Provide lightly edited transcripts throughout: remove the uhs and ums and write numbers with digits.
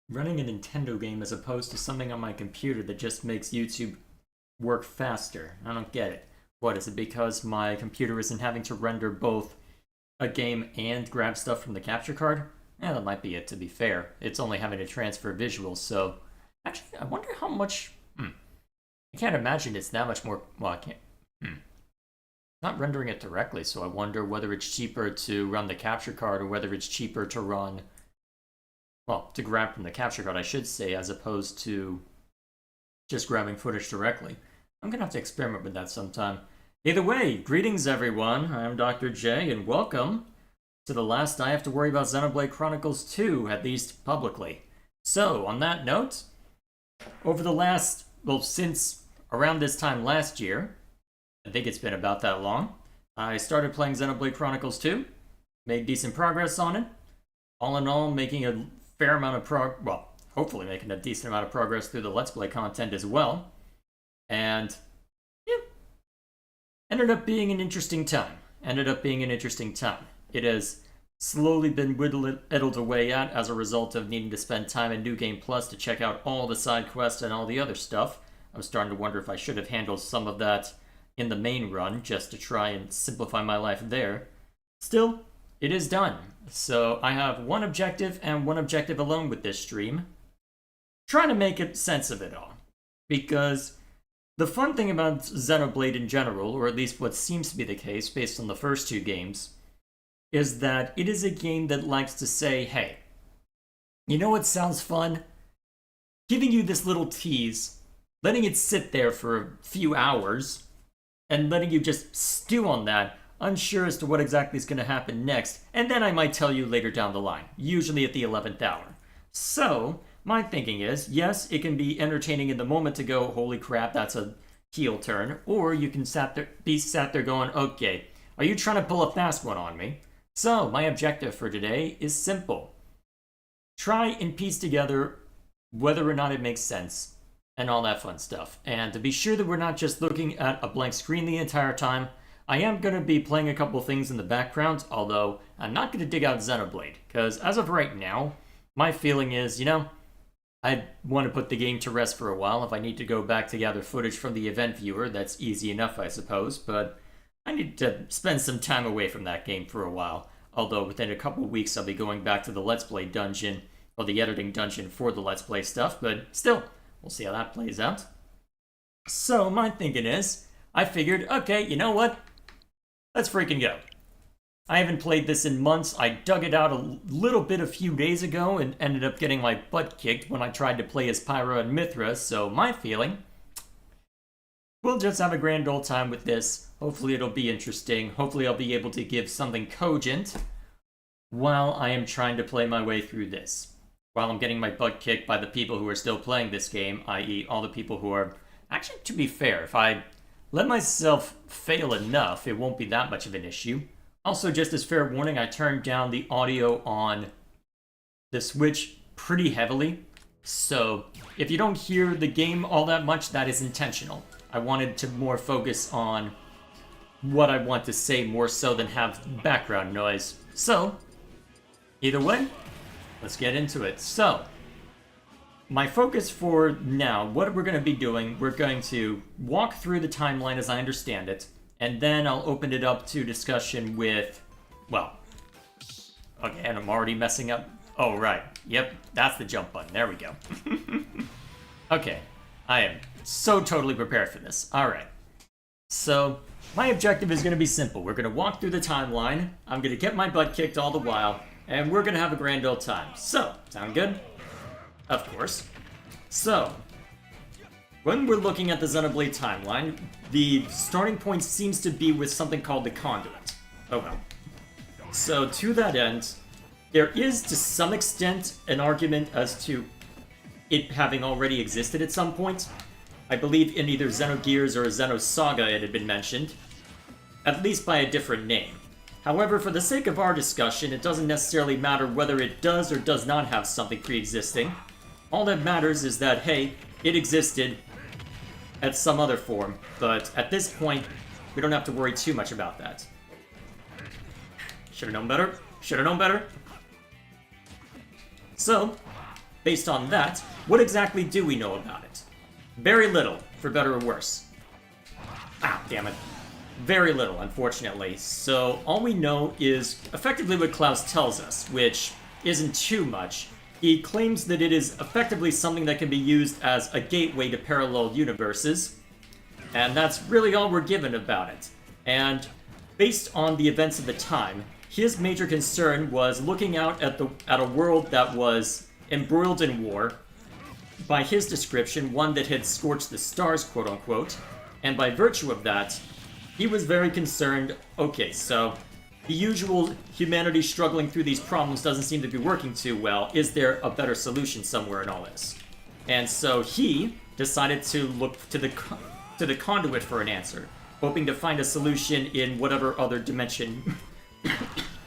running a Nintendo game as opposed to something on my computer that just makes YouTube work faster. I don't get it. What, is it because my computer isn't having to render both a game and grab stuff from the capture card? Yeah, that might be it, to be fair. It's only having to transfer visuals, so... Actually, I wonder how much... I can't imagine it's that much more... Well, I can't... Not rendering it directly, so I wonder whether it's cheaper to run the capture card or whether it's cheaper to run... Well, to grab from the capture card, I should say, as opposed to just grabbing footage directly. I'm gonna have to experiment with that sometime. Either way, greetings everyone, I'm Dr. J, and welcome to the last I have to worry about Xenoblade Chronicles 2, at least publicly. So, on that note, over the last, well, since around this time last year, I think it's been about that long, I started playing Xenoblade Chronicles 2, made decent progress on it, all in all making a fair amount of hopefully making a decent amount of progress through the Let's Play content as well, and yeah, ended up being an interesting time. It has slowly been whittled away at as a result of needing to spend time in New Game Plus to check out all the side quests and all the other stuff. I'm starting to wonder if I should have handled some of that in the main run, just to try and simplify my life there. Still, it is done. So I have one objective and one objective alone with this stream. Trying to make a sense of it all. Because the fun thing about Xenoblade in general, or at least what seems to be the case based on the first two games, is that it is a game that likes to say, hey, you know what sounds fun? Giving you this little tease, letting it sit there for a few hours, and letting you just stew on that, unsure as to what exactly is going to happen next, and then I might tell you later down the line, usually at the 11th hour. So, my thinking is, yes, it can be entertaining in the moment to go, holy crap, that's a heel turn, or you can be sat there going, okay, are you trying to pull a fast one on me? So, my objective for today is simple. Try and piece together whether or not it makes sense, and all that fun stuff. And to be sure that we're not just looking at a blank screen the entire time, I am going to be playing a couple things in the background, although I'm not going to dig out Xenoblade, because as of right now, my feeling is, I want to put the game to rest for a while. If I need to go back to gather footage from the event viewer, that's easy enough, I suppose, but I need to spend some time away from that game for a while. Although within a couple weeks, I'll be going back to the Let's Play dungeon, or the editing dungeon for the Let's Play stuff, but still, we'll see how that plays out. So, my thinking is, I figured, okay, you know what? Let's freaking go. I haven't played this in months. I dug it out a little bit a few days ago and ended up getting my butt kicked when I tried to play as Pyra and Mithra, so my feeling, we'll just have a grand old time with this. Hopefully it'll be interesting. Hopefully I'll be able to give something cogent while I am trying to play my way through this. While I'm getting my butt kicked by the people who are still playing this game, i.e. all the people who are... Actually, to be fair, if I let myself fail enough, it won't be that much of an issue. Also, just as fair warning, I turned down the audio on the Switch pretty heavily. So, if you don't hear the game all that much, that is intentional. I wanted to more focus on what I want to say more so than have background noise. So, either way, let's get into it. So, my focus for now, what we're going to be doing, we're going to walk through the timeline as I understand it, and then I'll open it up to discussion with, well, okay, and I'm already messing up. Oh, right. Yep, that's the jump button. There we go. Okay, I am so totally prepared for this. All right. So, my objective is going to be simple. We're going to walk through the timeline. I'm going to get my butt kicked all the while, and we're going to have a grand old time. So, sound good? Of course. So, when we're looking at the Xenoblade timeline, the starting point seems to be with something called the Conduit. Oh well. So, to that end, there is, to some extent, an argument as to it having already existed at some point. I believe in either Xenogears or Xenosaga it had been mentioned, at least by a different name. However, for the sake of our discussion, it doesn't necessarily matter whether it does or does not have something pre-existing. All that matters is that, hey, it existed at some other form, but at this point, we don't have to worry too much about that. Should've known better. Should've known better. So, based on that, what exactly do we know about it? Very little, for better or worse. Ah, damn it. Very little, unfortunately. So all we know is effectively what Klaus tells us, which isn't too much. He claims that it is effectively something that can be used as a gateway to parallel universes, and that's really all we're given about it. And based on the events of the time, his major concern was looking out at a world that was embroiled in war, by his description, one that had scorched the stars, quote-unquote, and by virtue of that, he was very concerned, okay, so the usual humanity struggling through these problems doesn't seem to be working too well. Is there a better solution somewhere in all this? And so he decided to look to the conduit for an answer, hoping to find a solution in whatever other dimension,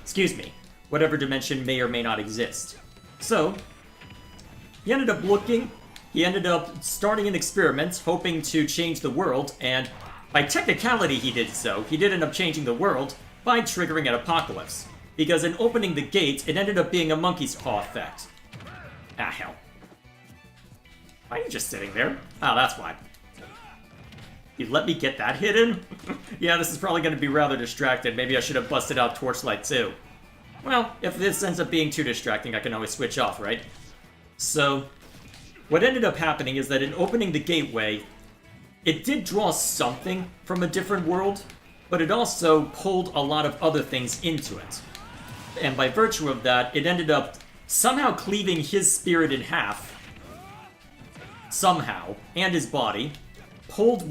excuse me, whatever dimension may or may not exist. So, he ended up starting an experiment, hoping to change the world, and by technicality he did so. He did end up changing the world by triggering an apocalypse, because in opening the gate, it ended up being a monkey's paw effect. Ah, hell. Why are you just sitting there? Oh, that's why. You let me get that hidden? Yeah, this is probably going to be rather distracted. Maybe I should have busted out Torchlight too. Well, if this ends up being too distracting, I can always switch off, right? So, what ended up happening is that in opening the gateway, it did draw something from a different world, but it also pulled a lot of other things into it. And by virtue of that, it ended up somehow cleaving his spirit in half, somehow, and his body, pulled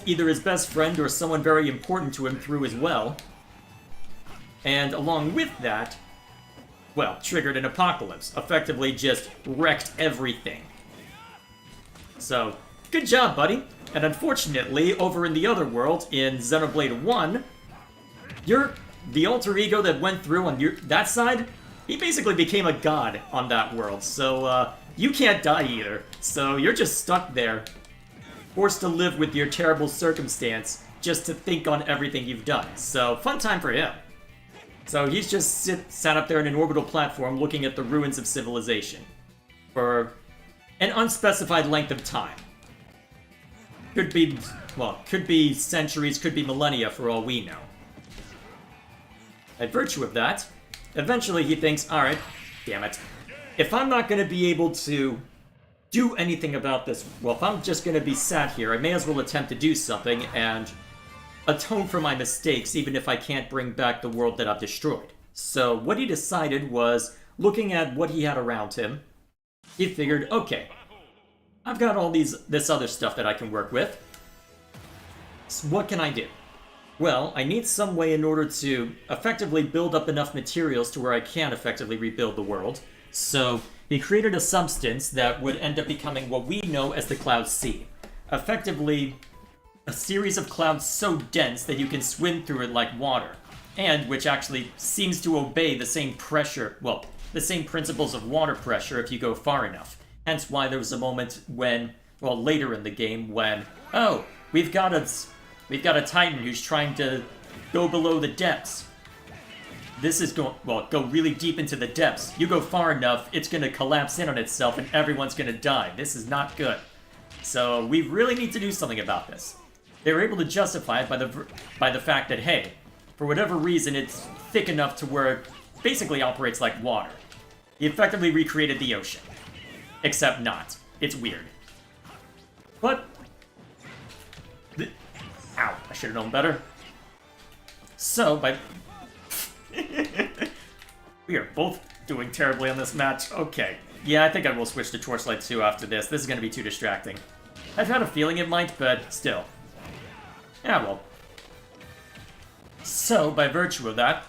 either his best friend or someone very important to him through as well, and along with that, well, triggered an apocalypse, effectively just wrecked everything. So, good job, buddy. And unfortunately, over in the other world, in Xenoblade 1, the alter ego that went through on that side, he basically became a god on that world. So, you can't die either. So, you're just stuck there, forced to live with your terrible circumstance, just to think on everything you've done. So, fun time for him. So, he's just sat up there in an orbital platform looking at the ruins of civilization for an unspecified length of time. Could be centuries, could be millennia for all we know. By virtue of that, eventually he thinks, alright, damn it. If I'm not going to be able to do anything about this, well, if I'm just going to be sat here, I may as well attempt to do something and atone for my mistakes, even if I can't bring back the world that I've destroyed. So what he decided was, looking at what he had around him, he figured, okay, I've got all this other stuff that I can work with. So what can I do? Well, I need some way in order to effectively build up enough materials to where I can effectively rebuild the world. So he created a substance that would end up becoming what we know as the Cloud Sea. Effectively, a series of clouds so dense that you can swim through it like water, and which actually seems to obey the same pressure, well, the same principles of water pressure if you go far enough. Hence why there was a moment when, well, later in the game when, oh, we've got a Titan who's trying to go below the depths. This is go really deep into the depths. You go far enough, it's going to collapse in on itself and everyone's going to die. This is not good. So we really need to do something about this. They were able to justify it by the fact that, hey, for whatever reason, it's thick enough to where it basically operates like water. He effectively recreated the ocean. Except not. It's weird. But... Ow, I should have known better. So, we are both doing terribly on this match. Okay. Yeah, I think I will switch to Torchlight 2 after this. This is going to be too distracting. I've had a feeling it might, but still. Yeah, well. So, by virtue of that,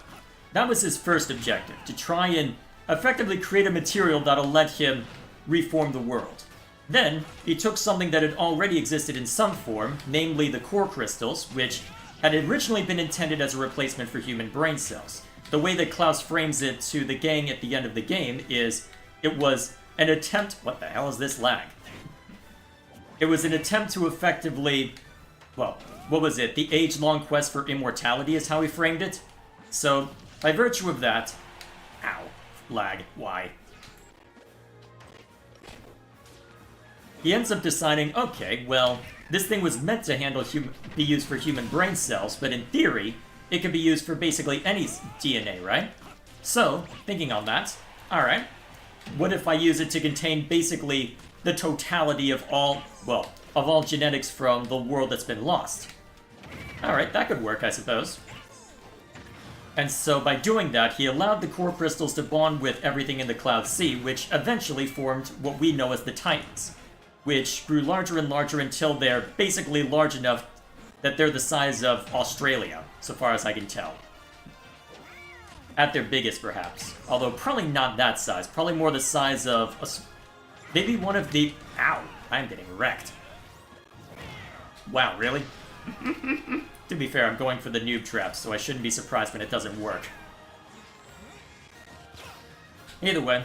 that was his first objective, to try and effectively create a material that'll let him reform the world. Then, he took something that had already existed in some form, namely the core crystals, which had originally been intended as a replacement for human brain cells. The way that Klaus frames it to the gang at the end of the game is, it was an attempt... What the hell is this lag? It was an attempt to effectively... Well, what was it? The age-long quest for immortality is how he framed it? So, by virtue of that... Ow. Lag. Why? he ends up deciding, okay, well, this thing was meant to be used for human brain cells, but in theory, it could be used for basically any DNA, right? So, thinking on that, alright, what if I use it to contain basically the totality of all genetics from the world that's been lost? Alright, that could work, I suppose. And so by doing that, he allowed the core crystals to bond with everything in the Cloud Sea, which eventually formed what we know as the Titans, which grew larger and larger until they're basically large enough that they're the size of Australia, so far as I can tell. At their biggest, perhaps. Although probably not that size. Probably more the size of maybe one of the... Ow! I'm getting wrecked. Wow, really? To be fair, I'm going for the noob trap, so I shouldn't be surprised when it doesn't work. Either way.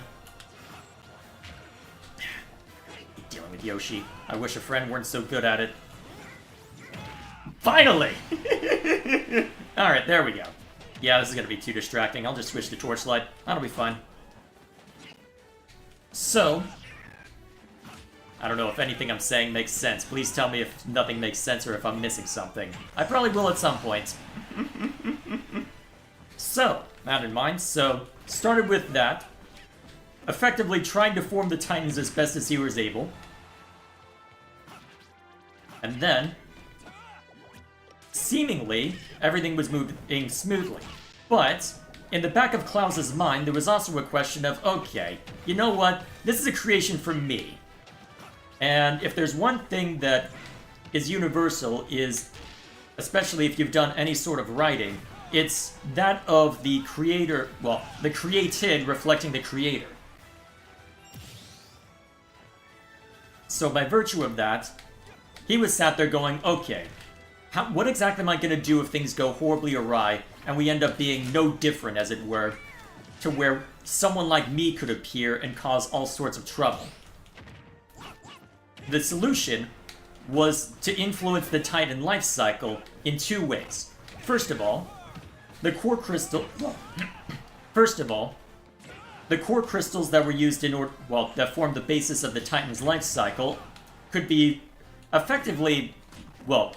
Dealing with Yoshi. I wish a friend weren't so good at it. Finally! Alright, there we go. Yeah, this is gonna be too distracting. I'll just switch to Torchlight. That'll be fine. So, I don't know if anything I'm saying makes sense. Please tell me if nothing makes sense or if I'm missing something. I probably will at some point. So, that in mind, started with that. Effectively trying to form the Titans as best as he was able. And then, seemingly, everything was moving smoothly. But, in the back of Klaus's mind, there was also a question of, okay, you know what? This is a creation from me. And if there's one thing that is universal is, especially if you've done any sort of writing, it's that of the creator, well, the created reflecting the creator. So by virtue of that, he was sat there going, okay, what exactly am I going to do if things go horribly awry and we end up being no different, as it were, to where someone like me could appear and cause all sorts of trouble? The solution was to influence the Titan life cycle in two ways. First of all, the core crystals that were used that formed the basis of the Titan's life cycle could be effectively,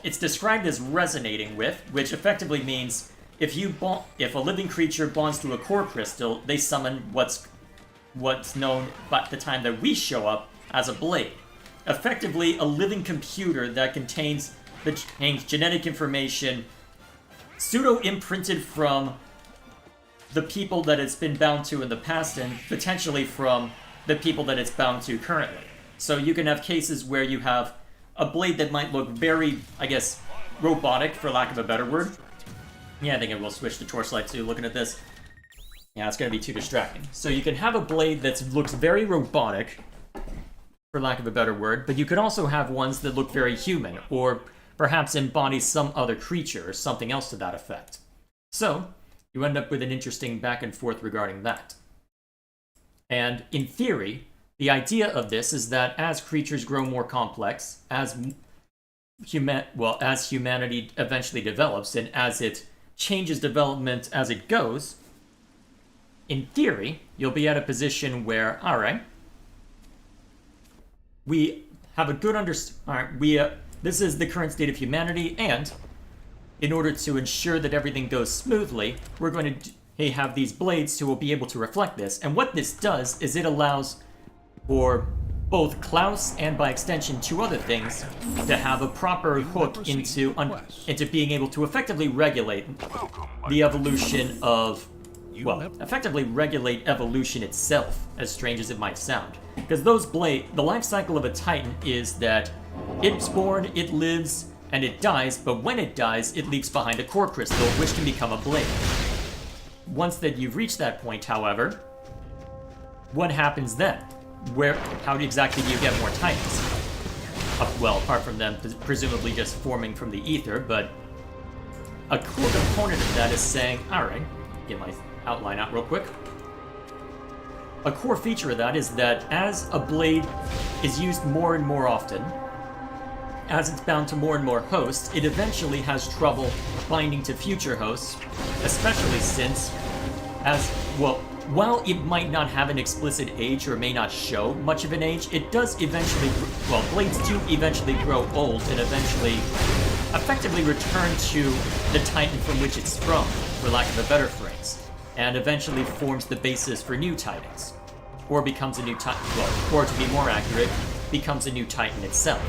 it's described as resonating with, which effectively means if a living creature bonds to a core crystal, they summon what's known by the time that we show up as a blade. Effectively, a living computer that contains genetic information pseudo-imprinted from the people that it's been bound to in the past and potentially from the people that it's bound to currently. So you can have cases where you have a blade that might look very, I guess, robotic, for lack of a better word. Yeah, I think I will switch to Torchlight too, looking at this. Yeah, it's going to be too distracting. So you can have a blade that looks very robotic, for lack of a better word, but you could also have ones that look very human, or perhaps embody some other creature, or something else to that effect. So, you end up with an interesting back and forth regarding that. And in theory, the idea of this is that as creatures grow more complex, as humanity eventually develops, and as it changes development as it goes, in theory, you'll be at a position where, alright, we have a good understanding. This is the current state of humanity, and in order to ensure that everything goes smoothly, we're going to have these blades who will be able to reflect this. And what this does is it allows for both Klaus and, by extension, two other things to have a proper hook into being able to effectively regulate the evolution of, effectively regulate evolution itself, as strange as it might sound. Because the life cycle of a Titan is that it's born, it lives, and it dies, but when it dies, it leaves behind a core crystal, which can become a blade. Once that you've reached that point, however, what happens then? How exactly do you get more Titans? Apart from them presumably just forming from the ether, but a core component of that is saying, alright, get my outline out real quick. A core feature of that is that as a blade is used more and more often, as it's bound to more and more hosts, it eventually has trouble binding to future hosts, especially since, while it might not have an explicit age or may not show much of an age, it does eventually, well, blades do eventually grow old and eventually effectively return to the Titan from which it's sprung, for lack of a better phrase, and eventually forms the basis for new Titans. Or becomes a new Titan, well, or to be more accurate, becomes a new Titan itself.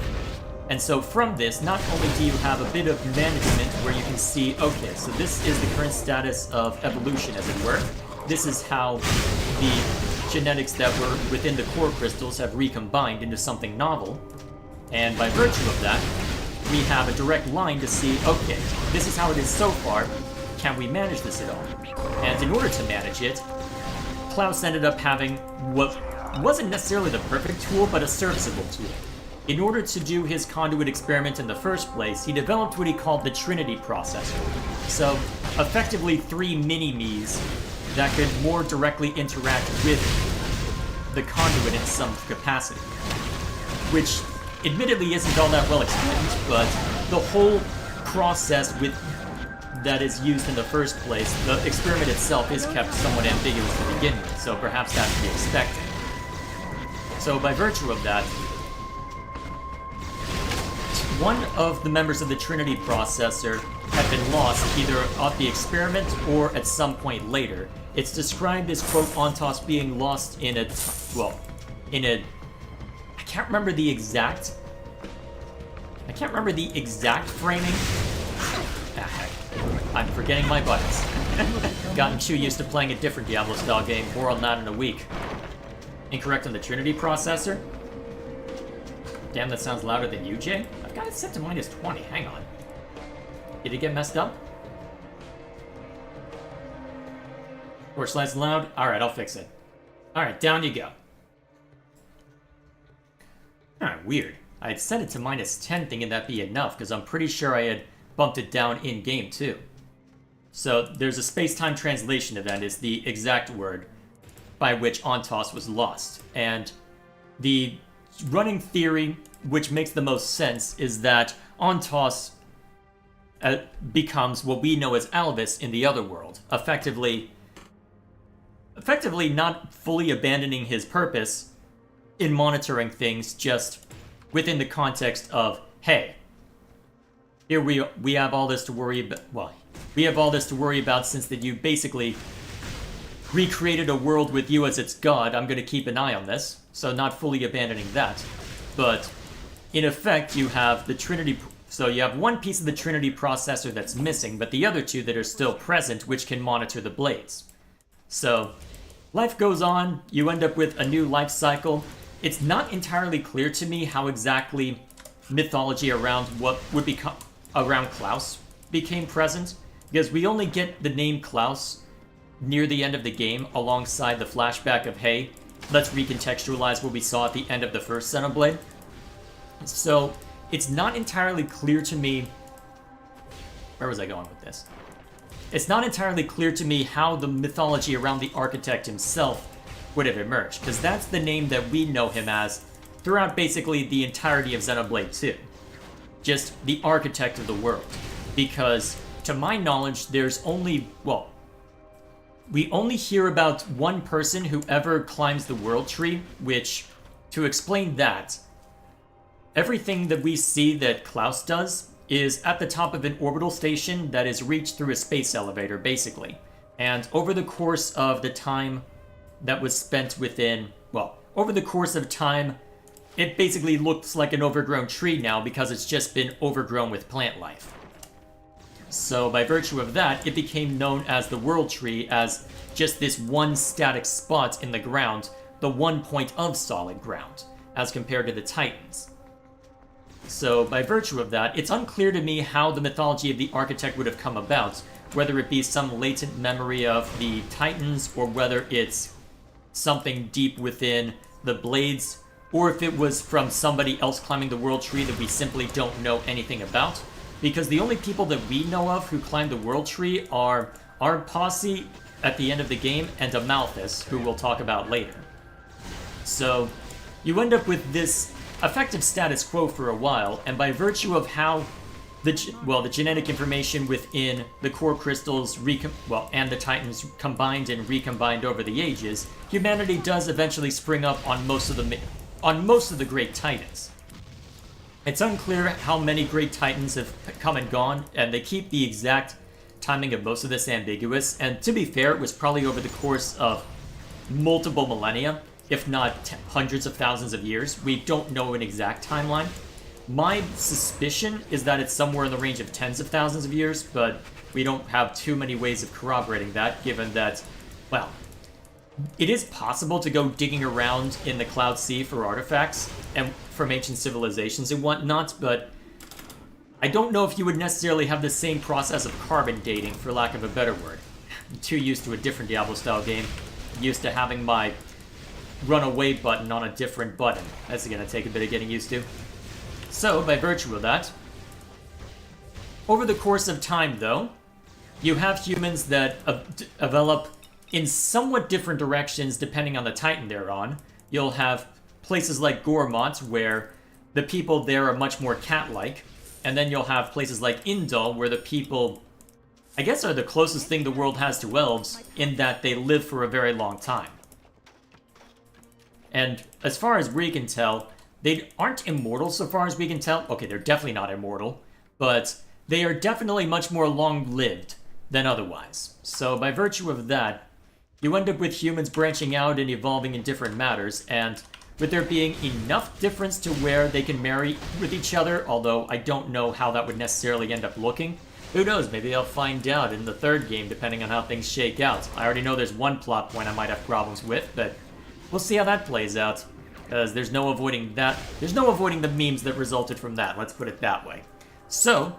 And so from this, not only do you have a bit of management where you can see, okay, so this is the current status of evolution, as it were. This is how the genetics that were within the core crystals have recombined into something novel. And by virtue of that, we have a direct line to see, okay, this is how it is so far. Can we manage this at all? And in order to manage it, Klaus ended up having what wasn't necessarily the perfect tool, but a serviceable tool. In order to do his conduit experiment in the first place, he developed what he called the Trinity processor. So, effectively 3 mini-me's that could more directly interact with the conduit in some capacity. Which, admittedly, isn't all that well explained, but the whole process that is used in the first place, the experiment itself is kept somewhat ambiguous to begin with, so perhaps that's to be expected. So, by virtue of that, one of the members of the Trinity processor had been lost either at the experiment or at some point later. It's described as, quote, Ontos being lost in a... I can't remember the exact framing. Ah, heck. I'm forgetting my buttons. Gotten too used to playing a different Diablo-style game. More on that in a week. Incorrect on the Trinity processor? Damn, that sounds louder than you, Jay. I've got it set to -20. Hang on. Did it get messed up? Or slice loud? Alright, I'll fix it. Alright, down you go. Alright, weird. I had set it to -10 thinking that'd be enough, because I'm pretty sure I had bumped it down in-game too. So, there's a space-time translation event is the exact word by which Ontos was lost. And the running theory, which makes the most sense, is that Ontos becomes what we know as Alvis in the other world, effectively not fully abandoning his purpose in monitoring things, just within the context of, hey, here we have all this to worry about. Well, we have all this to worry about since that you basically recreated a world with you as its god. I'm going to keep an eye on this, so not fully abandoning that. But in effect, you have the Trinity. So you have one piece of the Trinity processor that's missing, but the other two that are still present, which can monitor the blades. So life goes on. You end up with a new life cycle. It's not entirely clear to me how exactly mythology around what would become around Klaus became present, because we only get the name Klaus near the end of the game alongside the flashback of, hey, let's recontextualize what we saw at the end of the first Xenoblade. So it's not entirely clear to me... Where was I going with this? It's not entirely clear to me how the mythology around the architect himself would have emerged, because that's the name that we know him as throughout basically the entirety of Xenoblade 2. Just the architect of the world. Because, to my knowledge, there's only, well, we only hear about one person who ever climbs the world tree, which, to explain that, everything that we see that Klaus does is at the top of an orbital station that is reached through a space elevator, basically. And over the course of the time that was spent within, well, over the course of time, it basically looks like an overgrown tree now because it's just been overgrown with plant life. So by virtue of that, it became known as the World Tree as just this one static spot in the ground, the one point of solid ground, as compared to the Titans. So by virtue of that, it's unclear to me how the mythology of the architect would have come about, whether it be some latent memory of the Titans, or whether it's something deep within the Blades, or if it was from somebody else climbing the World Tree that we simply don't know anything about. Because the only people that we know of who climb the World Tree are our posse at the end of the game and Amalthus, who we'll talk about later. So you end up with this effective status quo for a while, and by virtue of how the genetic information within the core crystals, and the Titans combined and recombined over the ages, humanity does eventually spring up on most of the great Titans. It's unclear how many great Titans have come and gone, and they keep the exact timing of most of this ambiguous. And to be fair, it was probably over the course of multiple millennia, if not hundreds of thousands of years. We don't know an exact timeline. My suspicion is that it's somewhere in the range of tens of thousands of years, but we don't have too many ways of corroborating that, given that, well, it is possible to go digging around in the Cloud Sea for artifacts and from ancient civilizations and whatnot, but I don't know if you would necessarily have the same process of carbon dating, for lack of a better word. I'm too used to a different Diablo-style game. I'm used to having my runaway button on a different button. That's going to take a bit of getting used to. So, by virtue of that, over the course of time, though, you have humans that develop in somewhat different directions depending on the Titan they're on. You'll have places like Gormont, where the people there are much more cat-like, and then you'll have places like Indal, where the people, I guess, are the closest thing the world has to elves, in that they live for a very long time. And as far as we can tell, they aren't immortal so far as we can tell. Okay, they're definitely not immortal, but they are definitely much more long-lived than otherwise. So by virtue of that, you end up with humans branching out and evolving in different matters, and with there being enough difference to where they can marry with each other, although I don't know how that would necessarily end up looking. Who knows, maybe I'll find out in the third game, depending on how things shake out. I already know there's one plot point I might have problems with, but we'll see how that plays out. Because there's no avoiding that. There's no avoiding the memes that resulted from that, let's put it that way. So,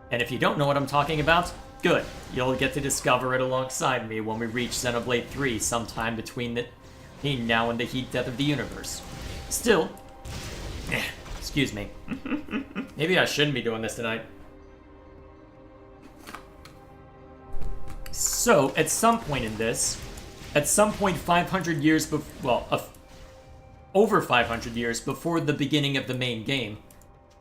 and if you don't know what I'm talking about, good. You'll get to discover it alongside me when we reach Xenoblade 3 sometime between now and the heat death of the universe. Still, excuse me. Maybe I shouldn't be doing this tonight. So, at some point in this, 500 years before, well, over 500 years before the beginning of the main game,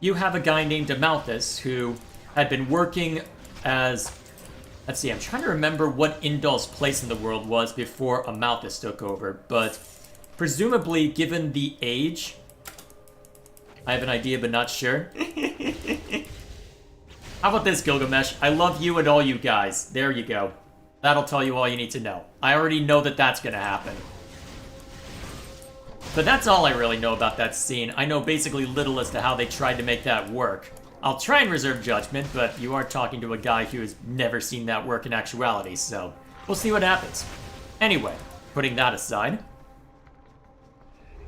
you have a guy named Amalthus who had been working as... Let's see, I'm trying to remember what Indal's place in the world was before Amalthus took over, but presumably, given the age, I have an idea but not sure. How about this, Gilgamesh? I love you and all you guys. There you go. That'll tell you all you need to know. I already know that that's gonna happen. But that's all I really know about that scene. I know basically little as to how they tried to make that work. I'll try and reserve judgment, but you are talking to a guy who has never seen that work in actuality, so we'll see what happens. Anyway, putting that aside.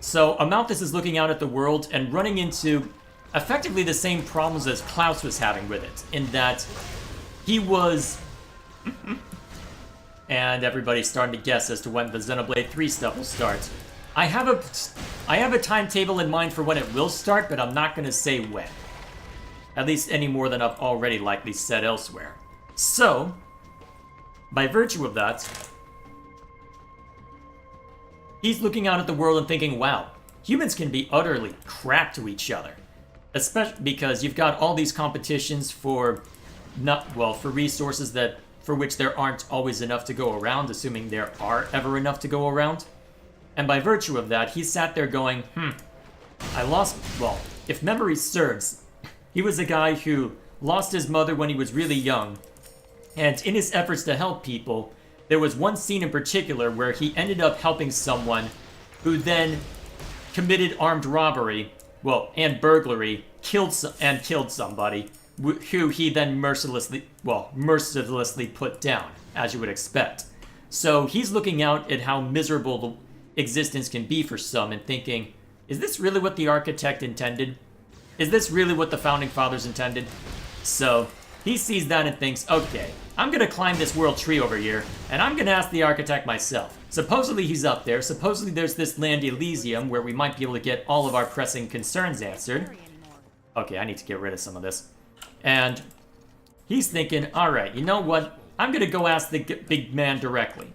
So, Amalthus is looking out at the world and running into effectively the same problems as Klaus was having with it, in that he was... and everybody's starting to guess as to when the Xenoblade 3 stuff will start. I have a timetable in mind for when it will start, but I'm not going to say when. At least any more than I've already likely said elsewhere. So, by virtue of that, he's looking out at the world and thinking, wow, humans can be utterly crap to each other. Especially because you've got all these competitions for resources for which there aren't always enough to go around, assuming there are ever enough to go around. And by virtue of that, he sat there going, if memory serves, he was a guy who lost his mother when he was really young, and in his efforts to help people, there was one scene in particular where he ended up helping someone who then committed armed robbery, and burglary, killed somebody, who he then mercilessly put down, as you would expect. So he's looking out at how miserable the existence can be for some and thinking, is this really what the architect intended? Is this really what the founding fathers intended? So he sees that and thinks, okay, I'm gonna climb this world tree over here, and I'm gonna ask the architect myself. Supposedly he's up there, supposedly there's this land Elysium where we might be able to get all of our pressing concerns answered. Okay, I need to get rid of some of this. And he's thinking, alright, you know what? I'm gonna go ask the big man directly.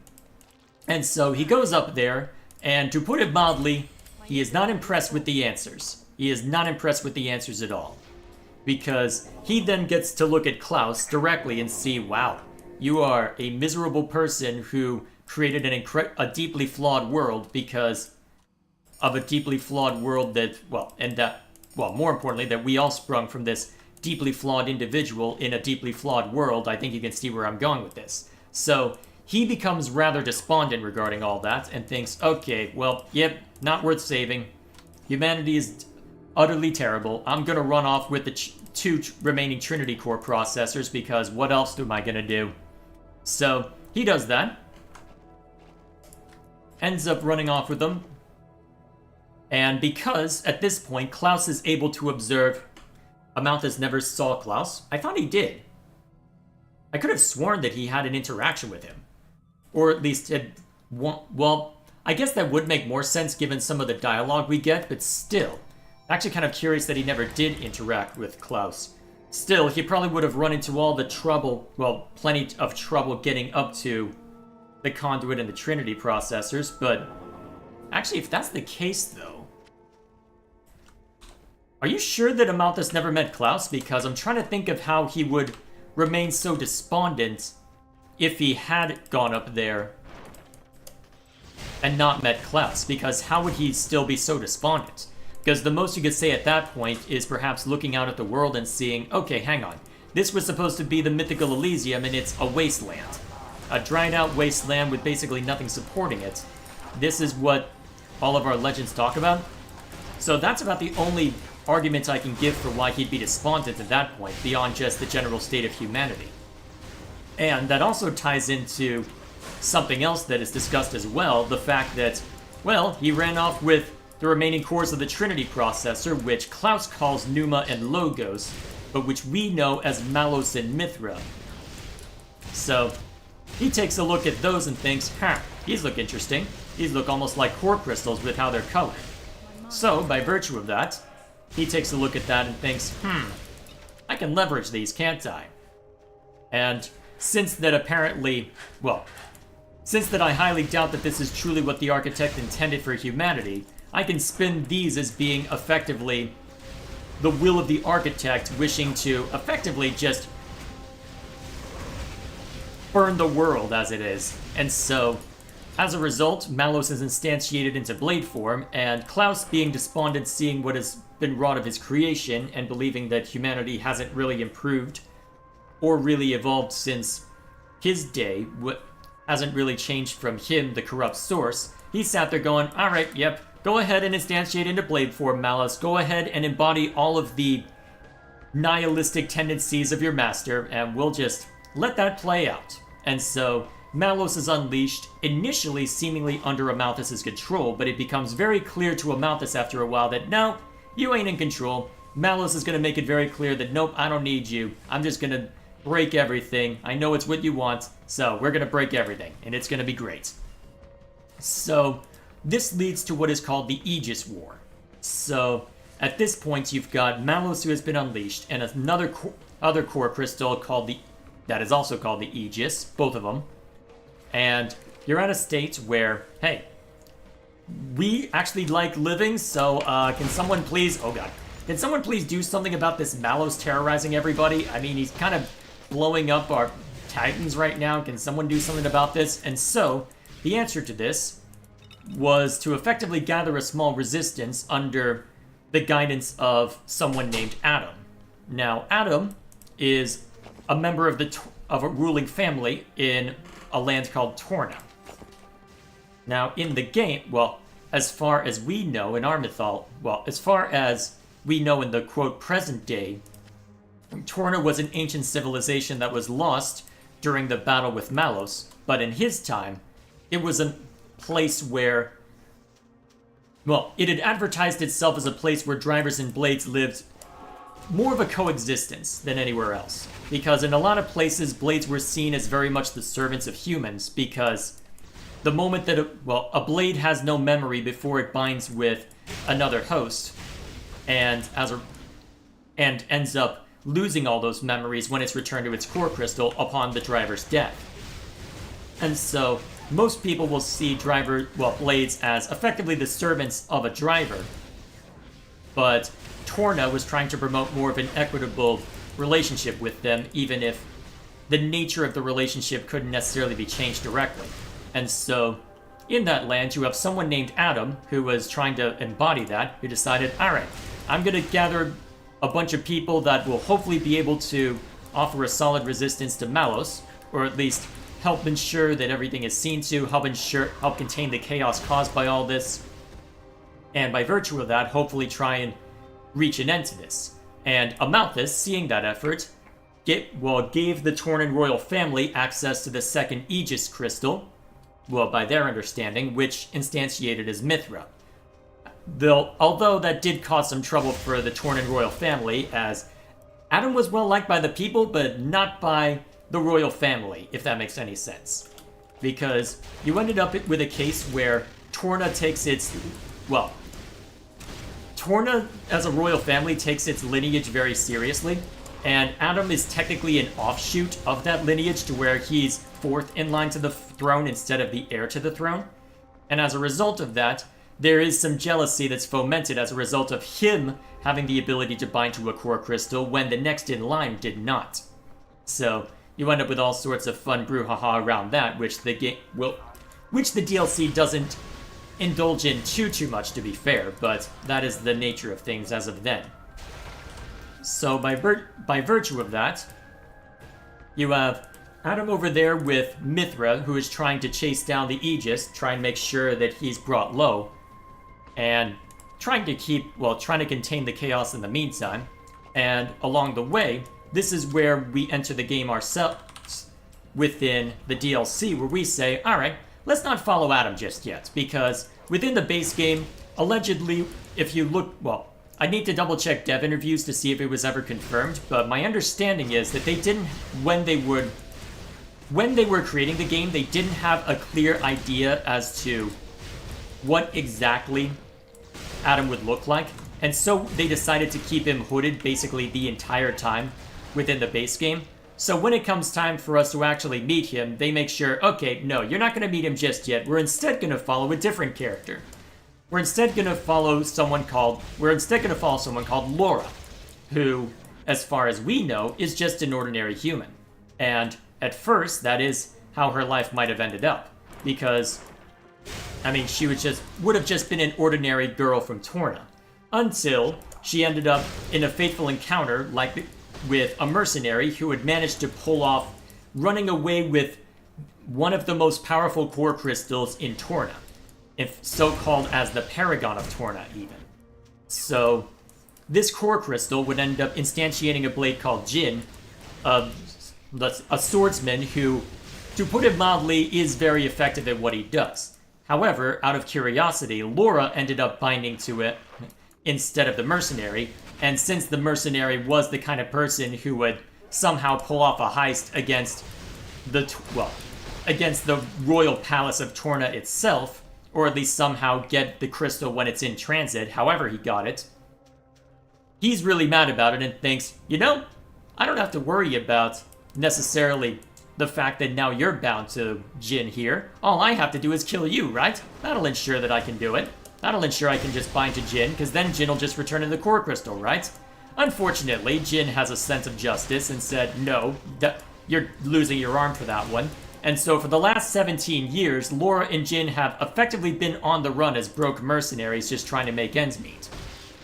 And so he goes up there, and to put it mildly, he is not impressed with the answers. He is not impressed with the answers at all. because he then gets to look at Klaus directly and see, wow, you are a miserable person who created a deeply flawed world because of a deeply flawed world that, more importantly, that we all sprung from this deeply flawed individual in a deeply flawed world. I think you can see where I'm going with this. So he becomes rather despondent regarding all that and thinks, okay, well, yep, not worth saving. Humanity is utterly terrible. I'm going to run off with the two remaining Trinity Core processors because what else am I going to do? So he does that. Ends up running off with them. And because, at this point, Klaus is able to observe... Amalthus never saw Klaus. I thought he did. I could have sworn that he had an interaction with him. Or at least had... Well, I guess that would make more sense given some of the dialogue we get, but still. I'm actually kind of curious that he never did interact with Klaus. Still, he probably would have run into all the trouble, well, plenty of trouble getting up to the conduit and the Trinity processors, but... Actually, if that's the case, though... Are you sure that Amalthus never met Klaus? Because I'm trying to think of how he would remain so despondent if he had gone up there and not met Klaus. Because how would he still be so despondent? Because the most you could say at that point is perhaps looking out at the world and seeing, okay, hang on. This was supposed to be the mythical Elysium and it's a wasteland. A dried out wasteland with basically nothing supporting it. This is what all of our legends talk about. So that's about the only arguments I can give for why he'd be despondent at that point, beyond just the general state of humanity. And that also ties into something else that is discussed as well, the fact that, well, he ran off with the remaining cores of the Trinity processor, which Klaus calls Pneuma and Logos, but which we know as Malos and Mithra. So, he takes a look at those and thinks, these look interesting. These look almost like core crystals with how they're colored. So, by virtue of that, he takes a look at that and thinks, I can leverage these, can't I? And since that apparently, since that I highly doubt that this is truly what the architect intended for humanity, I can spin these as being effectively the will of the architect wishing to effectively just burn the world as it is. And so, as a result, Malos is instantiated into blade form, and Klaus, being despondent seeing what has been wrought of his creation and believing that humanity hasn't really improved or really evolved since his day, what hasn't really changed from him, the corrupt source, he sat there going, alright, yep, go ahead and instantiate into blade form, Malos. Go ahead and embody all of the nihilistic tendencies of your master, and we'll just let that play out. And so, Malos is unleashed, initially seemingly under Amalthus' control, but it becomes very clear to Amalthus after a while that, no, you ain't in control. Malos is going to make it very clear that, nope, I don't need you. I'm just going to break everything. I know it's what you want, so we're going to break everything, and it's going to be great. So, this leads to what is called the Aegis War. So, at this point, you've got Malos who has been unleashed, and another other core crystal that is also called the Aegis, both of them. And you're at a state where, hey, we actually like living, so can someone please, can someone please do something about this Malos terrorizing everybody? I mean, he's kind of blowing up our titans right now. Can someone do something about this? And so, the answer to this was to effectively gather a small resistance under the guidance of someone named Adam. Now, Adam is a member of a ruling family in a land called Torna. Now, in the game, as far as we know in our as far as we know in the, quote, present day, Torna was an ancient civilization that was lost during the battle with Malos, but in his time, it was a place where, it had advertised itself as a place where drivers and blades lived more of a coexistence than anywhere else. Because in a lot of places, blades were seen as very much the servants of humans, because the moment that a blade has no memory before it binds with another host, and ends up losing all those memories when it's returned to its core crystal upon the driver's death. And so, most people will see blades as effectively the servants of a driver. but Torna was trying to promote more of an equitable relationship with them, even if the nature of the relationship couldn't necessarily be changed directly. And so, in that land, you have someone named Adam who was trying to embody that, who decided, alright, I'm going to gather a bunch of people that will hopefully be able to offer a solid resistance to Malos, or at least help ensure that everything is seen to, help contain the chaos caused by all this, and by virtue of that, hopefully try and reach an end to this. And Amalthus, seeing that effort, gave the Tornan royal family access to the second Aegis crystal, well, by their understanding, which instantiated as Mithra. Although that did cause some trouble for the Tornan royal family, as Adam was well liked by the people, but not by the royal family, if that makes any sense. Because you ended up with a case where Torna takes its... Well, Torna, as a royal family, takes its lineage very seriously, and Adam is technically an offshoot of that lineage to where he's fourth in line to the throne instead of the heir to the throne. And as a result of that, there is some jealousy that's fomented as a result of him having the ability to bind to a core crystal when the next in line did not. So you end up with all sorts of fun brouhaha around that, which the DLC doesn't indulge in too much, to be fair, but that is the nature of things as of then. So by virtue of that, you have Adam over there with Mithra, who is trying to chase down the Aegis, try and make sure that he's brought low, and trying to contain the chaos in the meantime. And along the way, this is where we enter the game ourselves within the DLC, where we say, alright, let's not follow Adam just yet, because within the base game, allegedly, if you look, I need to double check dev interviews to see if it was ever confirmed, but my understanding is that they didn't, when they were creating the game, they didn't have a clear idea as to what exactly Adam would look like, and so they decided to keep him hooded basically the entire time within the base game. So when it comes time for us to actually meet him, they make sure, okay, no, you're not going to meet him just yet. We're instead going to follow a different character. We're instead going to follow someone called Laura, who, as far as we know, is just an ordinary human. And at first, that is how her life might have ended up, because, I mean, she would have just been an ordinary girl from Torna, until she ended up in a fateful encounter with a mercenary who had managed to pull off running away with one of the most powerful core crystals in Torna, if so-called as the Paragon of Torna, even. So, this core crystal would end up instantiating a blade called Jin, a swordsman who, to put it mildly, is very effective at what he does. However, out of curiosity, Laura ended up binding to it instead of the mercenary, and since the mercenary was the kind of person who would somehow pull off a heist against the royal palace of Torna itself, or at least somehow get the crystal when it's in transit, however he got it, he's really mad about it and thinks, you know, I don't have to worry about necessarily the fact that now you're bound to Jin here. All I have to do is kill you, right? That'll ensure that I can do it. That'll ensure I can just bind to Jin, because then Jin will just return to the core crystal, right? Unfortunately, Jin has a sense of justice and said, no, you're losing your arm for that one. And so for the last 17 years, Laura and Jin have effectively been on the run as broke mercenaries just trying to make ends meet.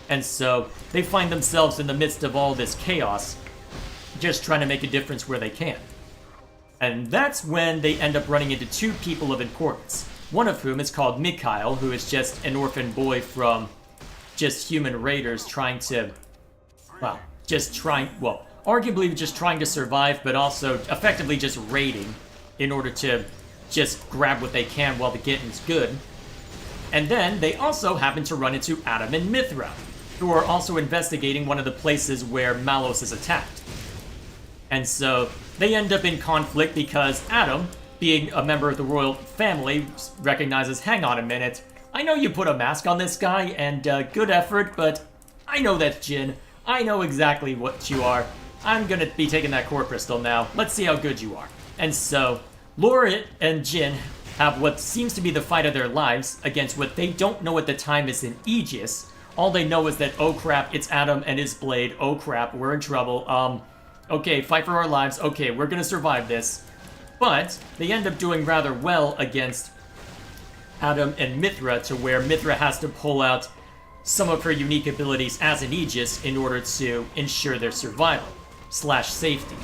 And so they find themselves in the midst of all this chaos, just trying to make a difference where they can. And that's when they end up running into two people of importance. One of whom is called Mikhail, who is just an orphan boy from just human raiders trying to, arguably just trying to survive, but also effectively just raiding in order to just grab what they can while the getting's good. And then they also happen to run into Adam and Mithra, who are also investigating one of the places where Malos is attacked. And so they end up in conflict because Adam, being a member of the royal family, recognizes, hang on a minute, I know you put a mask on this guy, and good effort, but I know that's Jin. I know exactly what you are. I'm gonna be taking that core crystal now. Let's see how good you are. And so, Laura and Jin have what seems to be the fight of their lives against what they don't know at the time is an Aegis, All they know is that, oh crap, it's Adam and his blade. Oh crap, we're in trouble. Okay, fight for our lives. Okay, we're gonna survive this. But they end up doing rather well against Adam and Mithra, to where Mithra has to pull out some of her unique abilities as an Aegis in order to ensure their survival / safety.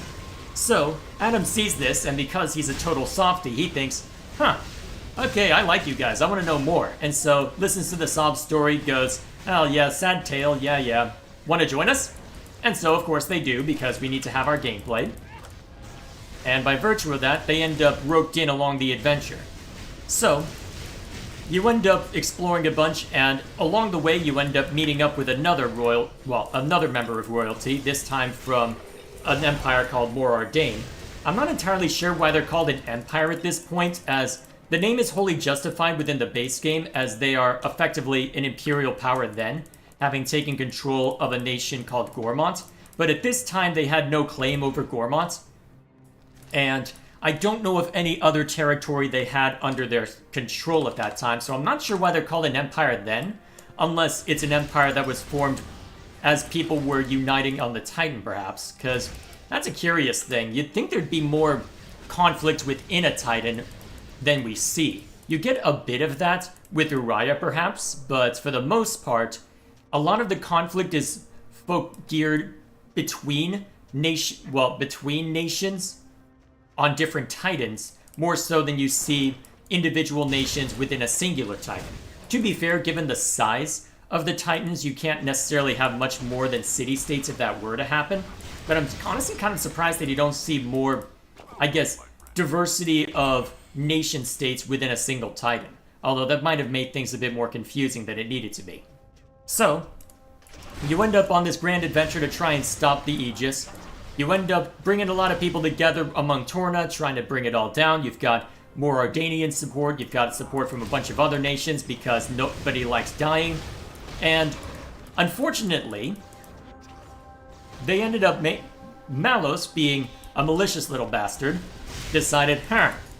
So, Adam sees this, and because he's a total softie, he thinks, huh, okay, I like you guys, I want to know more. And so, listens to the sob story, goes, oh yeah, sad tale, yeah. Want to join us? And so, of course, they do, because we need to have our gameplay. And by virtue of that, they end up roped in along the adventure. So, you end up exploring a bunch, and along the way, you end up meeting up with another member of royalty, this time from an empire called Morardain. I'm not entirely sure why they're called an empire at this point, as the name is wholly justified within the base game, as they are effectively an imperial power then, having taken control of a nation called Gormont. But at this time, they had no claim over Gormont, and I don't know of any other territory they had under their control at that time, so I'm not sure why they're called an empire then, unless it's an empire that was formed as people were uniting on the Titan, perhaps, because that's a curious thing. You'd think there'd be more conflict within a Titan than we see. You get a bit of that with Uriah, perhaps, but for the most part, a lot of the conflict is geared between nations on different Titans, more so than you see individual nations within a singular Titan. To be fair, given the size of the Titans, you can't necessarily have much more than city-states if that were to happen. But I'm honestly kind of surprised that you don't see more, I guess, diversity of nation-states within a single Titan. Although that might have made things a bit more confusing than it needed to be. So, you end up on this grand adventure to try and stop the Aegis. You end up bringing a lot of people together among Torna, trying to bring it all down. You've got more Ardanian support, you've got support from a bunch of other nations because nobody likes dying. And unfortunately, they ended up Malos, being a malicious little bastard, decided,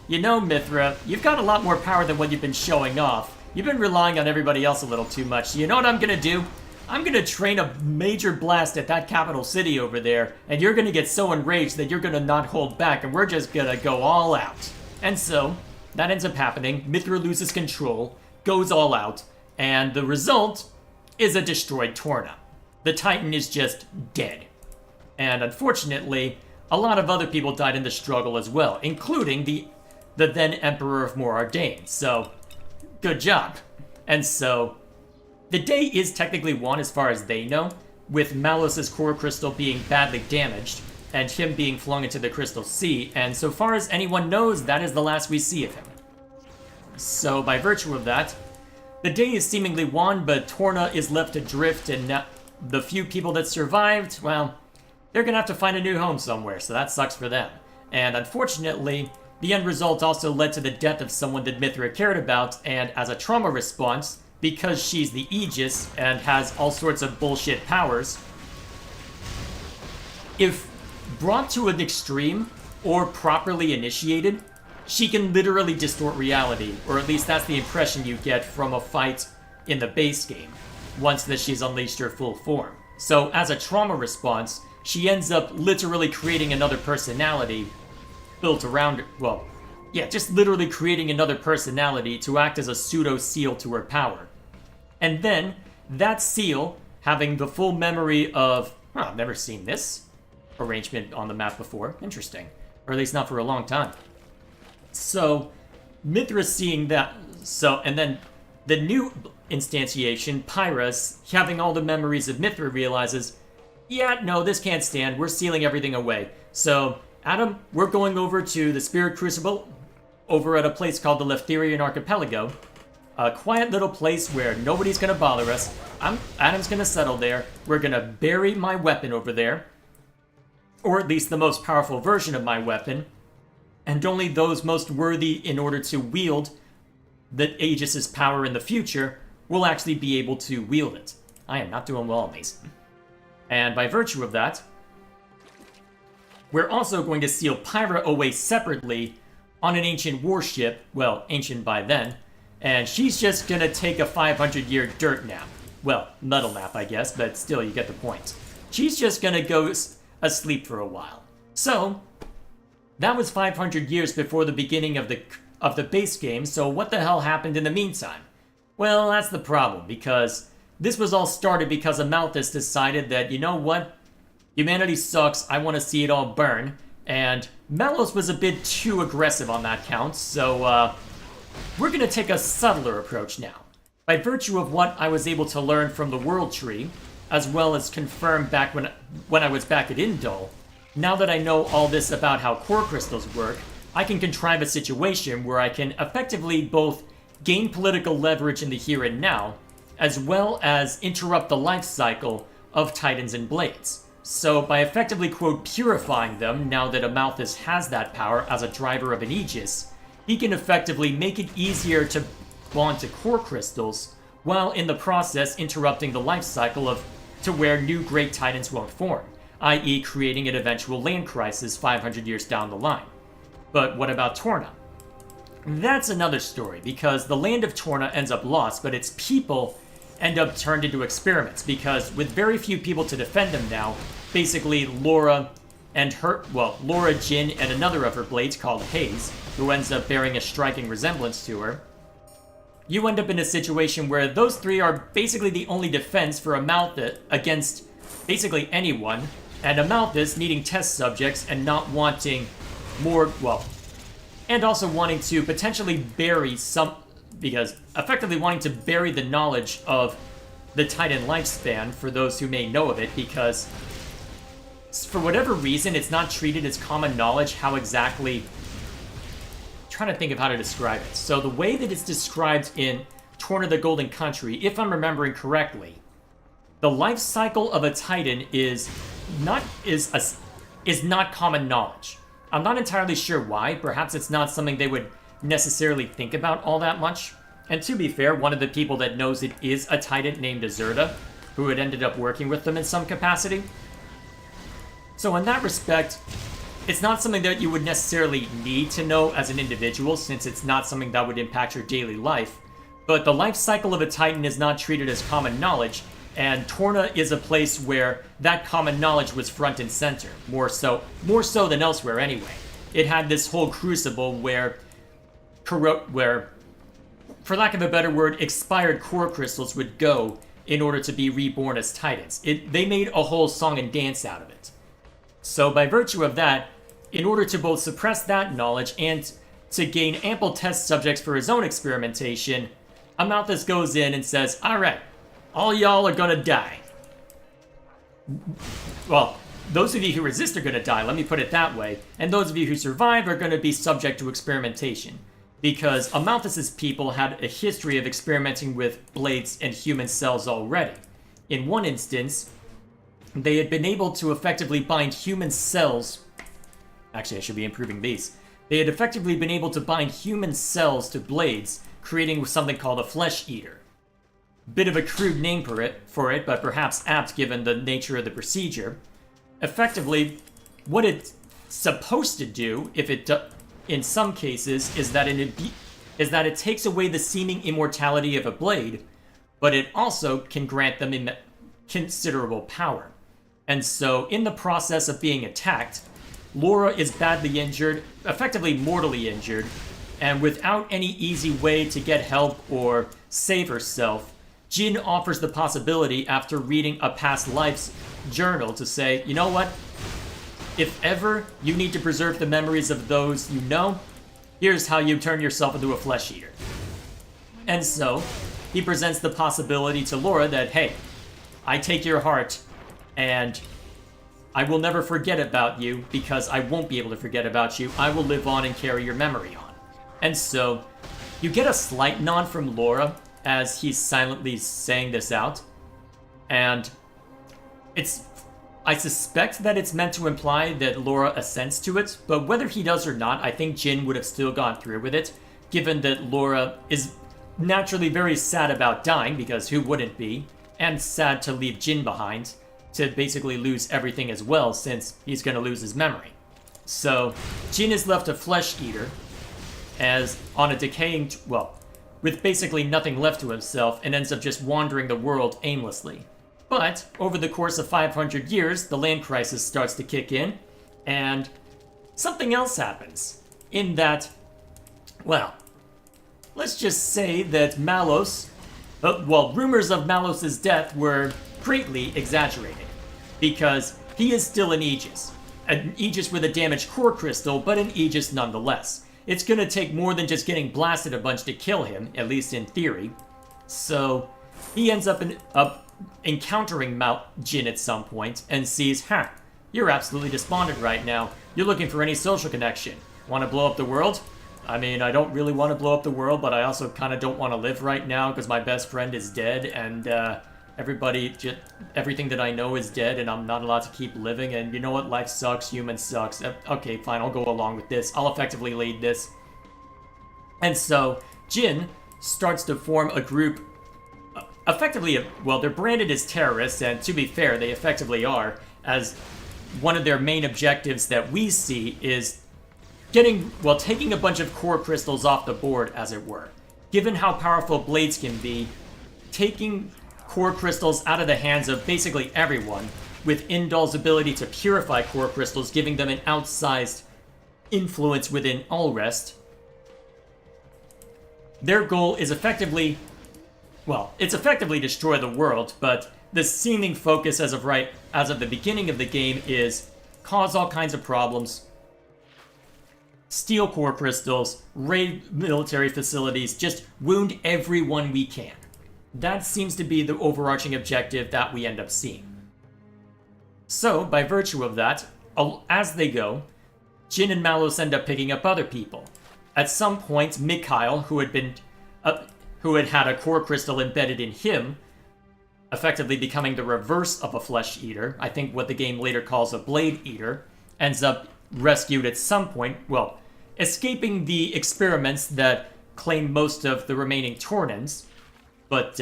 you know, Mithra, you've got a lot more power than what you've been showing off. You've been relying on everybody else a little too much. So you know what I'm gonna do? I'm gonna train a major blast at that capital city over there, and you're gonna get so enraged that you're gonna not hold back, and we're just gonna go all out. And so, that ends up happening. Mithra loses control, goes all out, and the result is a destroyed Torna. The Titan is just dead. And unfortunately, a lot of other people died in the struggle as well, including the then Emperor of Morardain. So, good job. And so, the day is technically won as far as they know, with Malos' core crystal being badly damaged, and him being flung into the Crystal Sea, and so far as anyone knows, that is the last we see of him. So, by virtue of that, the day is seemingly won, but Torna is left adrift, and the few people that survived, well, they're gonna have to find a new home somewhere, so that sucks for them. And unfortunately, the end result also led to the death of someone that Mithra cared about, and as a trauma response, because she's the Aegis and has all sorts of bullshit powers, if brought to an extreme or properly initiated, she can literally distort reality, or at least that's the impression you get from a fight in the base game, once that she's unleashed her full form. So as a trauma response, she ends up literally creating another personality built around her. Well, yeah, just literally creating another personality to act as a pseudo-seal to her power. And then, that seal, having the full memory of, I've never seen this arrangement on the map before. Interesting. Or at least not for a long time. So, Mithra seeing that, and then the new instantiation, Pyrrhus, having all the memories of Mithra, realizes, yeah, no, this can't stand, we're sealing everything away. So, Adam, we're going over to the Spirit Crucible, over at a place called the Leftherian Archipelago, a quiet little place where nobody's gonna bother us. Adam's gonna settle there, we're gonna bury my weapon over there, or at least the most powerful version of my weapon, and only those most worthy in order to wield the Aegis' power in the future will actually be able to wield it. I am not doing well on these. And by virtue of that, we're also going to seal Pyra away separately on an ancient warship, well, ancient by then, and she's just gonna take a 500-year dirt nap, well, metal map, I guess, but still, you get the point. She's just gonna go asleep for a while. So, that was 500 years before the beginning of the base game, so what the hell happened in the meantime? Well, that's the problem, because this was all started because Amalthus decided that, you know what? Humanity sucks, I want to see it all burn, and Melos was a bit too aggressive on that count, so we're gonna take a subtler approach now. By virtue of what I was able to learn from the World Tree, as well as confirm back when I was back at Indol, now that I know all this about how core crystals work, I can contrive a situation where I can effectively both gain political leverage in the here and now, as well as interrupt the life cycle of Titans and Blades. So by effectively, quote, purifying them, now that Amalthus has that power as a driver of an Aegis, he can effectively make it easier to bond to core crystals, while in the process interrupting the life cycle to where new great Titans won't form, i.e. creating an eventual land crisis 500 years down the line. But what about Torna? That's another story, because the land of Torna ends up lost, but its people end up turned into experiments, because with very few people to defend them now, basically Laura, Jin, and another of her blades called Haze, who ends up bearing a striking resemblance to her, you end up in a situation where those three are basically the only defense for Amalthus against basically anyone, and Amalthus needing test subjects and not wanting more, and also wanting to potentially bury because effectively wanting to bury the knowledge of the Titan lifespan for those who may know of it, because for whatever reason it's not treated as common knowledge how exactly... trying to think of how to describe it. So the way that it's described in Torna the Golden Country, if I'm remembering correctly, the life cycle of a Titan is not common knowledge. I'm not entirely sure why. Perhaps it's not something they would necessarily think about all that much. And to be fair, one of the people that knows it is a Titan named Azurda, who had ended up working with them in some capacity. So in that respect, it's not something that you would necessarily need to know as an individual, since it's not something that would impact your daily life. But the life cycle of a Titan is not treated as common knowledge, and Torna is a place where that common knowledge was front and center, more so than elsewhere anyway. It had this whole crucible where, for lack of a better word, expired core crystals would go in order to be reborn as Titans. They made a whole song and dance out of it. So by virtue of that, in order to both suppress that knowledge and to gain ample test subjects for his own experimentation, Amalthus goes in and says, alright, all y'all are gonna die. Well, those of you who resist are gonna die, let me put it that way, and those of you who survive are gonna be subject to experimentation. Because Amalthus's people had a history of experimenting with blades and human cells already. In one instance, they had been able to effectively bind human cells. Actually, I should be improving these. They had effectively been able to bind human cells to blades, creating something called a flesh eater. Bit of a crude name for it, but perhaps apt given the nature of the procedure. Effectively, what it's supposed to do, in some cases, is that it takes away the seeming immortality of a blade, but it also can grant them considerable power. And so, in the process of being attacked, Laura is badly injured, effectively mortally injured, and without any easy way to get help or save herself, Jin offers the possibility after reading a past life's journal to say, you know what? If ever you need to preserve the memories of those you know, here's how you turn yourself into a flesh eater. And so, he presents the possibility to Laura that, hey, I take your heart, and I will never forget about you, because I won't be able to forget about you. I will live on and carry your memory on. And so, you get a slight nod from Laura as he's silently saying this out. And I suspect that it's meant to imply that Laura assents to it, but whether he does or not, I think Jin would have still gone through with it, given that Laura is naturally very sad about dying, because who wouldn't be, and sad to leave Jin behind, to basically lose everything as well, since he's going to lose his memory. So, Jin is left a flesh eater, as on a decaying... with basically nothing left to himself and ends up just wandering the world aimlessly. But over the course of 500 years, the land crisis starts to kick in, and something else happens. In that, well, let's just say that Malos, rumors of Malos' death were greatly exaggerated, because he is still an Aegis. An Aegis with a damaged core crystal, but an Aegis nonetheless. It's gonna take more than just getting blasted a bunch to kill him, at least in theory. So, he ends up encountering Jin at some point, and sees, you're absolutely despondent right now. You're looking for any social connection. Want to blow up the world? I mean, I don't really want to blow up the world, but I also kind of don't want to live right now because my best friend is dead, and everything that I know is dead, and I'm not allowed to keep living, and you know what? Life sucks, human sucks. Okay, fine, I'll go along with this. I'll effectively lead this. And so, Jin starts to form a group, effectively, well, they're branded as terrorists, and to be fair, they effectively are, as one of their main objectives that we see is taking a bunch of core crystals off the board, as it were. Given how powerful blades can be, taking core crystals out of the hands of basically everyone, with Indal's ability to purify core crystals, giving them an outsized influence within Allrest, their goal is effectively destroy the world, but the seeming focus as of the beginning of the game is cause all kinds of problems, steal core crystals, raid military facilities, just wound everyone we can. That seems to be the overarching objective that we end up seeing. So, by virtue of that, as they go, Jin and Malos end up picking up other people. At some point, Mikhail, who had had a core crystal embedded in him, effectively becoming the reverse of a flesh eater, I think what the game later calls a blade eater, ends up rescued at some point, escaping the experiments that claim most of the remaining Tornans, but,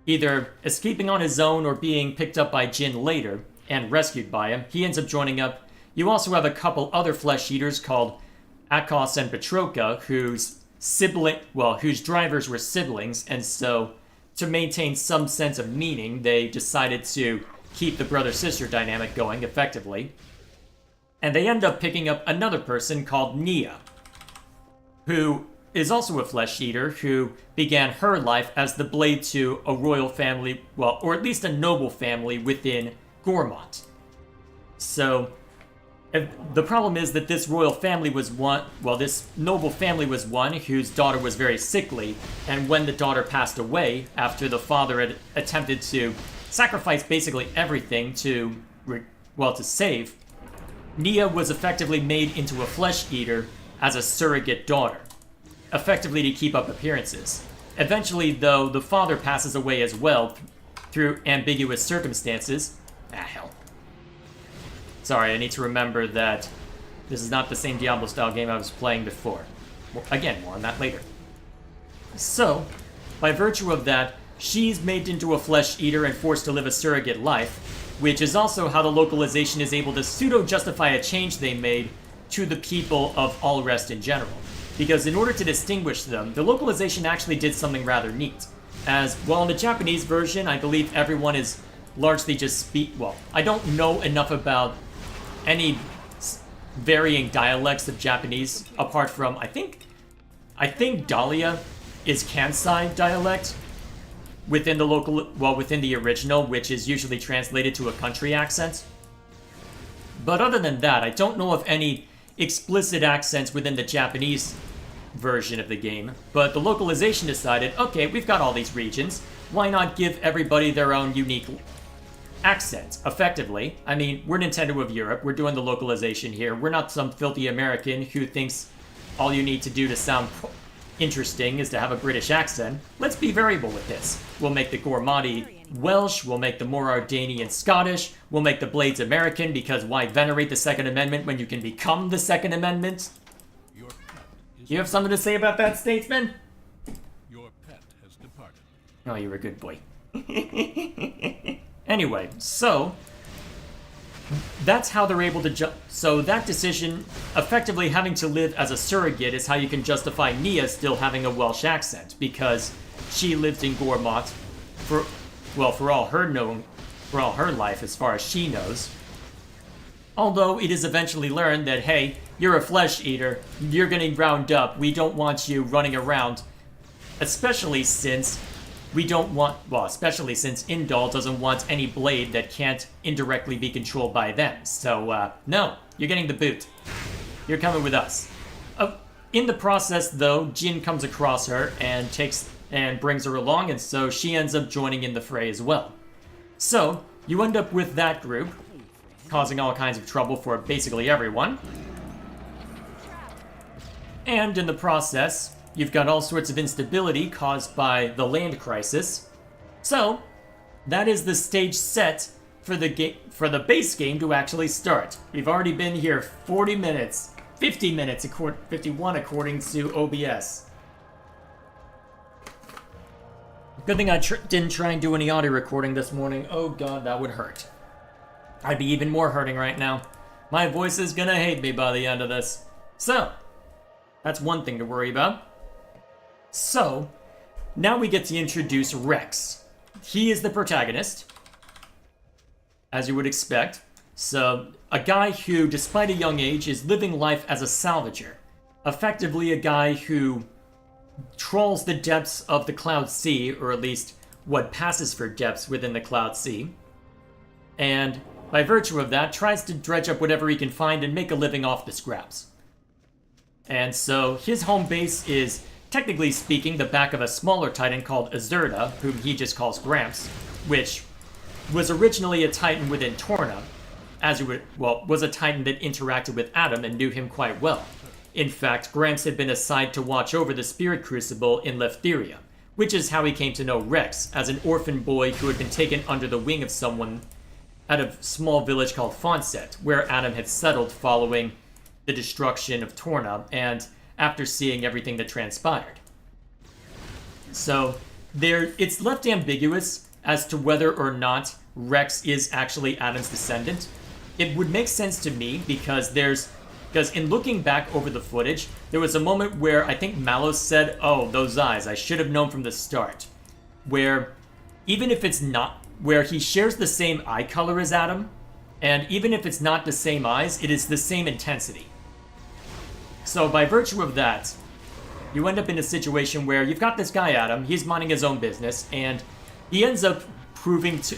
either escaping on his own or being picked up by Jin later and rescued by him, he ends up joining up. You also have a couple other flesh eaters called Akos and Petroka, whose drivers were siblings, and so to maintain some sense of meaning, they decided to keep the brother-sister dynamic going effectively. And they end up picking up another person called Nia, who is also a flesh eater, who began her life as the blade to a royal family, or at least a noble family within Gormont. So, the problem is that this royal family was this noble family was one whose daughter was very sickly, and when the daughter passed away, after the father had attempted to sacrifice basically everything to save, Nia was effectively made into a flesh eater as a surrogate daughter, effectively to keep up appearances. Eventually, though, the father passes away as well through ambiguous circumstances. Hell. Sorry, I need to remember that this is not the same Diablo-style game I was playing before. Again, more on that later. So, by virtue of that, she's made into a flesh eater and forced to live a surrogate life, which is also how the localization is able to pseudo-justify a change they made to the people of Allrest in general. Because in order to distinguish them, the localization actually did something rather neat. As, in the Japanese version, I believe everyone is largely just I don't know enough about any varying dialects of Japanese, apart from, I think Dahlia is Kansai dialect within the original, which is usually translated to a country accent. But other than that, I don't know of any explicit accents within the Japanese version of the game, but the localization decided, okay, we've got all these regions, why not give everybody their own unique accent, effectively? I mean, we're Nintendo of Europe, we're doing the localization here, we're not some filthy American who thinks all you need to do to sound interesting is to have a British accent. Let's be variable with this. We'll make the Gormati Welsh, we'll make the Morardanian Scottish, we'll make the Blades American, because why venerate the Second Amendment when you can become the Second Amendment? You have something to say about that, Statesman? Your pet has departed. Oh, you're a good boy. Anyway, so that's how they're able to jump. So that decision, effectively having to live as a surrogate, is how you can justify Nia still having a Welsh accent, because she lived in Gormott for all her life, as far as she knows. Although it is eventually learned that, hey, you're a flesh eater, you're getting ground up, we don't want you running around, especially since Indal doesn't want any blade that can't indirectly be controlled by them. So, no, you're getting the boot. You're coming with us. In the process, though, Jin comes across her and brings her along, and so she ends up joining in the fray as well. So, you end up with that group, causing all kinds of trouble for basically everyone. And in the process, you've got all sorts of instability caused by the land crisis. So, that is the stage set for the base game to actually start. We've already been here 40 minutes, 50 minutes, 51 according to OBS. Good thing I didn't try and do any audio recording this morning. Oh god, that would hurt. I'd be even more hurting right now. My voice is gonna hate me by the end of this. So, that's one thing to worry about. So, now we get to introduce Rex. He is the protagonist, as you would expect. So, a guy who, despite a young age, is living life as a salvager. Effectively a guy who trawls the depths of the Cloud Sea, or at least what passes for depths within the Cloud Sea. And by virtue of that, tries to dredge up whatever he can find and make a living off the scraps. And so his home base is, technically speaking, the back of a smaller titan called Azurda, whom he just calls Gramps, which was originally a titan within Torna, was a titan that interacted with Adam and knew him quite well. In fact, Gramps had been assigned to watch over the Spirit Crucible in Leftheria, which is how he came to know Rex, as an orphan boy who had been taken under the wing of someone at a small village called Fonset, where Adam had settled following the destruction of Torna, and after seeing everything that transpired. So, it's left ambiguous as to whether or not Rex is actually Adam's descendant. It would make sense to me because in looking back over the footage, there was a moment where I think Malos said, "Oh, those eyes, I should have known from the start." Where, even if it's not, where he shares the same eye color as Adam, and even if it's not the same eyes, it is the same intensity. So by virtue of that, you end up in a situation where you've got this guy Adam, he's minding his own business, and he ends up proving to,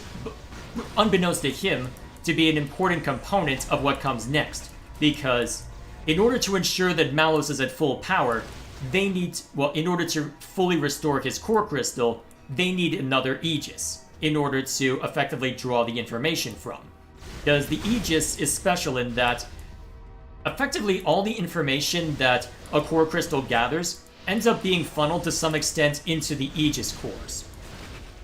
unbeknownst to him, to be an important component of what comes next. Because in order to ensure that Malos is at full power, in order to fully restore his core crystal, they need another Aegis in order to effectively draw the information from. Because the Aegis is special in that effectively all the information that a core crystal gathers ends up being funneled to some extent into the Aegis cores.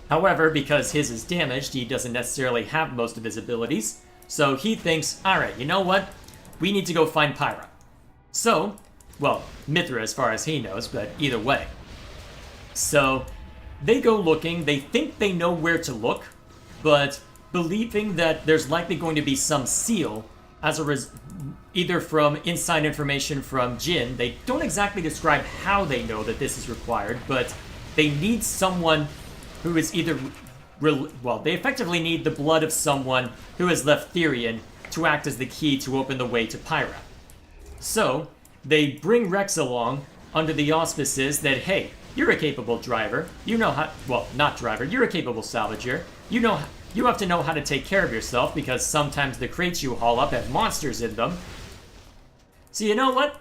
However, because his is damaged, he doesn't necessarily have most of his abilities, so he thinks, alright, you know what? We need to go find Pyra. So, well, Mithra as far as he knows, but either way. So, they go looking, they think they know where to look, but believing that there's likely going to be some seal as either from inside information from Jin. They don't exactly describe how they know that this is required, but they need someone who is either... they effectively need the blood of someone who is Leftherian to act as the key to open the way to Pyra. So, they bring Rex along under the auspices that, hey, you're a capable driver. You know how... Well, not driver. You're a capable salvager. You have to know how to take care of yourself because sometimes the crates you haul up have monsters in them. So you know what?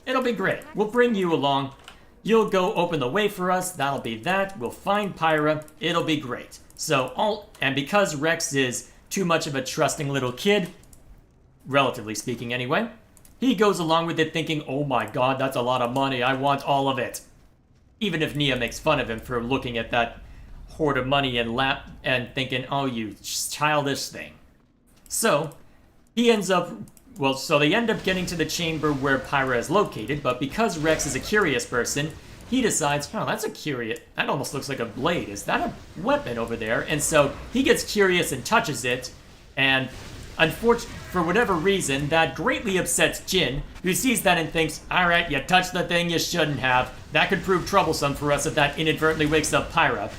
It'll be great. We'll bring you along. You'll go open the way for us. That'll be that. We'll find Pyra. It'll be great. And because Rex is too much of a trusting little kid, relatively speaking anyway, he goes along with it thinking, oh my god, that's a lot of money. I want all of it. Even if Nia makes fun of him for looking at that hoard of money and thinking, oh, you childish thing. So, they end up getting to the chamber where Pyra is located, but because Rex is a curious person, he decides, oh, that almost looks like a blade. Is that a weapon over there? And so, he gets curious and touches it, and For whatever reason, that greatly upsets Jin, who sees that and thinks, alright, you touched the thing you shouldn't have. That could prove troublesome for us if that inadvertently wakes up Pyra.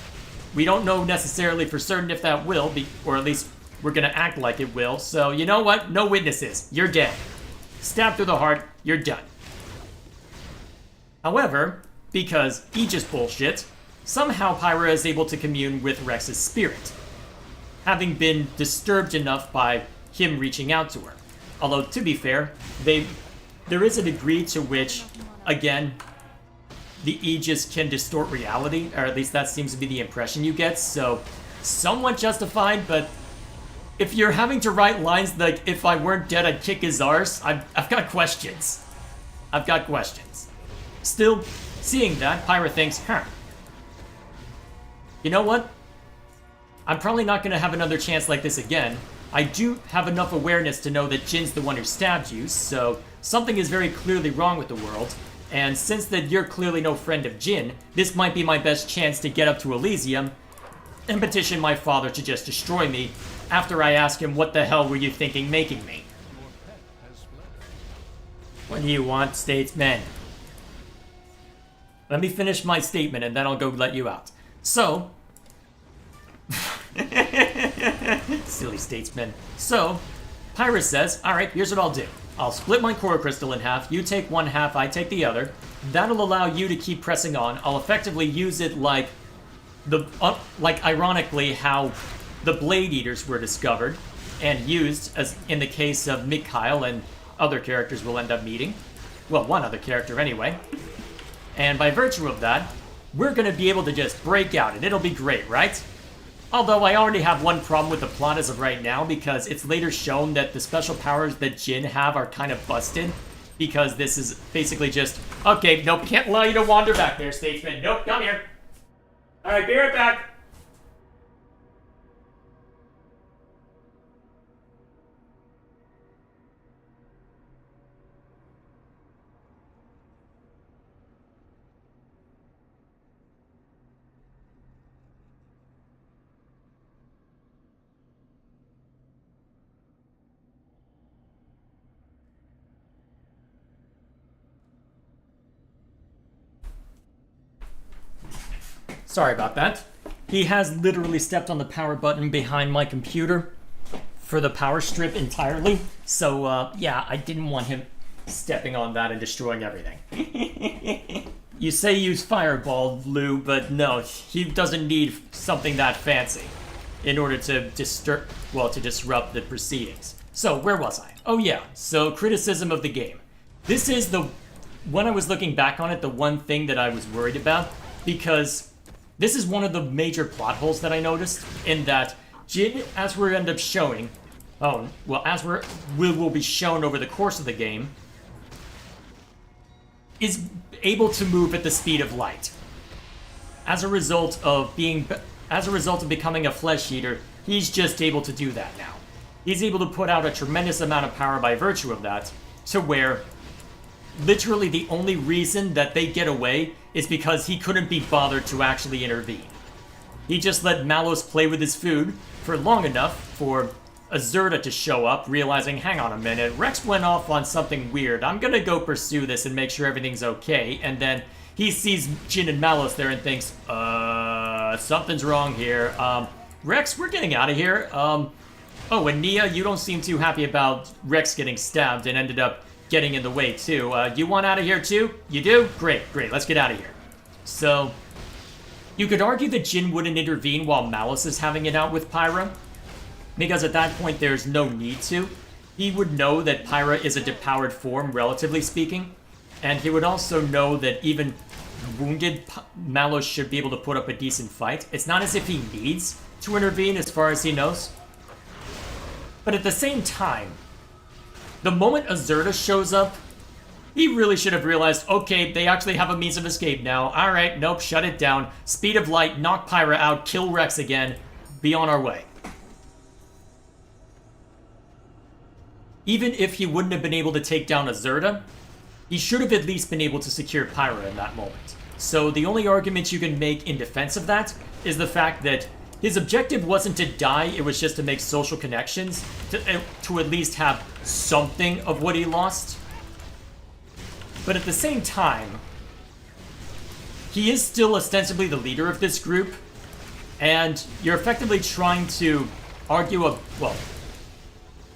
We don't know necessarily for certain if that will, or at least we're gonna act like it will. So, you know what? No witnesses. You're dead. Stab through the heart, you're done. However, because Aegis bullshit, somehow Pyra is able to commune with Rex's spirit, having been disturbed enough by him reaching out to her. Although, to be fair, there is a degree to which, again, the Aegis can distort reality, or at least that seems to be the impression you get, so somewhat justified, but if you're having to write lines like, if I weren't dead, I'd kick his arse, I've got questions. I've got questions. Still, seeing that, Pyra thinks, you know what? I'm probably not going to have another chance like this again. I do have enough awareness to know that Jin's the one who stabbed you, so something is very clearly wrong with the world, and since that you're clearly no friend of Jin, this might be my best chance to get up to Elysium and petition my father to just destroy me after I ask him what the hell were you thinking making me? What do you want, statesman? Let me finish my statement and then I'll go let you out. So, silly statesman. So, Pyra says, alright, here's what I'll do. I'll split my core crystal in half, you take one half, I take the other. That'll allow you to keep pressing on. I'll effectively use it like ironically how the Blade Eaters were discovered and used, as in the case of Mikhail and other characters we'll end up meeting. Well, one other character anyway. And by virtue of that, we're gonna be able to just break out and it'll be great, right? Although I already have one problem with the plot as of right now, because it's later shown that the special powers that Jin have are kind of busted. Because this is basically just, okay, nope, can't allow you to wander back there, statesman. Nope, come here. Alright, be right back. Sorry about that. He has literally stepped on the power button behind my computer for the power strip entirely. So, yeah, I didn't want him stepping on that and destroying everything. You say use Fireball, Lou, but no, he doesn't need something that fancy in order to disrupt the proceedings. So, where was I? Oh yeah, so criticism of the game. This is when I was looking back on it, the one thing that I was worried about, because this is one of the major plot holes that I noticed, in that Jin, as we end up showing, will be shown over the course of the game, is able to move at the speed of light. As a result of becoming a flesh eater, he's just able to do that now. He's able to put out a tremendous amount of power by virtue of that, to where literally the only reason that they get away is because he couldn't be bothered to actually intervene. He just let Malos play with his food for long enough for Azurta to show up, realizing, hang on a minute, Rex went off on something weird. I'm gonna go pursue this and make sure everything's okay. And then he sees Jin and Malos there and thinks, something's wrong here. Rex, we're getting out of here. Oh, and Nia, you don't seem too happy about Rex getting stabbed and ended up getting in the way too. You want out of here too? You do? Great, let's get out of here. So, you could argue that Jin wouldn't intervene while Malos is having it out with Pyra, because at that point there's no need to. He would know that Pyra is a depowered form, relatively speaking, and he would also know that even wounded Malos should be able to put up a decent fight. It's not as if he needs to intervene as far as he knows. But at the same time, the moment Azurta shows up, he really should have realized, okay, they actually have a means of escape now. Alright, nope, shut it down. Speed of light, knock Pyra out, kill Rex again, be on our way. Even if he wouldn't have been able to take down Azurta, he should have at least been able to secure Pyra in that moment. So the only argument you can make in defense of that is the fact that his objective wasn't to die, it was just to make social connections, to at least have something of what he lost. But at the same time, he is still ostensibly the leader of this group, and you're effectively trying to argue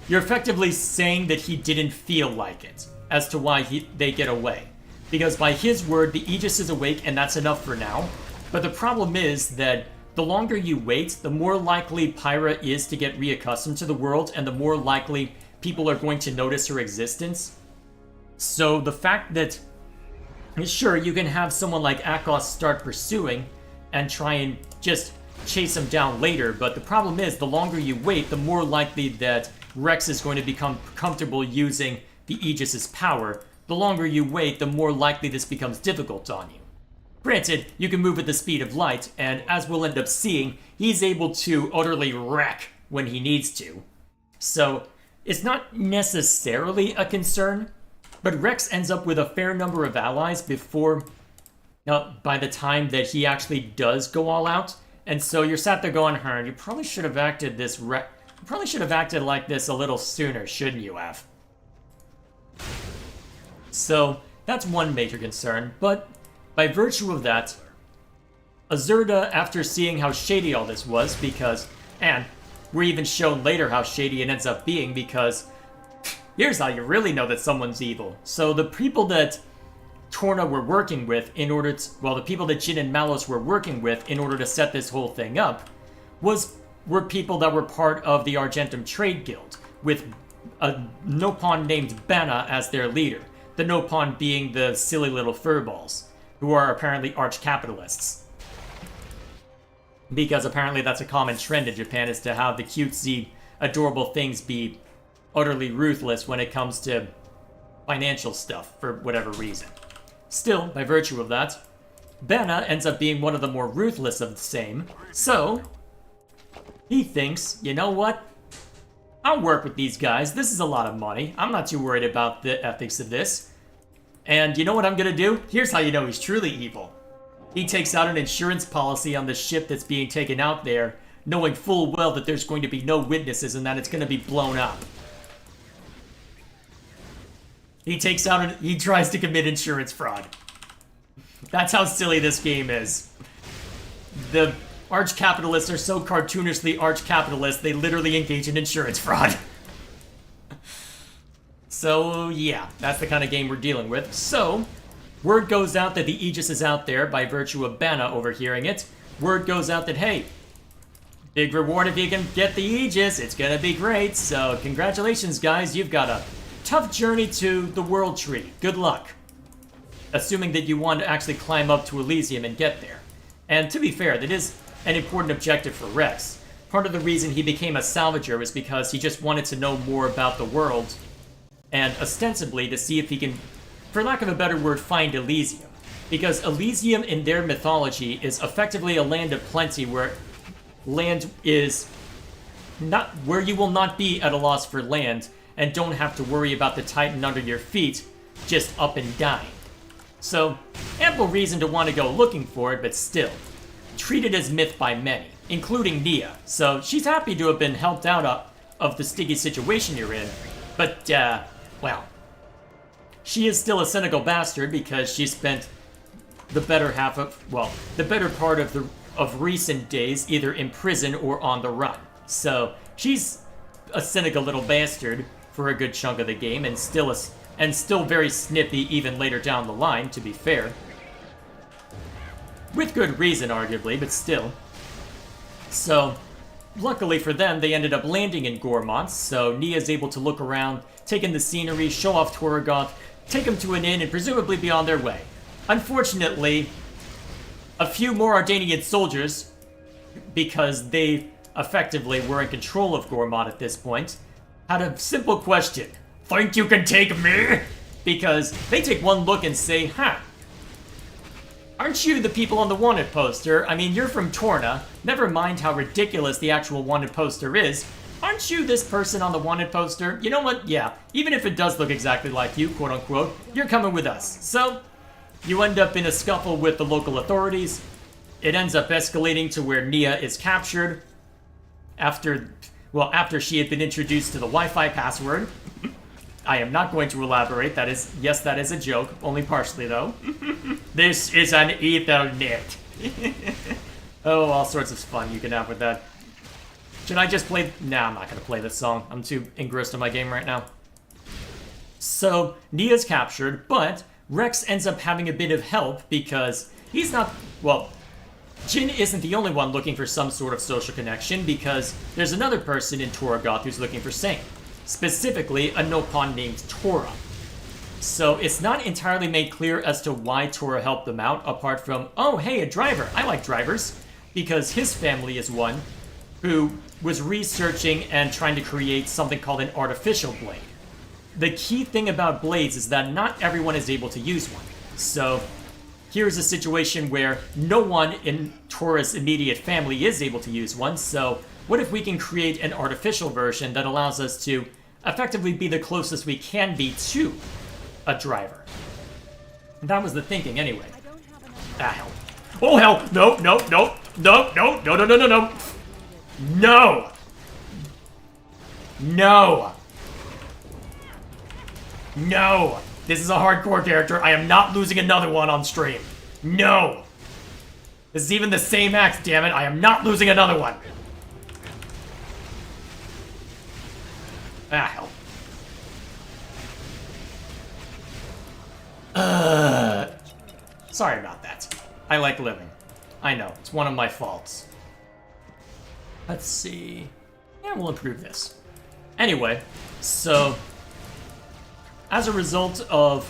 you're effectively saying that he didn't feel like it as to why they get away. Because by his word, the Aegis is awake and that's enough for now. But the problem is that the longer you wait, the more likely Pyra is to get reaccustomed to the world, and the more likely people are going to notice her existence. So the fact that, sure, you can have someone like Akos start pursuing and try and just chase him down later, but the problem is the longer you wait, the more likely that Rex is going to become comfortable using the Aegis's power. The longer you wait, the more likely this becomes difficult on you. Granted, you can move at the speed of light, and as we'll end up seeing, he's able to utterly wreck when he needs to. So, it's not necessarily a concern, but Rex ends up with a fair number of allies by the time that he actually does go all out. And so you're sat there going, you probably should have acted like this a little sooner, shouldn't you have? So, that's one major concern, but by virtue of that, Azurda, after seeing how shady all this was, and we're even shown later how shady it ends up being, because here's how you really know that someone's evil. So the people that Torna were working with the people that Jin and Malos were working with in order to set this whole thing up were people that were part of the Argentum Trade Guild, with a Nopon named Bana as their leader. The Nopon being the silly little furballs, who are apparently arch-capitalists. Because apparently that's a common trend in Japan, is to have the cutesy, adorable things be utterly ruthless when it comes to financial stuff, for whatever reason. Still, by virtue of that, Bana ends up being one of the more ruthless of the same, so he thinks, you know what? I'll work with these guys. This is a lot of money. I'm not too worried about the ethics of this. And you know what I'm gonna do? Here's how you know he's truly evil. He takes out an insurance policy on the ship that's being taken out there, knowing full well that there's going to be no witnesses and that it's going to be blown up. He tries to commit insurance fraud. That's how silly this game is. The arch-capitalists are so cartoonishly arch-capitalist, they literally engage in insurance fraud. So, yeah, that's the kind of game we're dealing with. So, word goes out that the Aegis is out there by virtue of Bana overhearing it. Word goes out that, hey, big reward if you can get the Aegis. It's gonna be great. So, congratulations, guys. You've got a tough journey to the World Tree. Good luck. Assuming that you want to actually climb up to Elysium and get there. And to be fair, that is an important objective for Rex. Part of the reason he became a salvager was because he just wanted to know more about the world, and ostensibly to see if he can, for lack of a better word, find Elysium. Because Elysium in their mythology is effectively a land of plenty where land is not, where you will not be at a loss for land and don't have to worry about the Titan under your feet just up and dying. So, ample reason to want to go looking for it, but still, treated as myth by many, including Nia. So she's happy to have been helped out of the sticky situation you're in, but, well, she is still a cynical bastard because she spent the better part of recent days either in prison or on the run. So she's a cynical little bastard for a good chunk of the game, and still very snippy even later down the line, to be fair. With good reason, arguably, but still. So, luckily for them, they ended up landing in Gormont, so Nia's able to look around, take in the scenery, show off Torgoth, take them to an inn, and presumably be on their way. Unfortunately, a few more Ardanian soldiers, because they effectively were in control of Gormont at this point, had a simple question. Think you can take me? Because they take one look and say, aren't you the people on the wanted poster? I mean, you're from Torna. Never mind how ridiculous the actual wanted poster is. Aren't you this person on the wanted poster? You know what? Yeah, even if it does look exactly like you, quote unquote, you're coming with us. So, you end up in a scuffle with the local authorities. it ends up escalating to where Nia is captured after she had been introduced to the Wi-Fi password. I am not going to elaborate. That is a joke, only partially though. This is an Ethernet. Oh, all sorts of fun you can have with that. Should I just play? Nah, I'm not gonna play this song. I'm too engrossed in my game right now. So, Nia's captured, but Rex ends up having a bit of help because he's not, well, Jin isn't the only one looking for some sort of social connection because there's another person in Torgoth who's looking for same. Specifically, a Nopon named Tora. So it's not entirely made clear as to why Tora helped them out, apart from, oh, hey, a driver. I like drivers. Because his family is one who was researching and trying to create something called an artificial blade. The key thing about blades is that not everyone is able to use one. So here's a situation where no one in Tora's immediate family is able to use one, so what if we can create an artificial version that allows us to effectively be the closest we can be to a driver? That was the thinking anyway. Ah, hell. Oh, hell! No, no, no, no, no, no, no, no, no, no! No! No! No! This is a hardcore character. I am not losing another one on stream. No! This is even the same axe, damn it. I am not losing another one. Ah, hell. Sorry about that. I like living. I know, it's one of my faults. Let's see. Yeah, we'll improve this. Anyway, so as a result of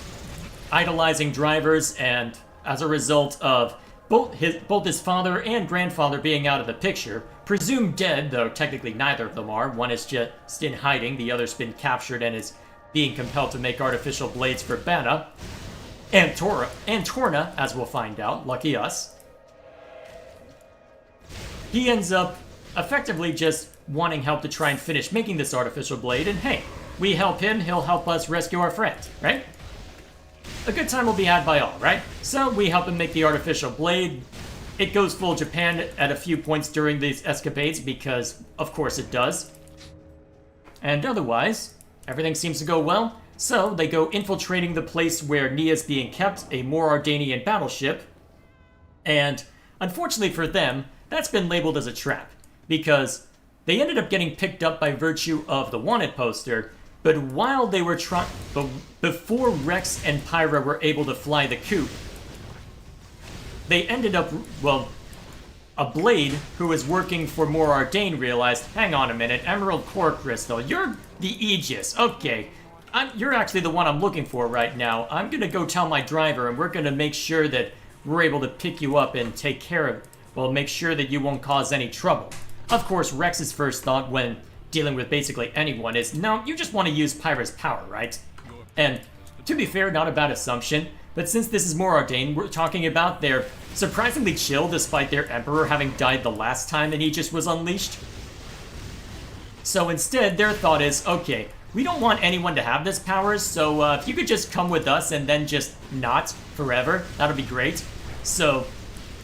idolizing drivers and as a result of both his father and grandfather being out of the picture, presumed dead, though technically neither of them are. One is just in hiding, the other's been captured and is being compelled to make artificial blades for Banna. And Torna, as we'll find out, lucky us. He ends up effectively just wanting help to try and finish making this artificial blade, and hey, we help him, he'll help us rescue our friend, right? A good time will be had by all, right? So we help him make the artificial blade. It goes full Japan at a few points during these escapades because, of course, it does. And otherwise, everything seems to go well. So they go infiltrating the place where Nia's being kept, a Morardanian battleship. And unfortunately for them, that's been labeled as a trap because they ended up getting picked up by virtue of the wanted poster. But while they were before Rex and Pyra were able to fly the coop, they ended up, well, a Blade who was working for Morardane realized, hang on a minute, Emerald Core Crystal, you're the Aegis, okay. You're actually the one I'm looking for right now. I'm gonna go tell my driver and we're gonna make sure that we're able to pick you up and take care of, well, make sure that you won't cause any trouble. Of course, Rex's first thought when dealing with basically anyone is, no, you just want to use Pyra's power, right? And to be fair, not a bad assumption, but since this is Morardane, we're talking about they're surprisingly chill despite their Emperor having died the last time an Aegis was unleashed. So instead, their thought is, okay, we don't want anyone to have this power, so if you could just come with us and then just not forever, that'll be great. So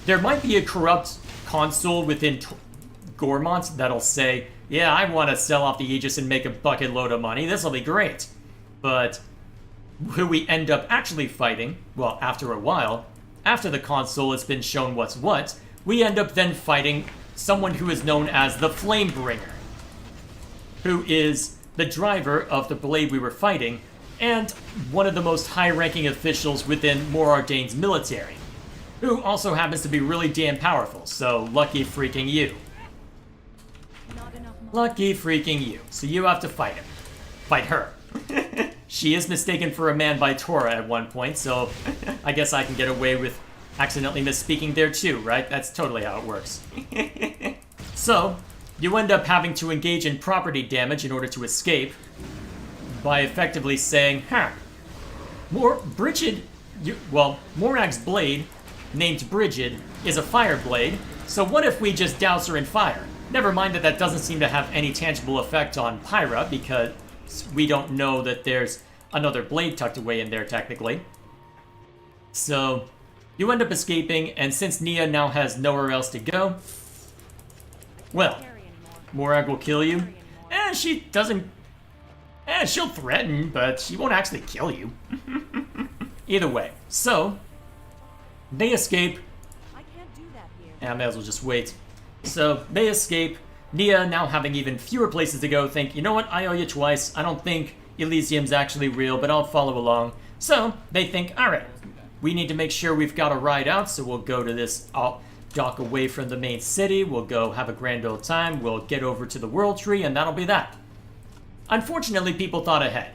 there might be a corrupt console within Gormont that'll say, yeah, I want to sell off the Aegis and make a bucket load of money, this'll be great. But who we end up actually fighting, well, after a while, after the console has been shown what's what, we end up then fighting someone who is known as the Flamebringer, who is the driver of the blade we were fighting, and one of the most high-ranking officials within Morardane's military, who also happens to be really damn powerful, so lucky freaking you. Lucky freaking you. So you have to fight him. Fight her. She is mistaken for a man by Tora at one point, so I guess I can get away with accidentally misspeaking there too, right? That's totally how it works. So, you end up having to engage in property damage in order to escape by effectively saying, Morag's blade, named Brigid, is a fire blade, so what if we just douse her in fire? Never mind that that doesn't seem to have any tangible effect on Pyra, because we don't know that there's another blade tucked away in there, technically. So, You end up escaping, and since Nia now has nowhere else to go, well, Morag will kill you. She doesn't... she'll threaten, but she won't actually kill you. Either way. So, they escape. I can't do that here. I may as well just wait. So, they escape. Nia, now having even fewer places to go, think, you know what, I owe you twice. I don't think Elysium's actually real, but I'll follow along. So, they think, alright, we need to make sure we've got a ride out, so we'll go to this dock away from the main city, we'll go have a grand old time, we'll get over to the World Tree, and that'll be that. Unfortunately, people thought ahead.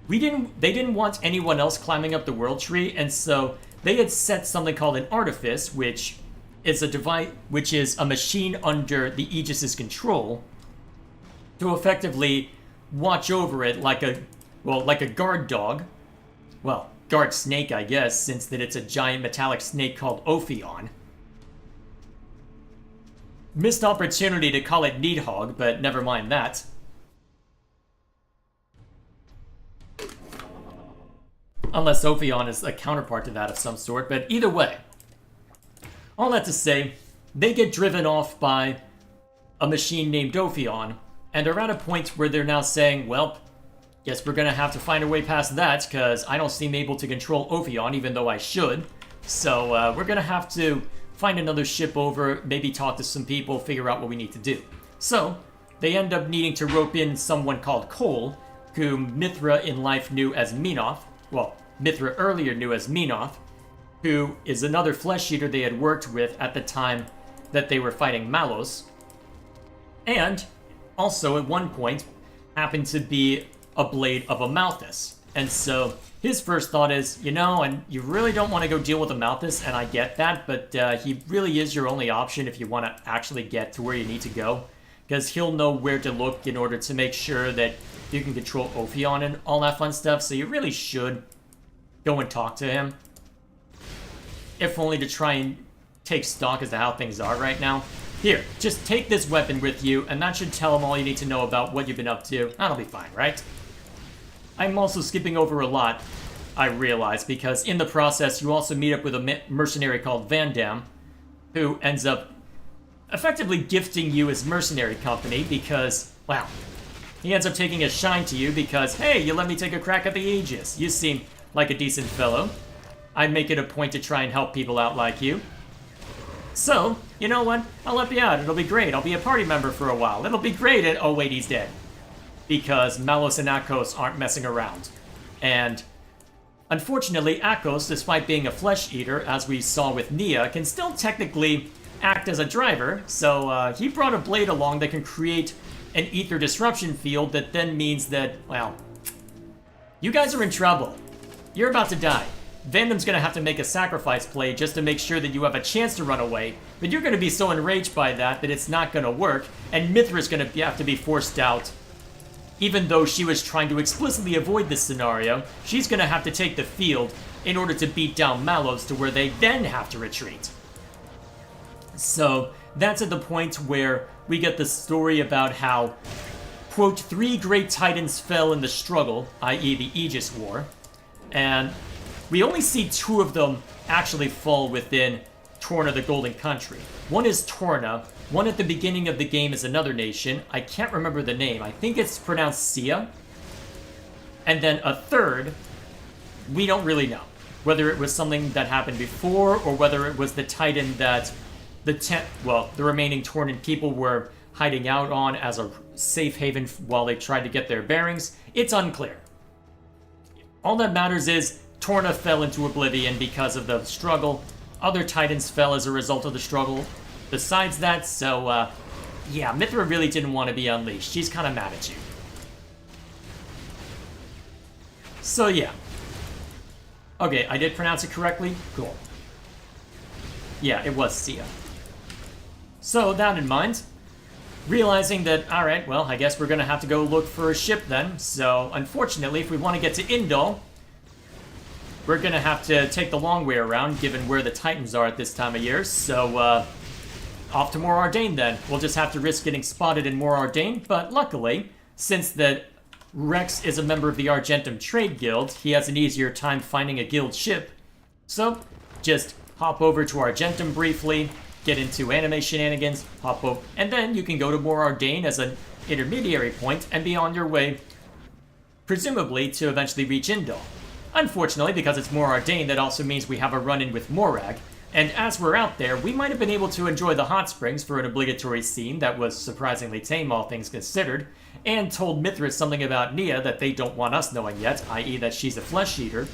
They didn't want anyone else climbing up the World Tree, and so they had set something called an artifice, which is a machine under the Aegis's control to effectively watch over it like a guard dog. Well, guard snake, I guess, since that it's a giant metallic snake called Ophion. Missed opportunity to call it Needhog, but never mind that. Unless Ophion is a counterpart to that of some sort, but either way. All that to say, they get driven off by a machine named Ophion, and are at a point where they're now saying, well, guess we're gonna have to find a way past that, because I don't seem able to control Ophion, even though I should. So we're gonna have to find another ship over, maybe talk to some people, figure out what we need to do. So, they end up needing to rope in someone called Cole, whom Mithra in life knew as Menoth. Well, Mithra earlier knew as Menoth, who is another flesh eater they had worked with at the time that they were fighting Malos. And also at one point happened to be a blade of a Malthus. And so his first thought is, you know, and you really don't want to go deal with a Malthus, and I get that, but he really is your only option if you want to actually get to where you need to go. Because he'll know where to look in order to make sure that you can control Ophion and all that fun stuff, so you really should go and talk to him. If only to try and take stock as to how things are right now. Here, just take this weapon with you, and that should tell him all you need to know about what you've been up to. That'll be fine, right? I'm also skipping over a lot, I realize, because in the process you also meet up with a mercenary called Van Dam, who ends up effectively gifting you his mercenary company because, wow, he ends up taking a shine to you because, hey, you let me take a crack at the Aegis. You seem like a decent fellow. I make it a point to try and help people out like you. So, you know what? I'll help you out. It'll be great. I'll be a party member for a while. It'll be great. Oh, wait, he's dead. Because Malos and Akos aren't messing around. And unfortunately, Akos, despite being a flesh eater, as we saw with Nia, can still technically act as a driver. So he brought a blade along that can create an ether disruption field that then means that, well, you guys are in trouble. You're about to die. Vandam's gonna have to make a sacrifice play just to make sure that you have a chance to run away, but you're gonna be so enraged by that that it's not gonna work, and Mithra's gonna have to be forced out. Even though she was trying to explicitly avoid this scenario, she's gonna have to take the field in order to beat down Malos to where they then have to retreat. So that's at the point where we get the story about how, quote, 3 great titans fell in the struggle, i.e. the Aegis War, and we only see 2 of them actually fall within Torna the Golden Country. One is Torna, one at the beginning of the game is another nation, I can't remember the name, I think it's pronounced Sia, and then a third, we don't really know. Whether it was something that happened before, or whether it was the titan that the remaining Tornan people were hiding out on as a safe haven while they tried to get their bearings, it's unclear. All that matters is Torna fell into oblivion because of the struggle. Other titans fell as a result of the struggle. Besides that, so, yeah, Mithra really didn't want to be unleashed. She's kind of mad at you. So, yeah. Okay, I did pronounce it correctly? Cool. Yeah, it was Sia. So, that in mind, realizing that, alright, well, I guess we're gonna have to go look for a ship then. So, unfortunately, if we want to get to Indal, we're gonna have to take the long way around, given where the Titans are at this time of year. So, off to Mor Ardain then. We'll just have to risk getting spotted in Mor Ardain, but luckily, since that Rex is a member of the Argentum Trade Guild, he has an easier time finding a guild ship. So, just hop over to Argentum briefly, get into anime shenanigans, hop over, and then you can go to More Ardain as an intermediary point and be on your way, presumably, to eventually reach Indal. Unfortunately, because it's More Ardain, that also means we have a run-in with Morag, and as we're out there, we might have been able to enjoy the hot springs for an obligatory scene that was surprisingly tame, all things considered, and told Mithras something about Nia that they don't want us knowing yet, i.e. that she's a flesh eater.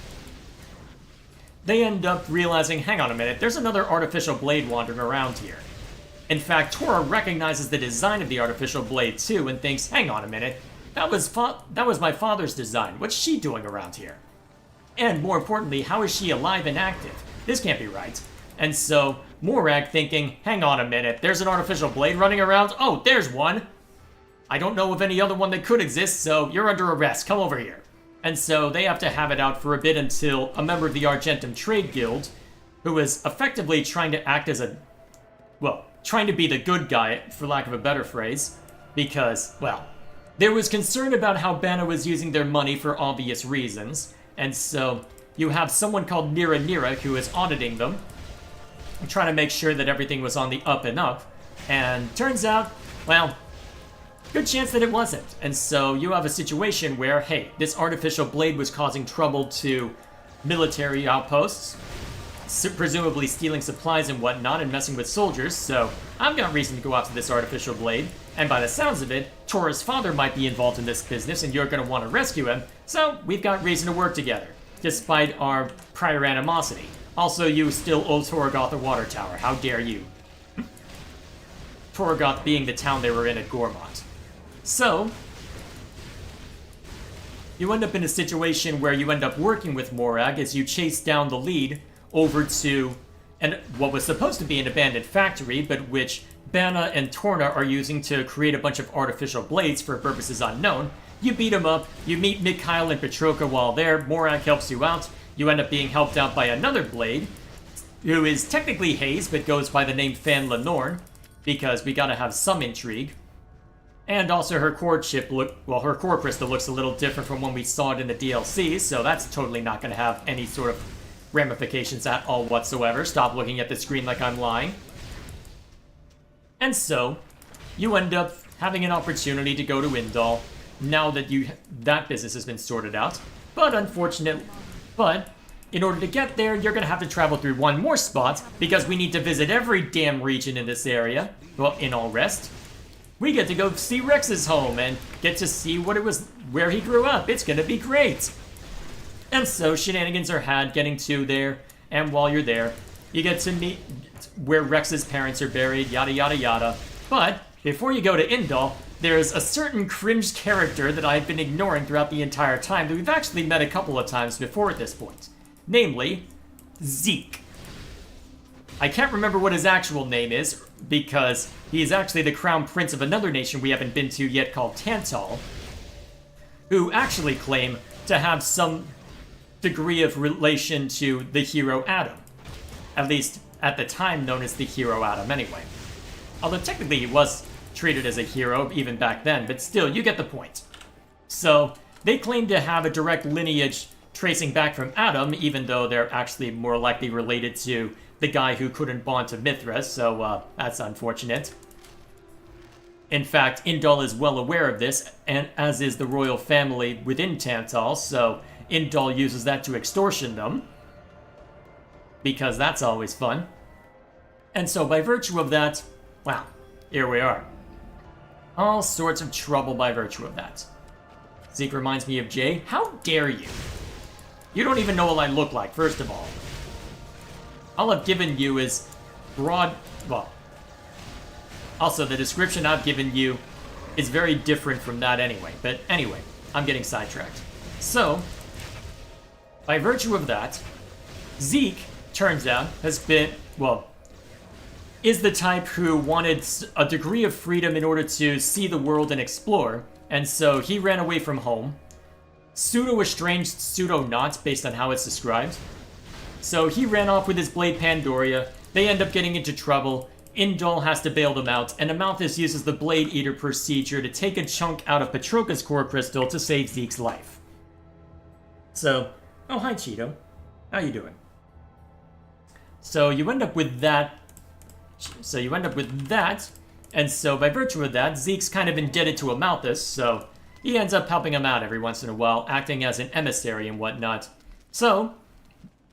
They end up realizing, hang on a minute, there's another artificial blade wandering around here. In fact, Tora recognizes the design of the artificial blade too and thinks, hang on a minute, that was my father's design. What's she doing around here? And more importantly, how is she alive and active? This can't be right. And so, Morag thinking, hang on a minute, there's an artificial blade running around? Oh, there's one! I don't know of any other one that could exist, so you're under arrest, come over here. And so they have to have it out for a bit until a member of the Argentum Trade Guild, who is effectively trying to act as trying to be the good guy, for lack of a better phrase, because, well, there was concern about how Bana was using their money for obvious reasons, and so you have someone called Nira who is auditing them, trying to make sure that everything was on the up and up, and turns out, well, good chance that it wasn't. And so you have a situation where, hey, this artificial blade was causing trouble to military outposts, presumably stealing supplies and whatnot and messing with soldiers, so I've got reason to go after this artificial blade, and by the sounds of it, Tora's father might be involved in this business and you're going to want to rescue him, so we've got reason to work together, despite our prior animosity. Also, you still owe Torgoth a water tower. How dare you? Torgoth being the town they were in at Gormont. So, you end up in a situation where you end up working with Morag as you chase down the lead over to what was supposed to be an abandoned factory, but which Bana and Torna are using to create a bunch of artificial blades for purposes unknown. You beat them up, you meet Mikhail and Petroka while there, Morag helps you out, you end up being helped out by another blade, who is technically Hayes, but goes by the name Fan Lenorn, because we gotta have some intrigue. And also her core chip her core crystal looks a little different from when we saw it in the DLC, so that's totally not gonna have any sort of ramifications at all whatsoever. Stop looking at the screen like I'm lying. And so, you end up having an opportunity to go to Indal, now that that business has been sorted out. But in order to get there, you're going to have to travel through one more spot, because we need to visit every damn region in this area. Well, in all rest. We get to go see Rex's home, and get to see where he grew up. It's going to be great. And so, shenanigans are had getting to there, and while you're there, you get to meet where Rex's parents are buried, yada yada yada. But, before you go to Indal, there's a certain cringe character that I've been ignoring throughout the entire time that we've actually met a couple of times before at this point. Namely, Zeke. I can't remember what his actual name is, because he is actually the crown prince of another nation we haven't been to yet called Tantal, who actually claim to have some degree of relation to the hero Adam. At least, at the time known as the hero Adam anyway. Although technically he was treated as a hero even back then, but still, you get the point. So, they claim to have a direct lineage tracing back from Adam, even though they're actually more likely related to the guy who couldn't bond to Mithras, so that's unfortunate. In fact, Indal is well aware of this, and as is the royal family within Tantal, so Indal uses that to extortion them, because that's always fun. And so by virtue of that, wow, here we are. All sorts of trouble by virtue of that. Zeke reminds me of Jay. How dare you? You don't even know what I look like, first of all. All I've given you is also the description I've given you is very different from that anyway. But anyway, I'm getting sidetracked. So, by virtue of that, Zeke, turns out, is the type who wanted a degree of freedom in order to see the world and explore, and so he ran away from home. Pseudo-estranged, pseudo-not, based on how it's described. So he ran off with his blade Pandoria, they end up getting into trouble, Indal has to bail them out, and Amalthus uses the Blade Eater procedure to take a chunk out of Petroka's core crystal to save Zeke's life. So, oh hi Cheeto, how you doing? So you end up with that. And so by virtue of that, Zeke's kind of indebted to Amalthus, so he ends up helping him out every once in a while, acting as an emissary and whatnot. So,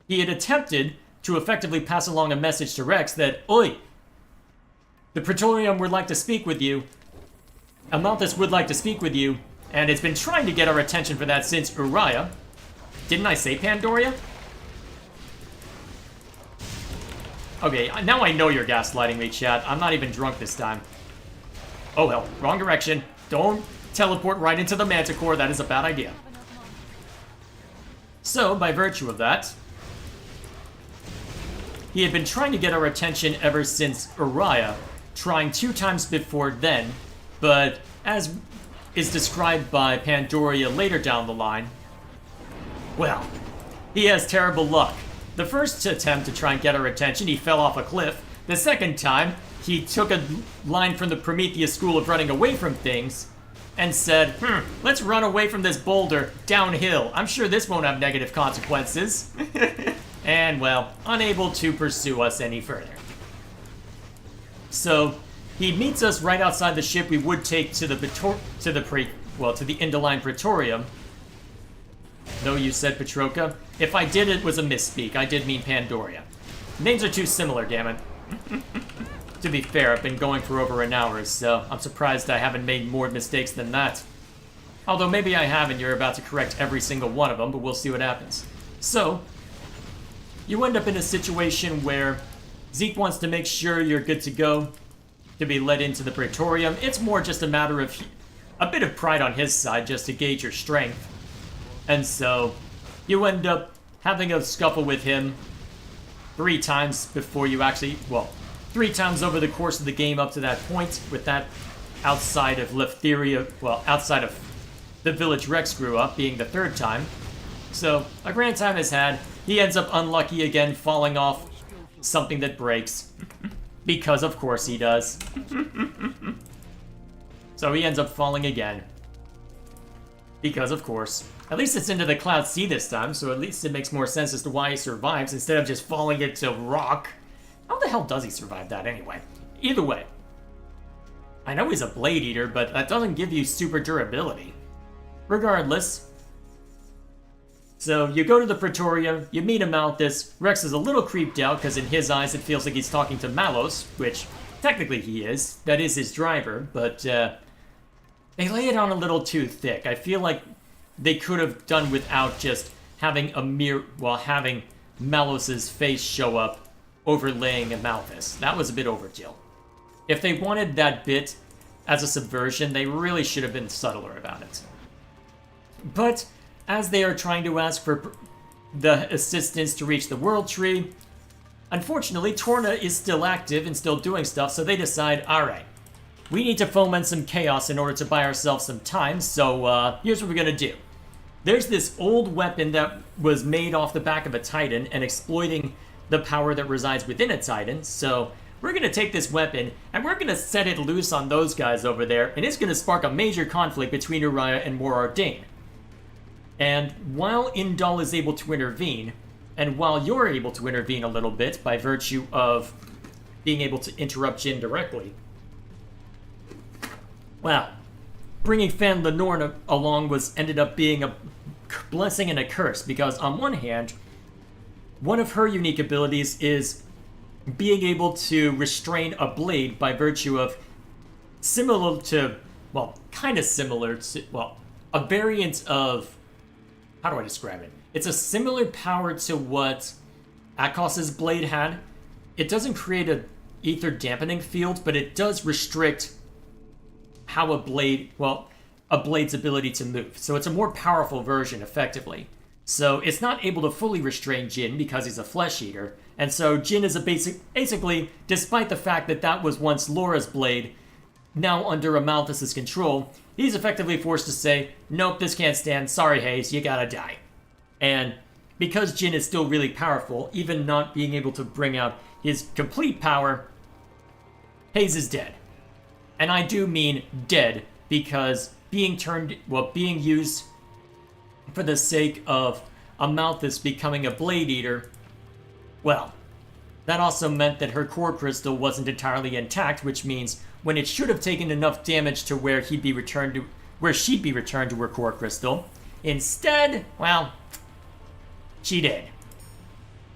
he had attempted to effectively pass along a message to Rex that, "Oi, the Praetorium would like to speak with you. Amalthus would like to speak with you, and it's been trying to get our attention for that since Uriah." Didn't I say Pandoria? Okay, now I know you're gaslighting me, chat. I'm not even drunk this time. Oh hell, wrong direction. Don't teleport right into the Manticore. That is a bad idea. So, by virtue of that, he had been trying to get our attention ever since Uriah, trying 2 times before then, but as is described by Pandoria later down the line, well, he has terrible luck. The first attempt to try and get our attention, he fell off a cliff. The second time, he took a line from the Prometheus school of running away from things and said, let's run away from this boulder downhill. I'm sure this won't have negative consequences. And, well, unable to pursue us any further. So, he meets us right outside the ship we would take to the Indoline Praetorium. Though you said Petroka. If I did, it was a misspeak. I did mean Pandoria. Names are too similar, damn it. To be fair, I've been going for over an hour, so I'm surprised I haven't made more mistakes than that. Although maybe I have and you're about to correct every single one of them, but we'll see what happens. So, you end up in a situation where Zeke wants to make sure you're good to go to be led into the Praetorium. It's more just a matter of a bit of pride on his side just to gauge your strength. And so, you end up having a scuffle with him 3 times before you actually, 3 times over the course of the game up to that point, with that outside of Leftheria, outside of the village Rex grew up, being the 3rd time. So, a grand time is had. He ends up unlucky again, falling off something that breaks. Because of course he does. So he ends up falling again. Because of course. At least it's into the Cloud Sea this time, so at least it makes more sense as to why he survives instead of just falling into rock. How the hell does he survive that anyway? Either way. I know he's a Blade Eater, but that doesn't give you super durability. Regardless. So you go to the Praetorium, you meet Amalthus. Rex is a little creeped out because in his eyes it feels like he's talking to Malos, which technically he is. That is his driver, but they lay it on a little too thick. I feel like they could have done without just having having Malos's face show up overlaying Amalthus. That was a bit overkill. If they wanted that bit as a subversion, they really should have been subtler about it. But as they are trying to ask for the assistance to reach the World Tree, unfortunately, Torna is still active and still doing stuff, so they decide, alright, we need to foment some chaos in order to buy ourselves some time, so here's what we're gonna do. There's this old weapon that was made off the back of a Titan and exploiting the power that resides within a Titan, so we're gonna take this weapon and we're gonna set it loose on those guys over there, and it's gonna spark a major conflict between Uriah and Morardain. And while Indal is able to intervene, and while you're able to intervene a little bit by virtue of being able to interrupt Jin directly, well, bringing Fan Lenorn along ended up being a blessing and a curse, because on one hand, one of her unique abilities is being able to restrain a blade by virtue of a variant of, how do I describe it? It's a similar power to what Akos's blade had. It doesn't create a ether dampening field, but it does restrict how a blade's ability to move. So it's a more powerful version, effectively. So it's not able to fully restrain Jin because he's a flesh eater. And so Jin is basically, despite the fact that that was once Laura's blade, now under Amalthus's control, he's effectively forced to say, nope, this can't stand, sorry Hayes, you gotta die. And because Jin is still really powerful, even not being able to bring out his complete power, Hayes is dead. And I do mean dead, because being used for the sake of Amalthus becoming a Blade Eater, well, That also meant that her core crystal wasn't entirely intact, which means when it should have taken enough damage to where she'd be returned to her core crystal, instead, well, she did.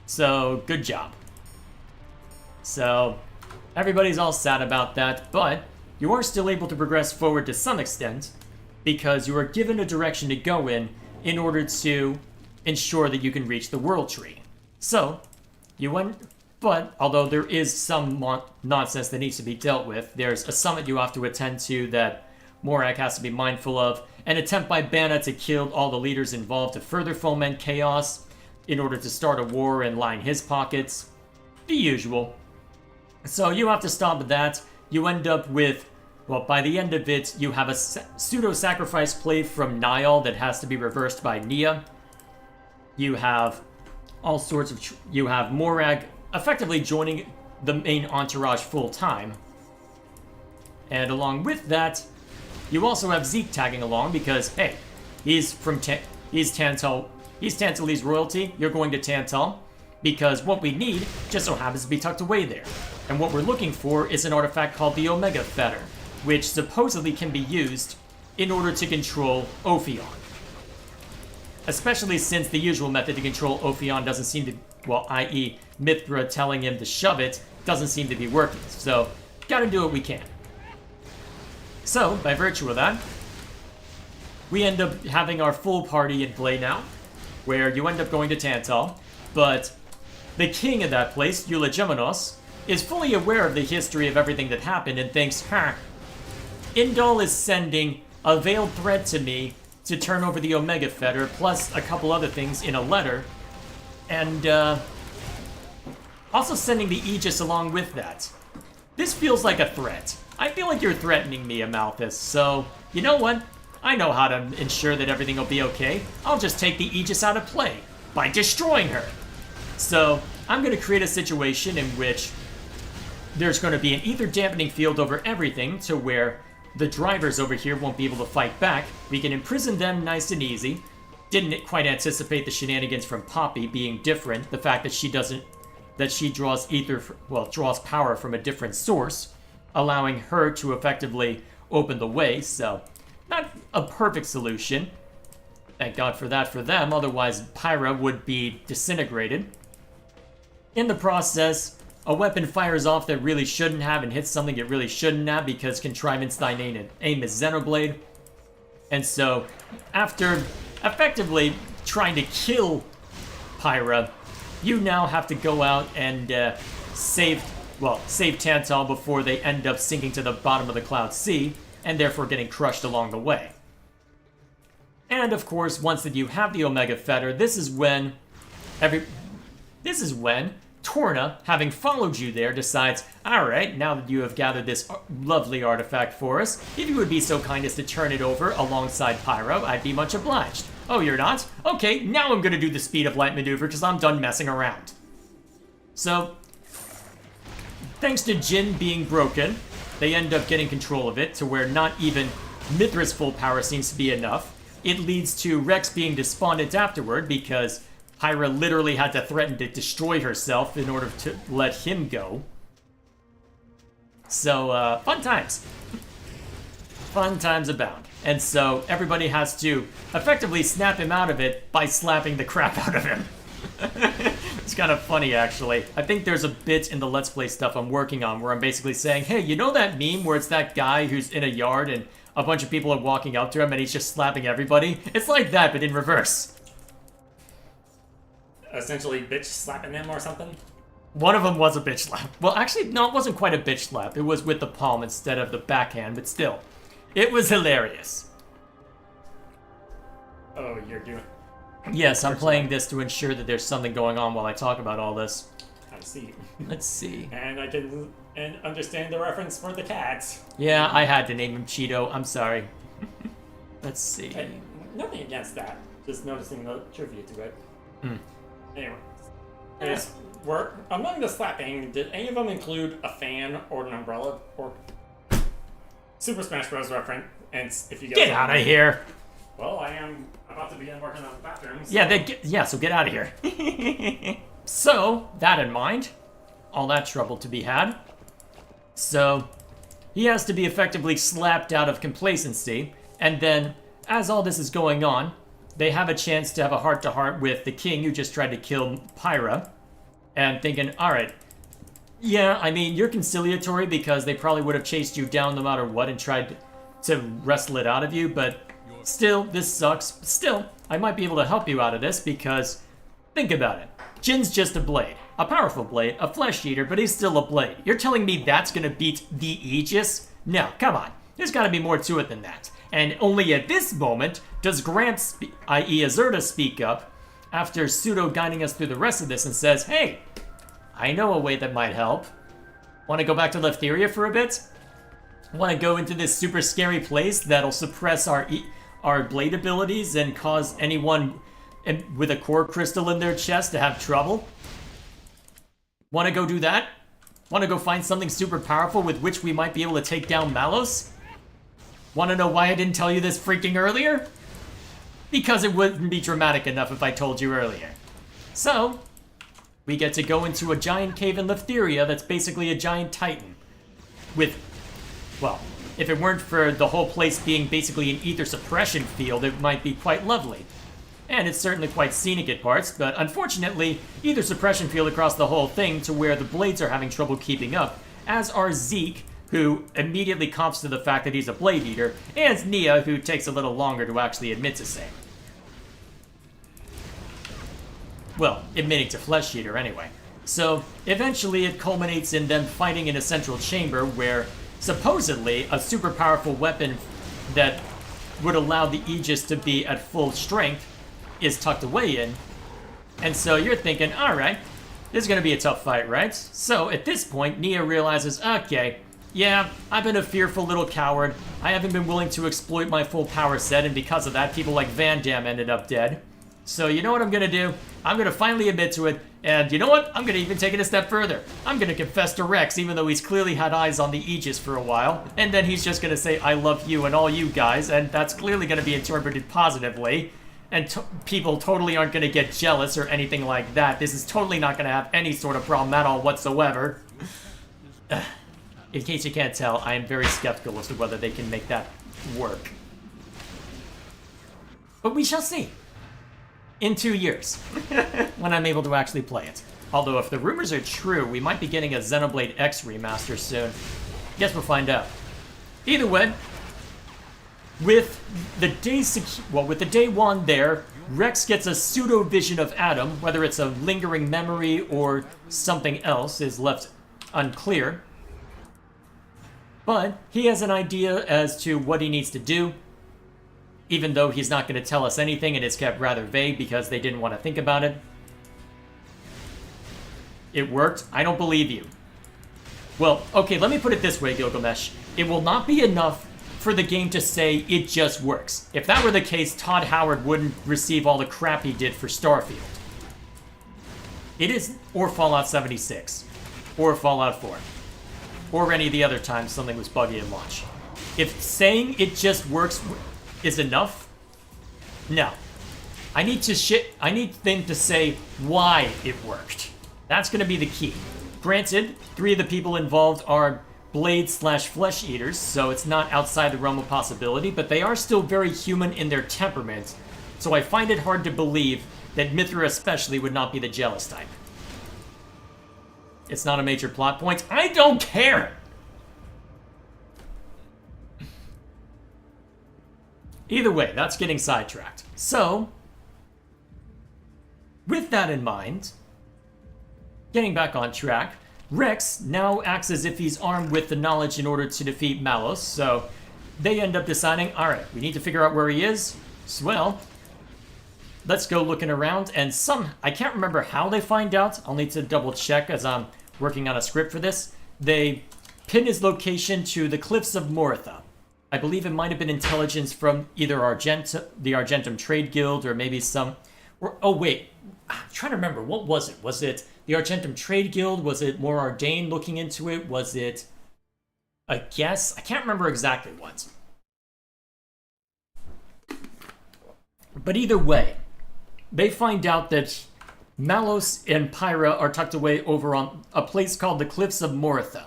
So, good job. So, everybody's all sad about that, but you are still able to progress forward to some extent because you are given a direction to go in order to ensure that you can reach the world tree. So, but although there is some nonsense that needs to be dealt with, there's a summit you have to attend to that Morak has to be mindful of, an attempt by Banna to kill all the leaders involved to further foment chaos in order to start a war and line his pockets. The usual. So you have to stop that. You end up with, well, by the end of it, you have a pseudo-sacrifice play from Niall that has to be reversed by Nia. You have all sorts of... you have Morag effectively joining the main entourage full-time. And along with that, you also have Zeke tagging along because, hey, he's Tantalese royalty. You're going to Tantal because what we need just so happens to be tucked away there. And what we're looking for is an artifact called the Omega Fetter, which supposedly can be used in order to control Ophion. Especially since the usual method to control Ophion doesn't seem to, well, i.e. Mithra telling him to shove it, doesn't seem to be working. So, gotta do what we can. So, by virtue of that, we end up having our full party in play now, where you end up going to Tantal, but the king of that place, Eulogemenos, is fully aware of the history of everything that happened and thinks, Indal is sending a veiled threat to me to turn over the Omega Fetter, plus a couple other things in a letter, and also sending the Aegis along with that. This feels like a threat. I feel like you're threatening me, Amalthus, so, you know what? I know how to ensure that everything will be okay. I'll just take the Aegis out of play by destroying her. So, I'm going to create a situation in which there's going to be an ether dampening field over everything to where the drivers over here won't be able to fight back. We can imprison them nice and easy. Didn't quite anticipate the shenanigans from Poppy being different. The fact that she draws draws power from a different source, allowing her to effectively open the way. So, not a perfect solution. Thank God for that for them, otherwise Pyra would be disintegrated. In the process, a weapon fires off that really shouldn't have and hits something it really shouldn't have because contrivance thine aim is Xenoblade. And so, after effectively trying to kill Pyra, you now have to go out and save Tantal before they end up sinking to the bottom of the Cloud Sea, and therefore getting crushed along the way. And of course, once that you have the Omega Fetter, this is when Torna, having followed you there, decides, alright, now that you have gathered this lovely artifact for us, if you would be so kind as to turn it over alongside Pyro, I'd be much obliged. Oh, you're not? Okay, now I'm gonna do the speed of light maneuver because I'm done messing around. So, thanks to Jin being broken, they end up getting control of it to where not even Mithra's full power seems to be enough. It leads to Rex being despondent afterward because Pyra literally had to threaten to destroy herself in order to let him go. So, fun times. Fun times abound. And so, everybody has to effectively snap him out of it by slapping the crap out of him. It's kind of funny, actually. I think there's a bit in the Let's Play stuff I'm working on where I'm basically saying, hey, you know that meme where it's that guy who's in a yard and a bunch of people are walking up to him and he's just slapping everybody? It's like that, but in reverse. Essentially bitch slapping them or something? One of them was a bitch slap. Well, actually, no, it wasn't quite a bitch slap. It was with the palm instead of the backhand, but still. It was hilarious. Oh, you're doing... Yes, I'm playing this to ensure that there's something going on while I talk about all this. I see. Let's see. And I can understand the reference for the cats. Yeah, I had to name him Cheeto. I'm sorry. Let's see. And nothing against that. Just noticing the trivia to it. Anyway. Yes, among the slapping, did any of them include a fan or an umbrella or Super Smash Bros. Reference? And if you Get out of here! Well, I am about to begin working on the bathroom. So. Yeah, so get out of here. So, that in mind, all that trouble to be had. So he has to be effectively slapped out of complacency. And then, as all this is going on, they have a chance to have a heart-to-heart with the king who just tried to kill Pyra. And thinking, alright, yeah, I mean, you're conciliatory because they probably would have chased you down no matter what and tried to wrestle it out of you, but still, this sucks. Still, I might be able to help you out of this because, think about it. Jin's just a blade. A powerful blade, a flesh eater, but he's still a blade. You're telling me that's gonna beat the Aegis? No, come on. There's gotta be more to it than that. And only at this moment does Grant, i.e. Azurta, speak up after pseudo-guiding us through the rest of this and says, hey, I know a way that might help. Want to go back to Leftheria for a bit? Want to go into this super scary place that'll suppress our blade abilities and cause anyone with a core crystal in their chest to have trouble? Want to go do that? Want to go find something super powerful with which we might be able to take down Malos? Want to know why I didn't tell you this freaking earlier? Because it wouldn't be dramatic enough if I told you earlier. So, we get to go into a giant cave in Leftheria that's basically a giant titan. With, well, if it weren't for the whole place being basically an ether suppression field, it might be quite lovely. And it's certainly quite scenic at parts, but unfortunately, ether suppression field across the whole thing to where the blades are having trouble keeping up, as are Zeke, who immediately comps to the fact that he's a blade eater, and Nia, who takes a little longer to actually admit to same. Well, admitting to flesh eater anyway. So, eventually it culminates in them fighting in a central chamber where, supposedly, a super powerful weapon that would allow the Aegis to be at full strength is tucked away in. And so you're thinking, alright, this is gonna be a tough fight, right? So, at this point, Nia realizes, okay, yeah, I've been a fearful little coward. I haven't been willing to exploit my full power set, and because of that, people like Van Damme ended up dead. So you know what I'm gonna do? I'm gonna finally admit to it, and you know what? I'm gonna even take it a step further. I'm gonna confess to Rex, even though he's clearly had eyes on the Aegis for a while, and then he's just gonna say, I love you and all you guys, and that's clearly gonna be interpreted positively, and people totally aren't gonna get jealous or anything like that. This is totally not gonna have any sort of problem at all whatsoever. In case you can't tell, I am very skeptical as to whether they can make that work. But we shall see. In 2 years, when I'm able to actually play it. Although if the rumors are true, we might be getting a Xenoblade X remaster soon. Guess we'll find out. Either way, with the day one there, Rex gets a pseudo vision of Adam. Whether it's a lingering memory or something else is left unclear. But he has an idea as to what he needs to do, even though he's not going to tell us anything and it's kept rather vague because they didn't want to think about it. It worked. I don't believe you. Well, okay, let me put it this way, Gilgamesh. It will not be enough for the game to say it just works. If that were the case, Todd Howard wouldn't receive all the crap he did for Starfield. It is, or Fallout 76, or Fallout 4. Or any of the other times something was buggy at launch. If saying it just works is enough, no. I need them to say why it worked. That's going to be the key. Granted, 3 of the people involved are blade/flesh eaters, so it's not outside the realm of possibility, but they are still very human in their temperament, so I find it hard to believe that Mithra especially would not be the jealous type. It's not a major plot point. I don't care! Either way, that's getting sidetracked. So, with that in mind, getting back on track, Rex now acts as if he's armed with the knowledge in order to defeat Malos, so they end up deciding, alright, we need to figure out where he is. So, well, let's go looking around, and I can't remember how they find out. I'll need to double check as I'm working on a script for this. They pin his location to the cliffs of Moritha. I believe it might have been intelligence from either the Argentum Trade Guild or maybe oh wait, I'm trying to remember, what was it? Was it the Argentum Trade Guild? Was it more Ardain looking into it? Was it a guess? I can't remember exactly what. But either way, they find out that Malos and Pyra are tucked away over on a place called the Cliffs of Moritha,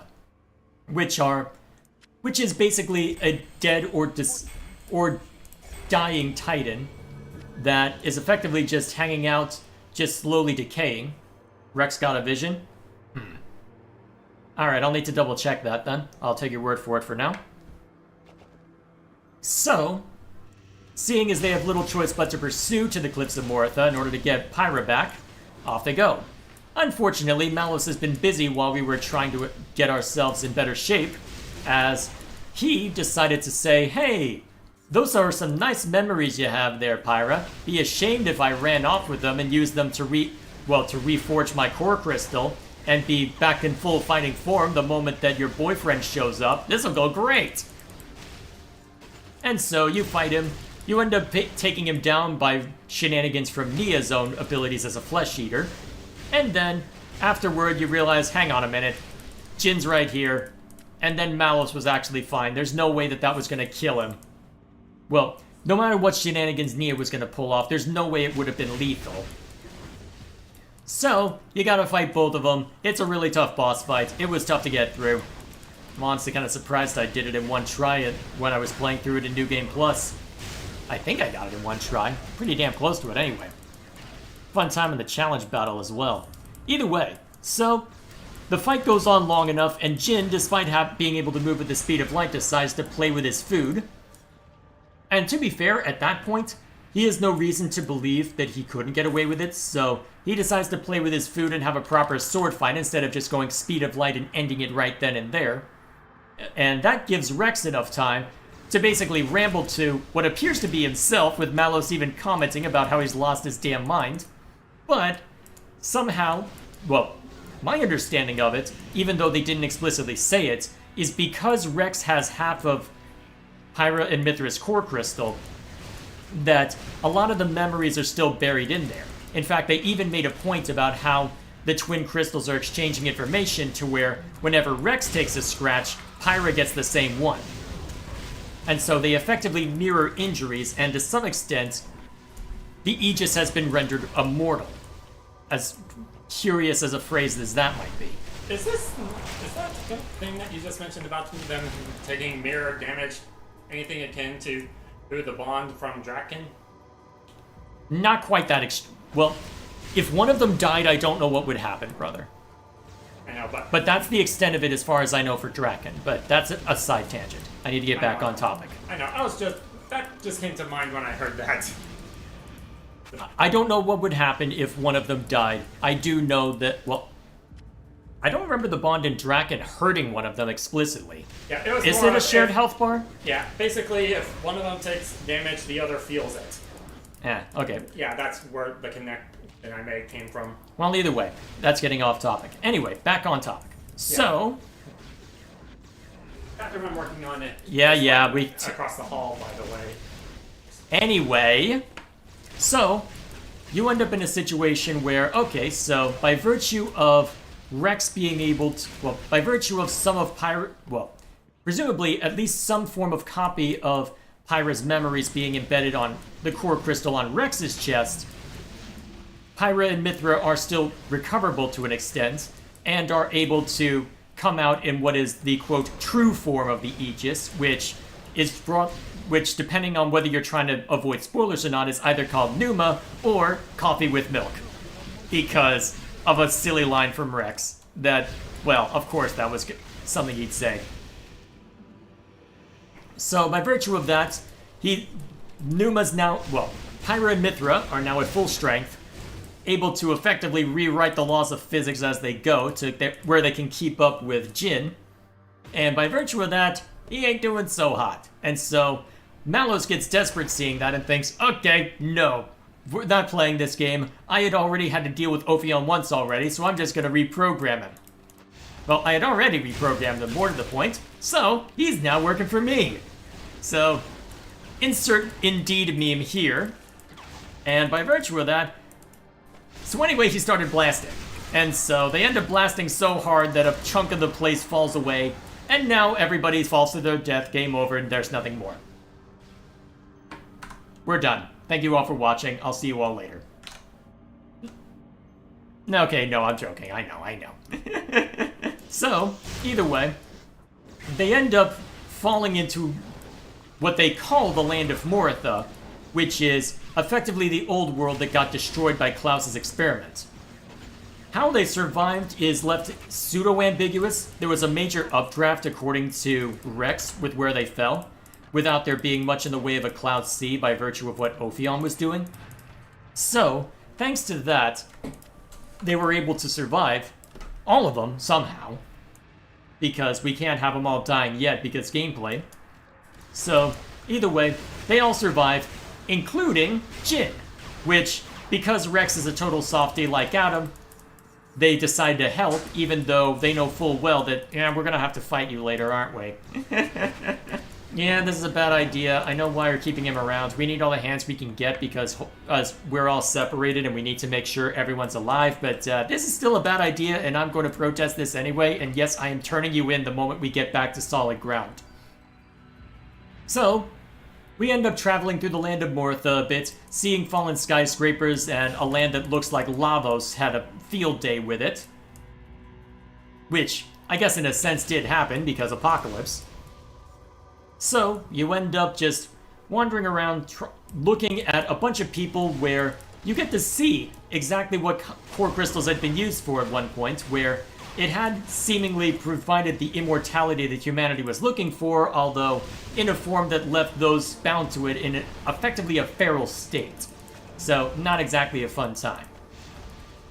which is basically a dead or dying titan that is effectively just hanging out, just slowly decaying. Rex got a vision? Alright, I'll need to double check that then. I'll take your word for it for now. So, seeing as they have little choice but to pursue to the Cliffs of Moritha in order to get Pyra back, off they go. Unfortunately, Malos has been busy while we were trying to get ourselves in better shape, as he decided to say, hey, those are some nice memories you have there, Pyra. Be ashamed if I ran off with them and used them to reforge my core crystal and be back in full fighting form the moment that your boyfriend shows up. This'll go great. And so you fight him. You end up taking him down by shenanigans from Nia's own abilities as a flesh eater. And then, afterward, you realize, hang on a minute, Jin's right here. And then Malos was actually fine. There's no way that that was going to kill him. Well, no matter what shenanigans Nia was going to pull off, there's no way it would have been lethal. So, you gotta fight both of them. It's a really tough boss fight. It was tough to get through. I'm honestly kind of surprised I did it in one try when I was playing through it in New Game Plus. I think I got it in one try. Pretty damn close to it anyway. Fun time in the challenge battle as well. Either way, so the fight goes on long enough, and Jin, despite being able to move at the speed of light, decides to play with his food. And to be fair, at that point, he has no reason to believe that he couldn't get away with it, so he decides to play with his food and have a proper sword fight instead of just going speed of light and ending it right then and there. And that gives Rex enough time to basically ramble to what appears to be himself, with Malos even commenting about how he's lost his damn mind. But somehow, well, my understanding of it, even though they didn't explicitly say it, is because Rex has half of Pyra and Mithra's core crystal, that a lot of the memories are still buried in there. In fact, they even made a point about how the twin crystals are exchanging information to where whenever Rex takes a scratch, Pyra gets the same one. And so they effectively mirror injuries, and to some extent, the Aegis has been rendered immortal. As curious as a phrase as that might be. Is that the thing that you just mentioned about them taking mirror damage anything akin to the bond from Draken? Not quite that well, if one of them died, I don't know what would happen, brother. I know, but that's the extent of it as far as I know for Draken. But that's a side tangent. I need to get back on topic. I know. That just came to mind when I heard that. I don't know what would happen if one of them died. I do know that, well, I don't remember the bond in Draken hurting one of them explicitly. Yeah, it was. Is it a shared health bar? Yeah, basically, if one of them takes damage, the other feels it. Yeah, okay. Yeah, that's where the connect that I made came from. Well, either way, that's getting off topic. Anyway, back on topic. So... After I'm working on it. Yeah, across the hall, by the way. Anyway, so you end up in a situation where, okay, so by virtue of Rex being able to, well, by virtue of some of presumably at least some form of copy of Pyra's memories being embedded on the core crystal on Rex's chest, Pyra and Mithra are still recoverable to an extent, and are able to come out in what is the, quote, true form of the Aegis, which, depending on whether you're trying to avoid spoilers or not, is either called Numa or Coffee with Milk. Because of a silly line from Rex that, well, of course that was something he'd say. So by virtue of that, Numa's now, well, Pyra and Mithra are now at full strength, able to effectively rewrite the laws of physics as they go to where they can keep up with Jin. And by virtue of that, he ain't doing so hot. And so Malos gets desperate seeing that and thinks, okay, no, we're not playing this game. I had already had to deal with Ophion once already, so I'm just going to reprogram him. Well, I had already reprogrammed him, more to the point, so he's now working for me. So, insert Indeed meme here. And by virtue of that, so anyway, he started blasting. And so they end up blasting so hard that a chunk of the place falls away, and now everybody falls to their death, game over, and there's nothing more. We're done. Thank you all for watching. I'll see you all later. Okay, no, I'm joking. I know. So, either way, they end up falling into what they call the Land of Moritha, which is effectively the old world that got destroyed by Klaus's experiment. How they survived is left pseudo-ambiguous. There was a major updraft, according to Rex, with where they fell, without there being much in the way of a Cloud Sea by virtue of what Ophion was doing. So, thanks to that, they were able to survive, all of them, somehow, because we can't have them all dying yet because gameplay. So, either way, they all survive, including Jin, which, because Rex is a total softie like Adam, they decide to help, even though they know full well that, yeah, we're gonna have to fight you later, aren't we? Yeah, this is a bad idea. I know why you're keeping him around. We need all the hands we can get because we're all separated and we need to make sure everyone's alive, but this is still a bad idea and I'm going to protest this anyway, and yes, I am turning you in the moment we get back to solid ground. So, we end up traveling through the Land of Moritha a bit, seeing fallen skyscrapers and a land that looks like Lavos had a field day with it. Which, I guess in a sense did happen because apocalypse. So, you end up just wandering around looking at a bunch of people where you get to see exactly what core crystals had been used for at one point, where it had seemingly provided the immortality that humanity was looking for, although in a form that left those bound to it in effectively a feral state. So, not exactly a fun time.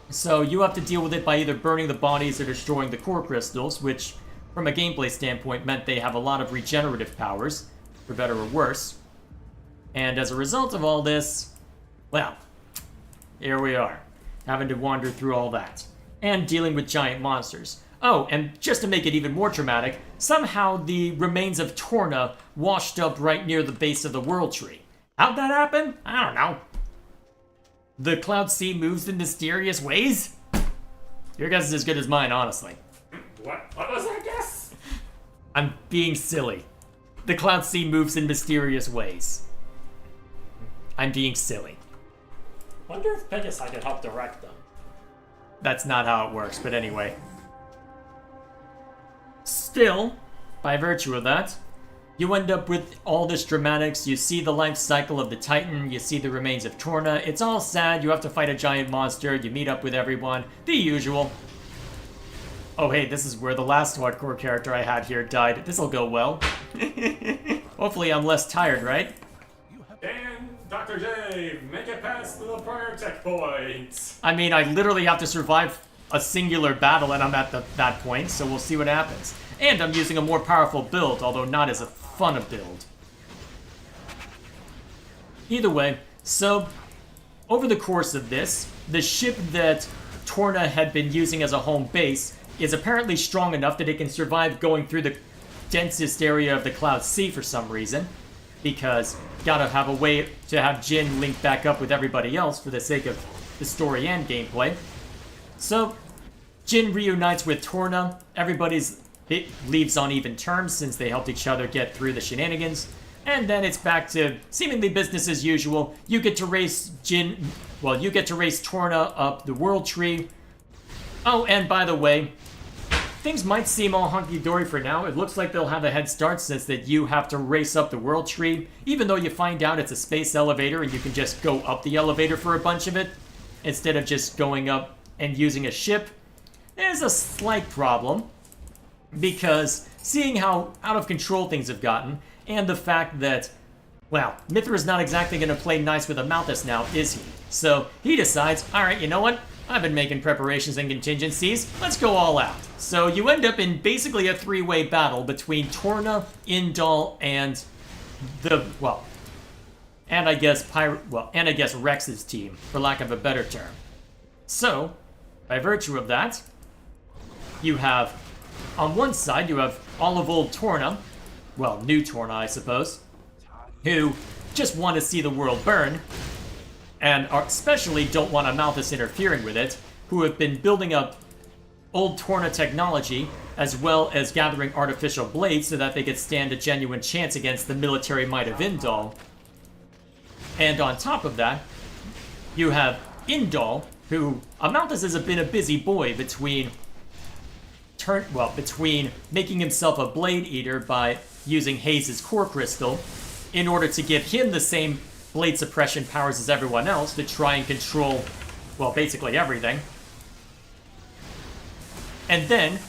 So, you have to deal with it by either burning the bodies or destroying the core crystals, which, from a gameplay standpoint, meant they have a lot of regenerative powers, for better or worse. And as a result of all this, well, here we are, having to wander through all that. And dealing with giant monsters. Oh, and just to make it even more traumatic, somehow the remains of Torna washed up right near the base of the World Tree. How'd that happen? I don't know. The Cloud Sea moves in mysterious ways? Your guess is as good as mine, honestly. What was that guess? I'm being silly. The Cloud Sea moves in mysterious ways. I'm being silly. Wonder if Pegasus could help direct them. That's not how it works, but anyway. Still, by virtue of that, you end up with all this dramatics. You see the life cycle of the Titan, you see the remains of Torna. It's all sad, you have to fight a giant monster, you meet up with everyone, the usual. Oh hey, this is where the last hardcore character I had here died. This'll go well. Hopefully I'm less tired, right? Dan, Dr. J, make it past the prior checkpoints. I mean, I literally have to survive a singular battle and I'm at that point, so we'll see what happens. And I'm using a more powerful build, although not as fun a build. Either way, so over the course of this, the ship that Torna had been using as a home base is apparently strong enough that it can survive going through the densest area of the Cloud Sea for some reason, because gotta have a way to have Jin link back up with everybody else for the sake of the story and gameplay. So, Jin reunites with Torna, it leaves on even terms since they helped each other get through the shenanigans, and then it's back to seemingly business as usual. You get to race Torna up the World Tree. Oh, and by the way, things might seem all hunky-dory for now. It looks like they'll have a head start since that you have to race up the World Tree, even though you find out it's a space elevator and you can just go up the elevator for a bunch of it, instead of just going up and using a ship. There's a slight problem, because seeing how out of control things have gotten, and the fact that, well, Mithra's not exactly going to play nice with Amalthus now, is he? So he decides, alright, you know what? I've been making preparations and contingencies. Let's go all out. So you end up in basically a three-way battle between Torna, Indal, and I guess Rex's team, for lack of a better term. So, by virtue of that, you have, on one side, you have all of old Torna, well, new Torna, I suppose, who just want to see the world burn, and especially don't want Amalthus interfering with it, who have been building up old Torna technology, as well as gathering artificial blades so that they could stand a genuine chance against the military might of Indal. And on top of that, you have Indal, who Amalthus has been a busy boy between making himself a Blade Eater by using Hayes' core crystal in order to give him the same blade suppression powers as everyone else to try and control, well, basically everything. And then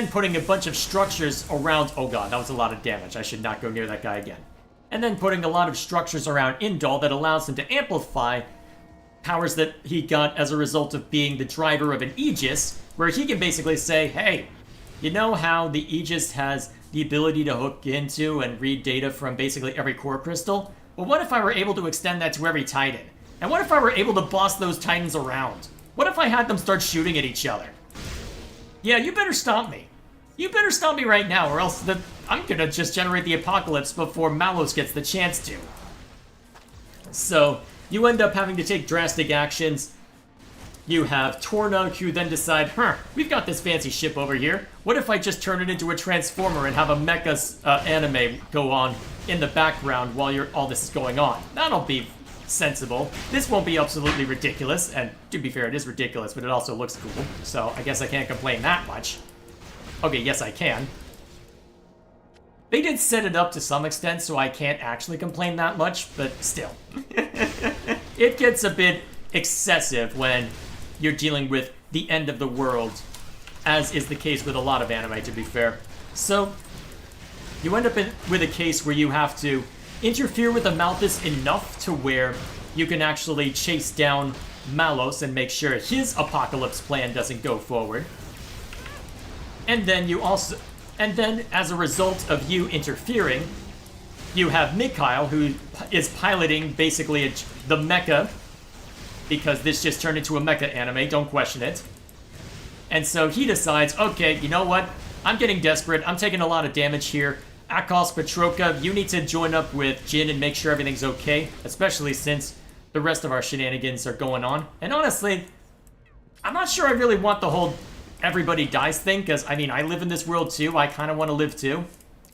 putting a bunch of structures around, oh god, that was a lot of damage. I should not go near that guy again. And then putting a lot of structures around Indal that allows him to amplify powers that he got as a result of being the driver of an Aegis, where he can basically say, hey, you know how the Aegis has the ability to hook into and read data from basically every core crystal? Well, what if I were able to extend that to every Titan? And what if I were able to boss those Titans around? What if I had them start shooting at each other? Yeah, you better stop me. You better stop me right now, or else I'm gonna just generate the apocalypse before Malos gets the chance to. So, you end up having to take drastic actions. You have Torna, who then decide, we've got this fancy ship over here. What if I just turn it into a transformer and have a mecha anime go on in the background while all this is going on? That'll be sensible. This won't be absolutely ridiculous, and to be fair, it is ridiculous, but it also looks cool, so I guess I can't complain that much. Okay, yes I can. They did set it up to some extent, so I can't actually complain that much, but still. It gets a bit excessive when you're dealing with the end of the world, as is the case with a lot of anime, to be fair. So, you end up with a case where you have to interfere with Amalthus enough to where you can actually chase down Malos and make sure his apocalypse plan doesn't go forward. And then as a result of you interfering, you have Mikhail, who is piloting basically the mecha, because this just turned into a mecha anime, don't question it. And so he decides, okay, you know what? I'm getting desperate, I'm taking a lot of damage here. Akos, Petroka, you need to join up with Jin and make sure everything's okay, especially since the rest of our shenanigans are going on. And honestly, I'm not sure I really want the whole everybody dies thing, because, I mean, I live in this world too, I kind of want to live too.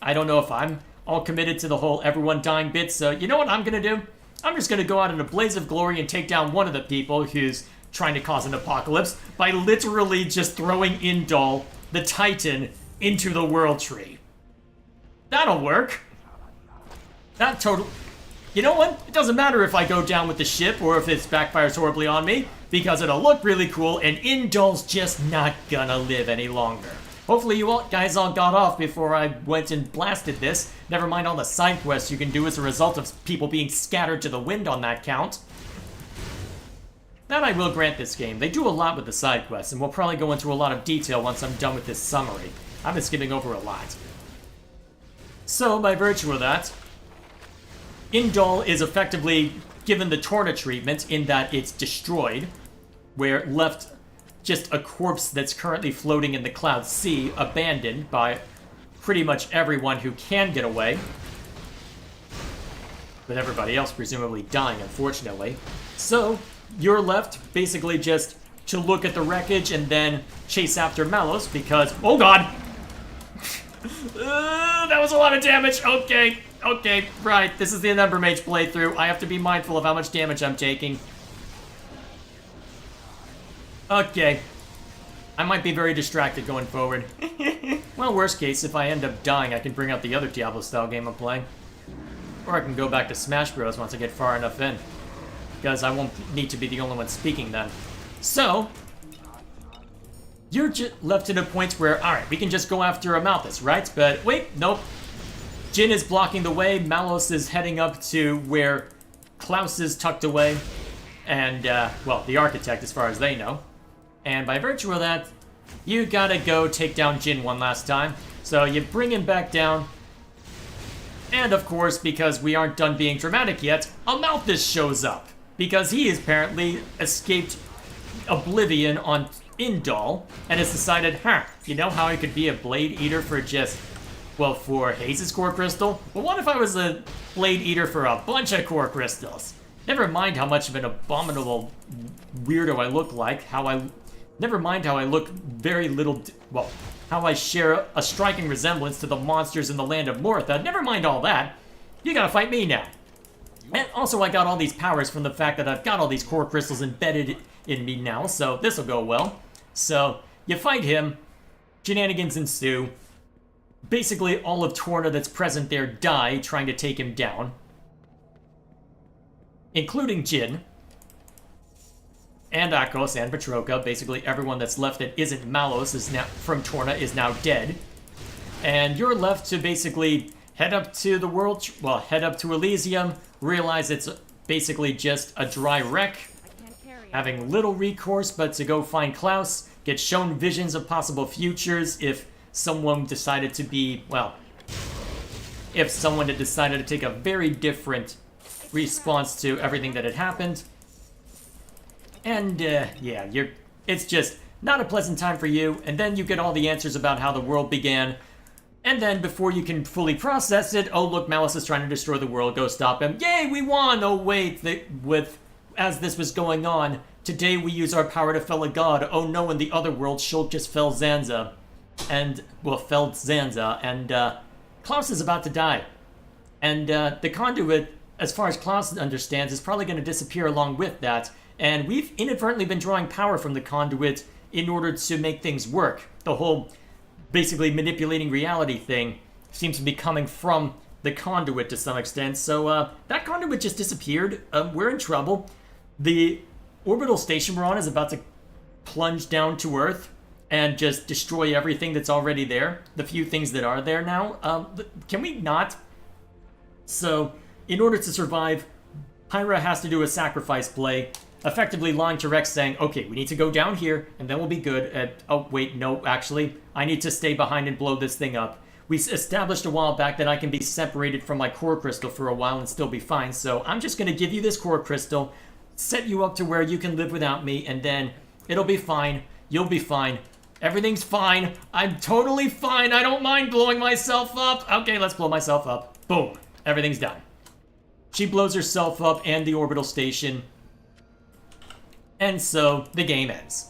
I don't know if I'm all committed to the whole everyone dying bit, so you know what I'm going to do? I'm just going to go out in a blaze of glory and take down one of the people who's trying to cause an apocalypse by literally just throwing Indal, the Titan, into the World Tree. That'll work. You know what? It doesn't matter if I go down with the ship or if it backfires horribly on me, because it'll look really cool and Indal's just not gonna live any longer. Hopefully you guys all got off before I went and blasted this. Never mind all the side quests you can do as a result of people being scattered to the wind on that count. That I will grant this game. They do a lot with the side quests, and we'll probably go into a lot of detail once I'm done with this summary. I've been skipping over a lot. So, by virtue of that, Indal is effectively given the Torna treatment in that it's destroyed, where left just a corpse that's currently floating in the Cloud Sea, abandoned by pretty much everyone who can get away, with everybody else presumably dying, unfortunately. So, you're left basically just to look at the wreckage and then chase after Malos, because, oh god! That was a lot of damage. Okay, right. This is the Number Mage playthrough. I have to be mindful of how much damage I'm taking. Okay. I might be very distracted going forward. Well, worst case, if I end up dying, I can bring out the other Diablo-style game I'm playing. Or I can go back to Smash Bros. Once I get far enough in. Because I won't need to be the only one speaking then. So, you're left at a point where, alright, we can just go after Amalthus, right? But wait, nope. Jin is blocking the way, Malos is heading up to where Klaus is tucked away, and, well, the Architect as far as they know. And by virtue of that, you gotta go take down Jin one last time. So you bring him back down, and of course, because we aren't done being dramatic yet, Amalthus shows up. Because he has apparently escaped oblivion on Indal, and has decided, you know how I could be a Blade Eater for just, well, for Hayes' core crystal? Well, what if I was a Blade Eater for a bunch of core crystals? Never mind how much of an abominable weirdo I look like, never mind how I look very little, well, how I share a striking resemblance to the monsters in the land of Mortha. Never mind all that. You gotta fight me now. And also I got all these powers from the fact that I've got all these core crystals embedded in me now, so this will go well. So, you fight him, shenanigans ensue. Basically, all of Torna that's present there die trying to take him down, including Jin, and Akos, and Petroka. Basically, everyone that's left that isn't Malos is now, from Torna is now dead. And you're left to basically head up to the world, well, head up to Elysium, realize it's basically just a dry wreck, having little recourse but to go find Klaus, get shown visions of possible futures if someone decided to be, well, if someone had decided to take a very different response to everything that had happened. And, yeah, it's just not a pleasant time for you, and then you get all the answers about how the world began, and then before you can fully process it, oh look, Malice is trying to destroy the world, go stop him. Yay, we won! Oh wait, as this was going on, today we use our power to fell a god. Oh no, in the other world, Shulk just felled Zanza. And, well, felled Zanza, and Klaus is about to die. And the conduit, as far as Klaus understands, is probably going to disappear along with that. And we've inadvertently been drawing power from the conduit in order to make things work. The whole basically manipulating reality thing seems to be coming from the conduit to some extent. So that conduit just disappeared. We're in trouble. The orbital station we're on is about to plunge down to Earth and just destroy everything that's already there. The few things that are there now. Can we not? So, in order to survive, Pyra has to do a sacrifice play, effectively lying to Rex saying, okay, we need to go down here, and then we'll be good. Oh, wait, no, actually, I need to stay behind and blow this thing up. We established a while back that I can be separated from my core crystal for a while and still be fine, so I'm just going to give you this core crystal, set you up to where you can live without me, and then it'll be fine. You'll be fine. Everything's fine. I'm totally fine. I don't mind blowing myself up. Okay, let's blow myself up. Boom. Everything's done. She blows herself up and the orbital station. And so the game ends.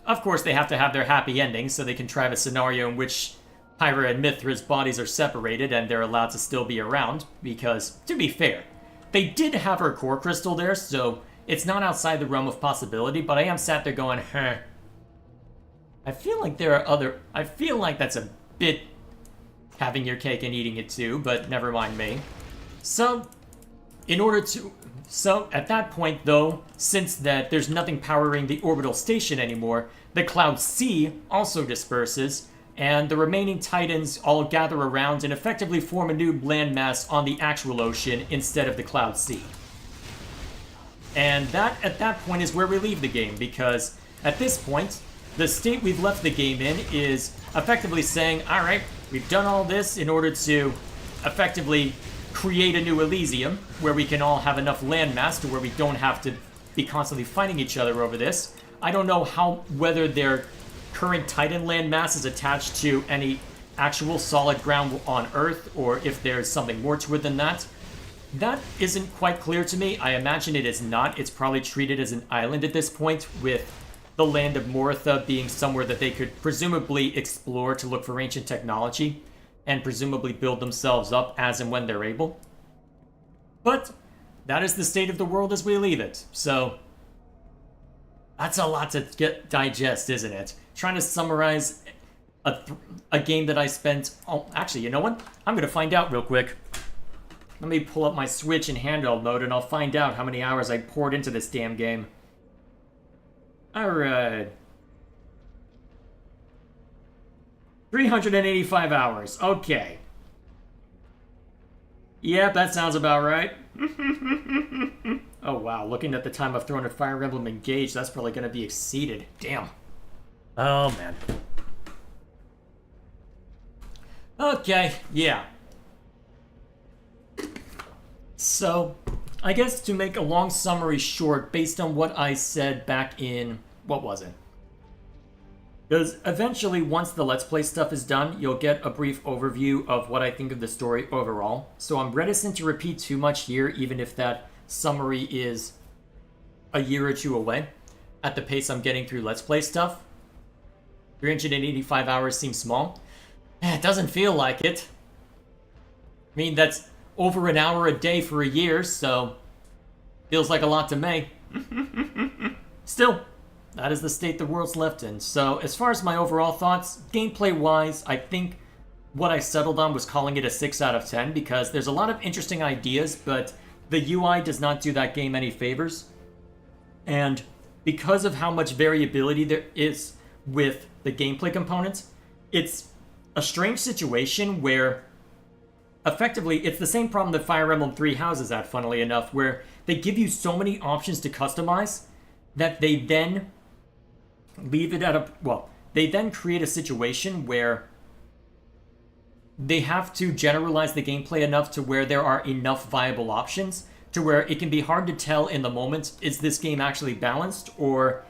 Of course, they have to have their happy ending so they can try a scenario in which Pyra and Mithra's bodies are separated and they're allowed to still be around. Because, to be fair, they did have her core crystal there, so it's not outside the realm of possibility, but I am sat there going, huh. I feel like I feel like that's a bit having your cake and eating it too, but never mind me. So, at that point though, since that there's nothing powering the orbital station anymore, the Cloud Sea also disperses, and the remaining Titans all gather around and effectively form a new landmass on the actual ocean instead of the Cloud Sea. And that, at that point, is where we leave the game, because at this point, the state we've left the game in is effectively saying, alright, we've done all this in order to effectively create a new Elysium, where we can all have enough landmass to where we don't have to be constantly fighting each other over this. I don't know whether their current Titan landmass is attached to any actual solid ground on Earth, or if there's something more to it than that. That isn't quite clear to me. I imagine it is not. It's probably treated as an island at this point, with the land of Moritha being somewhere that they could presumably explore to look for ancient technology, and presumably build themselves up as and when they're able. But that is the state of the world as we leave it. So that's a lot to digest, isn't it? Trying to summarize a game that I spent... Oh, actually, you know what? I'm going to find out real quick. Let me pull up my Switch in handheld mode and I'll find out how many hours I poured into this damn game. Alright. 385 hours. Okay. Yep, that sounds about right. Oh wow, looking at the time I've thrown a Fire Emblem Engage, that's probably going to be exceeded. Damn. Oh man. Okay, yeah. So, I guess to make a long summary short, based on what I said back in... What was it? Because eventually, once the Let's Play stuff is done, you'll get a brief overview of what I think of the story overall. So I'm reticent to repeat too much here, even if that summary is a year or two away. At the pace I'm getting through Let's Play stuff. 385 hours seems small. It doesn't feel like it. I mean, that's over an hour a day for a year, so... Feels like a lot to me. Still, that is the state the world's left in. So, as far as my overall thoughts, gameplay-wise, I think what I settled on was calling it a 6 out of 10 because there's a lot of interesting ideas, but the UI does not do that game any favors. And because of how much variability there is with the gameplay components, it's a strange situation where effectively it's the same problem that Fire Emblem Three Houses had, funnily enough, where they give you so many options to customize that they then leave it at a... Well, they then create a situation where they have to generalize the gameplay enough to where there are enough viable options to where it can be hard to tell in the moment, is this game actually balanced, or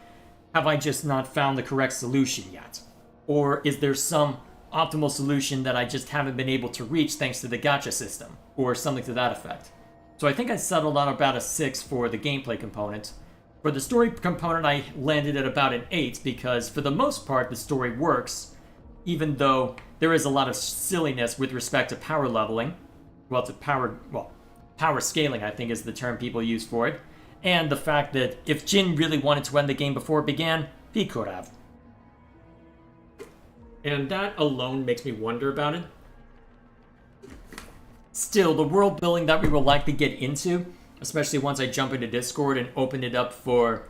have I just not found the correct solution yet? Or is there some optimal solution that I just haven't been able to reach thanks to the gacha system, or something to that effect? So I think I settled on about a 6 for the gameplay component. For the story component, I landed at about an 8, because for the most part, the story works, even though there is a lot of silliness with respect to power leveling. Power scaling, I think, is the term people use for it. And the fact that if Jin really wanted to end the game before it began, he could have. And that alone makes me wonder about it. Still, the world building that we will likely get into, especially once I jump into Discord and open it up for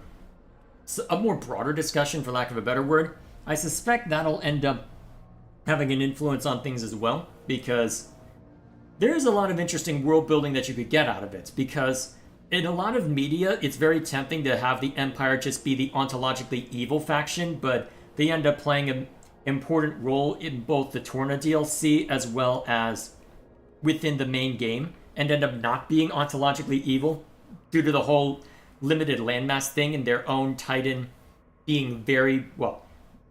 a more broader discussion, for lack of a better word, I suspect that'll end up having an influence on things as well, because there is a lot of interesting world building that you could get out of it, because in a lot of media, it's very tempting to have the Empire just be the ontologically evil faction, but they end up playing an important role in both the Torna DLC as well as within the main game, and end up not being ontologically evil due to the whole limited landmass thing and their own Titan being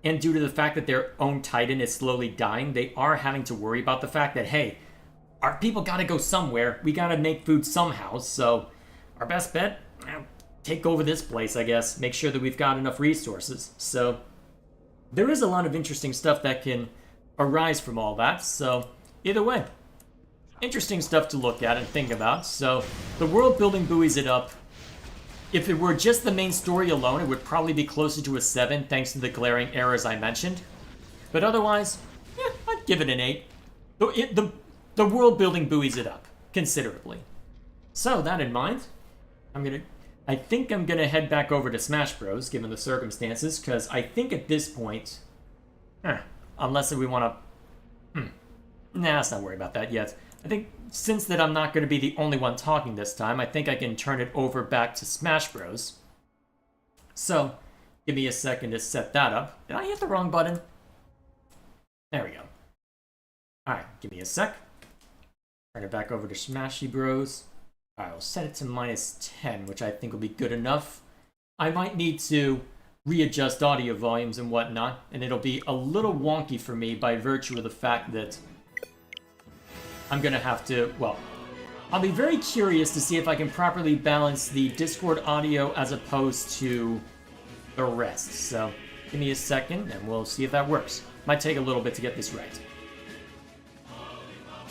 and due to the fact that their own Titan is slowly dying, they are having to worry about the fact that, hey, our people gotta go somewhere, we gotta make food somehow, so our best bet, take over this place, I guess, make sure that we've got enough resources. So there is a lot of interesting stuff that can arise from all that, so either way, interesting stuff to look at and think about. So the world building buoys it up. If it were just the main story alone, it would probably be closer to a 7 thanks to the glaring errors I mentioned. But otherwise, I'd give it an 8. The world building buoys it up considerably. So that in mind, I think I'm gonna head back over to Smash Bros. Given the circumstances, because I think at this point, unless we want to, let's not worry about that yet. I think since that I'm not going to be the only one talking this time, I think I can turn it over back to Smash Bros. So, give me a second to set that up. Did I hit the wrong button? There we go. Alright, give me a sec. Turn it back over to Smashy Bros. Alright, we'll set it to -10, which I think will be good enough. I might need to readjust audio volumes and whatnot, and it'll be a little wonky for me by virtue of the fact that I'm gonna have to, I'll be very curious to see if I can properly balance the Discord audio as opposed to the rest. So, give me a second and we'll see if that works. Might take a little bit to get this right.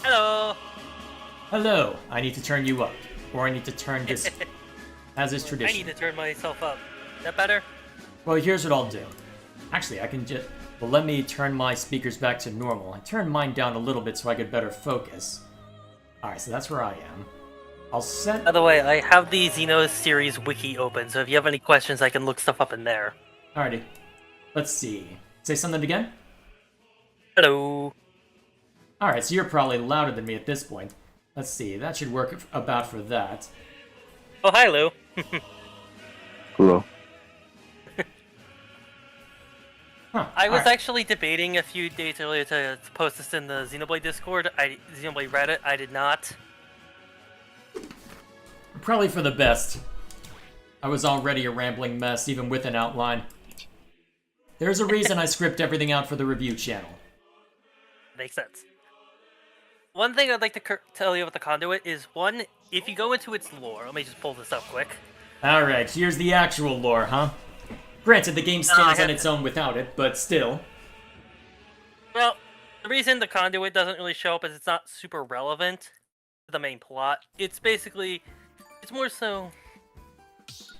Hello! Hello! I need to turn you up. Or I need to turn this, as is tradition. I need to turn myself up. Is that better? Well, here's what I'll do. Actually, I can just... Well, let me turn my speakers back to normal. I turned mine down a little bit so I could better focus. Alright, so that's where I am. I'll set... By the way, I have the Xeno series wiki open, so if you have any questions, I can look stuff up in there. Alrighty. Let's see. Say something again? Hello! Alright, so you're probably louder than me at this point. Let's see, that should work about for that. Oh, hi, Lou! Hello. I was actually debating a few days earlier to post this in the Xenoblade Discord. Xenoblade Reddit, I did not. Probably for the best. I was already a rambling mess, even with an outline. There's a reason I script everything out for the review channel. Makes sense. One thing I'd like to tell you about the Conduit is, one, if you go into its lore, let me just pull this up quick. Alright, here's the actual lore, huh? Granted, the game stands on its own without it, but still. Well, the reason the Conduit doesn't really show up is it's not super relevant to the main plot. It's basically, it's more so...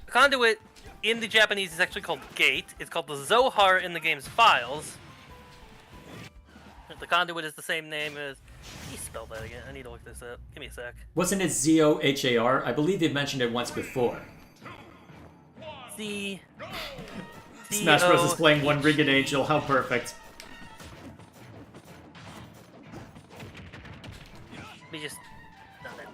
The Conduit in the Japanese, it's actually called Gate. It's called the Zohar in the game's files. The conduit is the same name as... Can you spell that again? I need to look this up. Give me a sec. Wasn't it Zohar? I believe they've mentioned it once before. Z... Smash Bros. Is playing One Ringed Angel. How perfect. Let me just... Not that.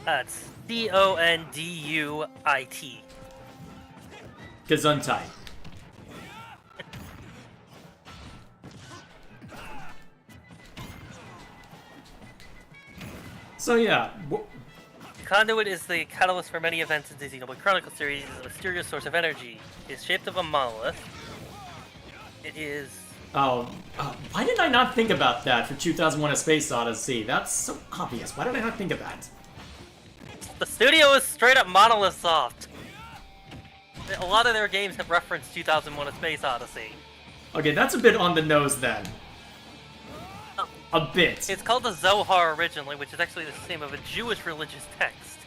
That's Conduit. Gesundheit. So yeah, Conduit is the catalyst for many events in the Xenoblade Chronicles series. It is a mysterious source of energy. It is shaped of a monolith. It is... why did I not think about that for 2001: A Space Odyssey? That's so obvious. Why did I not think of that? The studio is straight up Monolith Soft. A lot of their games have referenced 2001: A Space Odyssey. Okay, that's a bit on the nose then. A bit. It's called the Zohar originally, which is actually the name of a Jewish religious text.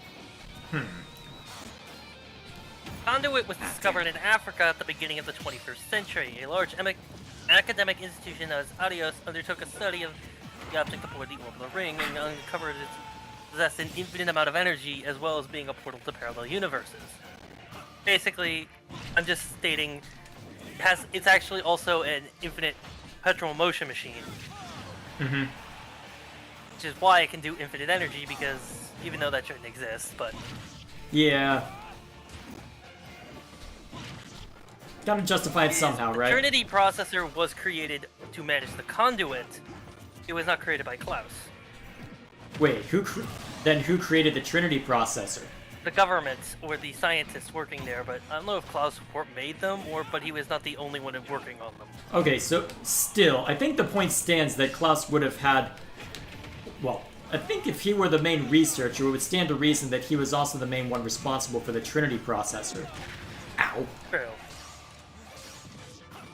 Conduit was discovered in Africa at the beginning of the 21st century. A large academic institution known as Adios undertook a study of the object aboard the orbital ring and uncovered it possessed an infinite amount of energy as well as being a portal to parallel universes. Basically, I'm just stating it's actually also an infinite perpetual motion machine. Which is why it can do infinite energy, because even though that shouldn't exist, but... Yeah. Gotta justify it somehow, right? The Trinity processor was created to manage the conduit. It was not created by Klaus. Wait, who created the Trinity processor? The government, or the scientists working there, but I don't know if Klaus made them, but he was not the only one working on them. Okay, so still, I think the point stands that Klaus would have had... Well, I think if he were the main researcher, it would stand to reason that he was also the main one responsible for the Trinity processor. Ow. True.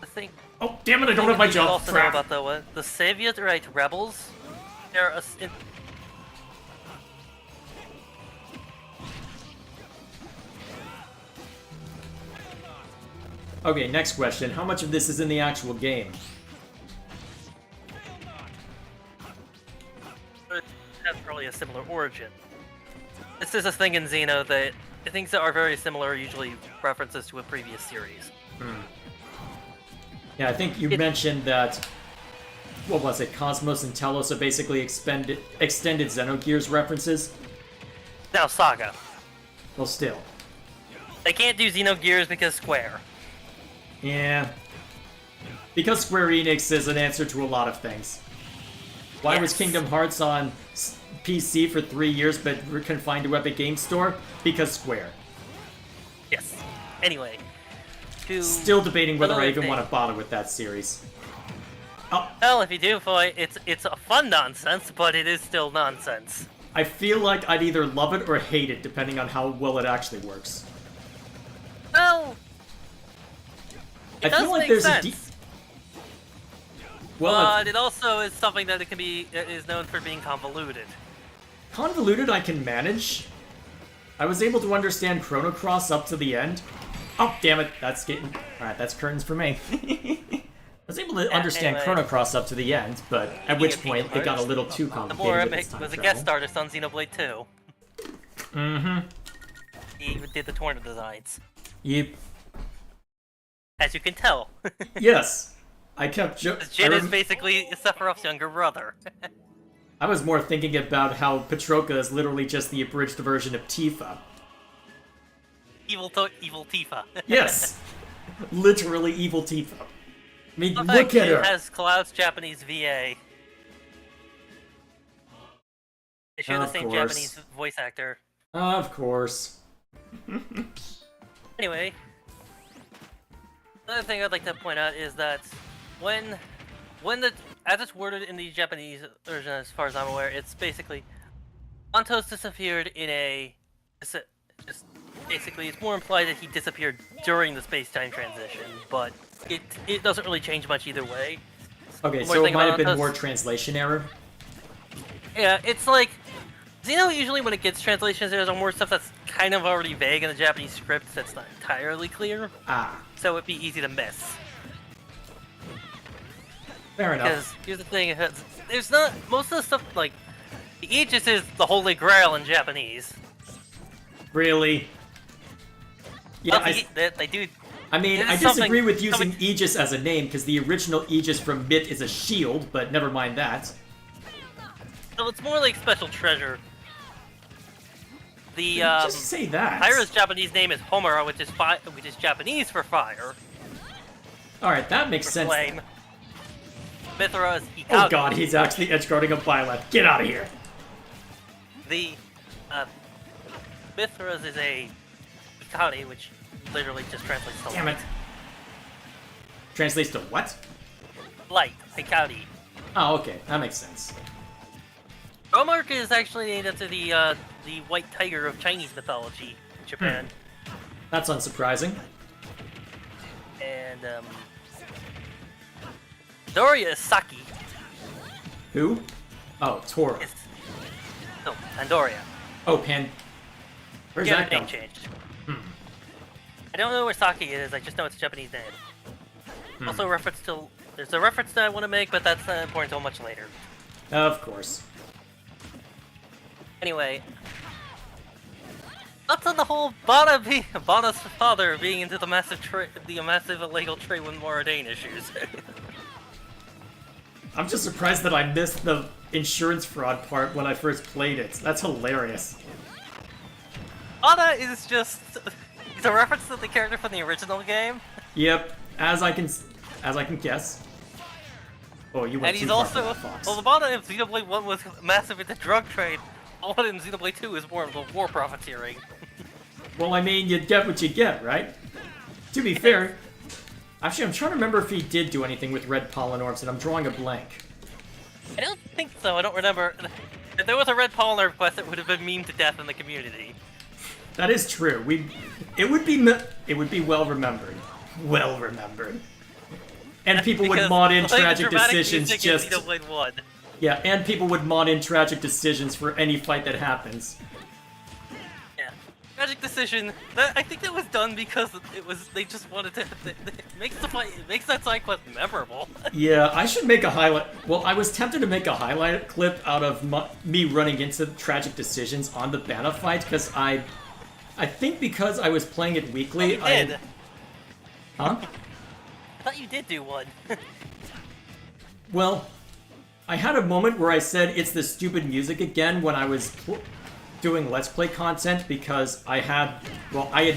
I think... Oh, damn it, I don't have my jump. You also know about the Soviet rebels. They're Okay, next question. How much of this is in the actual game? That's probably a similar origin. This is a thing in Xeno that things that are very similar are usually references to a previous series. Yeah, I think you mentioned that... What was it? Cosmos and Telos are basically extended Xenogears references? Now, Saga. Well, still. They can't do Xenogears because Square. Yeah. Because Square Enix is an answer to a lot of things. Why was Kingdom Hearts on PC for 3 years but confined to Epic Games Store? Because Square. Yes. Anyway. Still debating whether I even want to bother with that series. Oh. Well, if you do, boy, it's a fun nonsense, but it is still nonsense. I feel like I'd either love it or hate it, depending on how well it actually works. Well... I feel like there's a but it also is something that is known for being convoluted. Convoluted I can manage. I was able to understand Chrono Cross up to the end. Oh, damn it. That's getting... Alright, that's curtains for me. I was able to understand Chrono Cross up to to the end, but at which point it got a little too complicated with its time was a travel. guest artist on Xenoblade 2. He did the Torna designs. Yep. As you can tell. Yes. I kept Jin is basically Sephiroth's younger brother. I was more thinking about how Petroka is literally just the abridged version of Tifa. Evil Tifa. Yes. Literally evil Tifa. I mean, In look fact, at her. It has Cloud's Japanese VA. They share the same Japanese voice actor. Of course. Anyway, another thing I'd like to point out is that as it's worded in the Japanese version, as far as I'm aware, it's basically Antos disappeared basically it's more implied that he disappeared during the space-time transition, but it doesn't really change much either way. Okay, so it might have been more translation error. Yeah, it's like Usually when it gets translations, there's more stuff that's kind of already vague in the Japanese script that's not entirely clear. Ah, So it'd be easy to miss. fair enough. Because here's the thing, there's not most of the stuff like the Aegis is the Holy Grail in Japanese. Really? Yeah, They do. I mean, It I is disagree something- with using something- Aegis as a name, because the original Aegis from Myth is a shield, but never mind that. So it's more like special treasure. The Just say that. Pyra's Japanese name is Homura, which is Japanese for fire. Alright, that makes For sense. flame. Mithra is Hikaru. Oh god, he's actually edgeguarding a Byleth. Get out of here. The Mithra's is a Hikari, which literally just translates to Damn light. it. Translates to what? Light, Hikari. Oh, okay. That makes sense. Romark is actually named after the white tiger of Chinese mythology in Japan. That's unsurprising. And Doria is Saki. Who? Oh, Tora. Is no Pandoria. Oh, Where's Get her that name come? changed. I don't know where Saki is. I just know it's a Japanese name. Also, there's a reference that I want to make, but that's not important until much later. Of course. Anyway, thoughts on the whole Bana's father being into the massive illegal trade with Moradane issues. I'm just surprised that I missed the insurance fraud part when I first played it. That's hilarious. Bana is just it's a reference to the character from the original game, Yep, as I can guess. Oh, you went and too he's far also for that, Fox. well, the Bana in Xenoblade 1 was massive into drug trade. All in Xenoblade 2 is more of the war profiteering. Well, I mean, you get what you get, right? To be fair, actually, I'm trying to remember if he did do anything with red pollen orbs, and I'm drawing a blank. I don't think so. I don't remember. If there was a red pollen request, it would have been memed to death in the community. That is true. It would be well remembered, and people would Because, mod in like, the tragic dramatic decisions music in just. Xenoblade 1. Yeah, and people would mod in tragic decisions for any fight that happens. Yeah. Tragic decision. I think that was done because they just wanted to. It makes the fight. It makes that side quest memorable. Yeah, I should make a highlight. Well, I was tempted to make a highlight clip out of me running into tragic decisions on the Bana fight because I think because I was playing it weekly. You did. Huh? I thought you did do one. Well, I had a moment where I said it's the stupid music again when I was doing Let's Play content because I had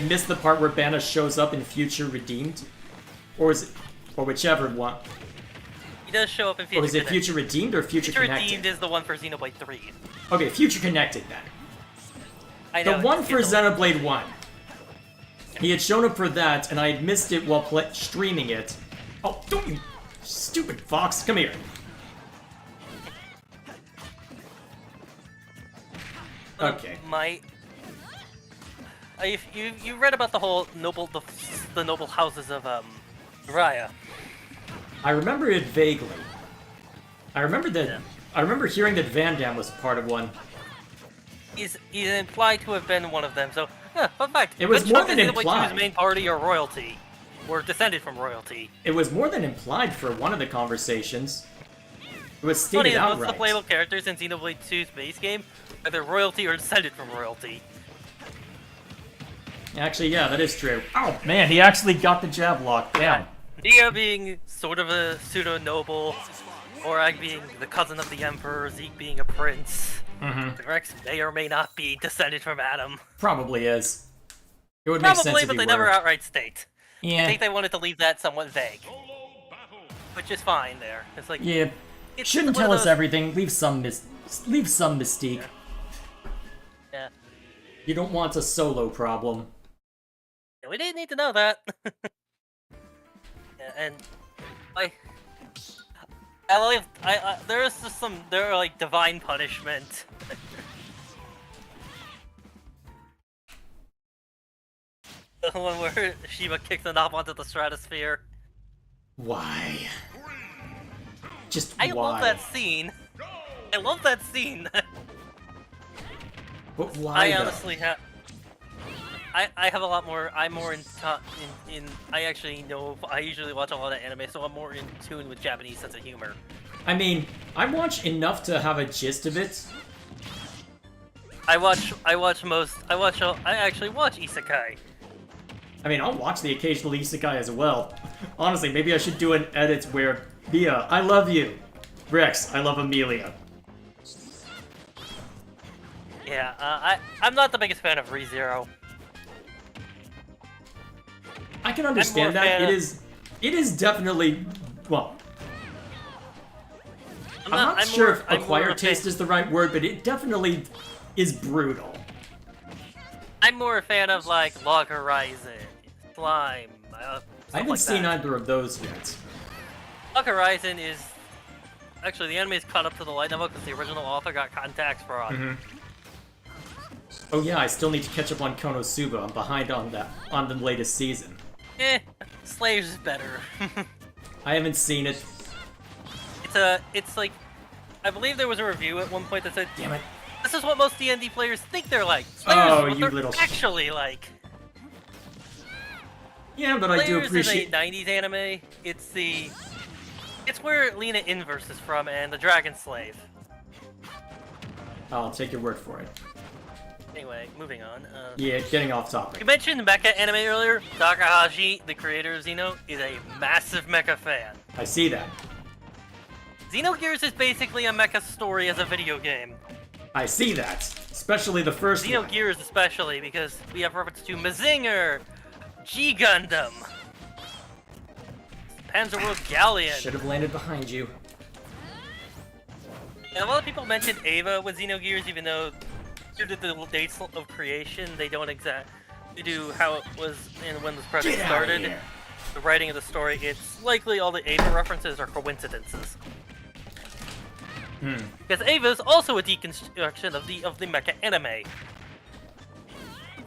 missed the part where Bana shows up in Future Redeemed, or whichever one. He does show up in Future Or is it Connected. Future Redeemed or Future Connected? Redeemed is the one for Xenoblade 3. Okay, Future Connected then. I know. The one it's for the- Xenoblade 1. He had shown up for that, and I had missed it while streaming it. Oh, don't you stupid fox, come here. Okay. You read about the whole the noble houses of Raya. I remember it vaguely. I remember that. Yeah. I remember hearing that Van Damme was part of one. He's implied to have been one of them. So, fun fact. It was good more chunk of than Xenoblade 2's implied. main party are royalty, or descended from royalty. It was more than implied for one of the conversations. It was Funny stated that most of the outright. playable characters in Xenoblade 2's base game are either royalty or descended from royalty. Actually, yeah, that is true. Oh man, he actually got the jab locked down. Nia being sort of a pseudo-noble, Orag being the cousin of the Emperor, Zeke being a prince. Rex may or may not be descended from Adam. Probably is. It would make sense Probably, if but he they were. never outright state. I Yeah. think they wanted to leave that somewhat vague. Which is fine there. It's like, Yeah. it's Shouldn't one of tell us those- everything. Leave some mystique. Yeah. You don't want a solo problem. Yeah, we didn't need to know that. Yeah, and there are like divine punishment. The one where Shiva kicks the knob onto the stratosphere. Why? Just I why? love that scene. I love that scene. But why? I though? honestly have. I have a lot more. I'm more in. I actually know. I usually watch a lot of anime, so I'm more in tune with Japanese sense of humor. I mean, I watch enough to have a gist of it. I actually watch isekai. I mean, I'll watch the occasional isekai as well. Honestly, maybe I should do an edit where Bia, I love you. Rex, I love Amelia. Yeah, I'm not the biggest fan of ReZero. I can understand that. It is definitely, well, I'm not sure if acquired taste is the right word, but it definitely is brutal. I'm more a fan of like Log Horizon, Slime. I haven't seen either of those yet. Log Horizon is actually the anime's caught up to the light novel because the original author got contacts fraud. Oh yeah, I still need to catch up on Konosuba. I'm behind on the latest season. Slayers is better. I haven't seen it. It's like, I believe there was a review at one point that said, Damn it. this is what most D&D players think they're like. Slayers Oh, is what you they're little actually like. Yeah, but I do Slayers appreciate. is a 90s anime. It's where Lena Inverse is from and the Dragon Slave. I'll take your word for it. Anyway, moving on. Yeah, getting off You topic. mentioned mecha anime earlier. Takahashi, the creator of Xeno, is a massive mecha fan. I see that. Xenogears is basically a mecha story as a video game. I see that. Especially the first one. Xenogears especially, because we have reference to Mazinger, G Gundam, Panzer World Galleon. Should have landed behind you. And a lot of people mentioned Ava with Xenogears, even though due to the dates of creation, they don't exactly do how it was and when the project Get outta started. here. The writing of the story, it's likely all the Ava references are coincidences. Because Ava is also a deconstruction of the mecha anime.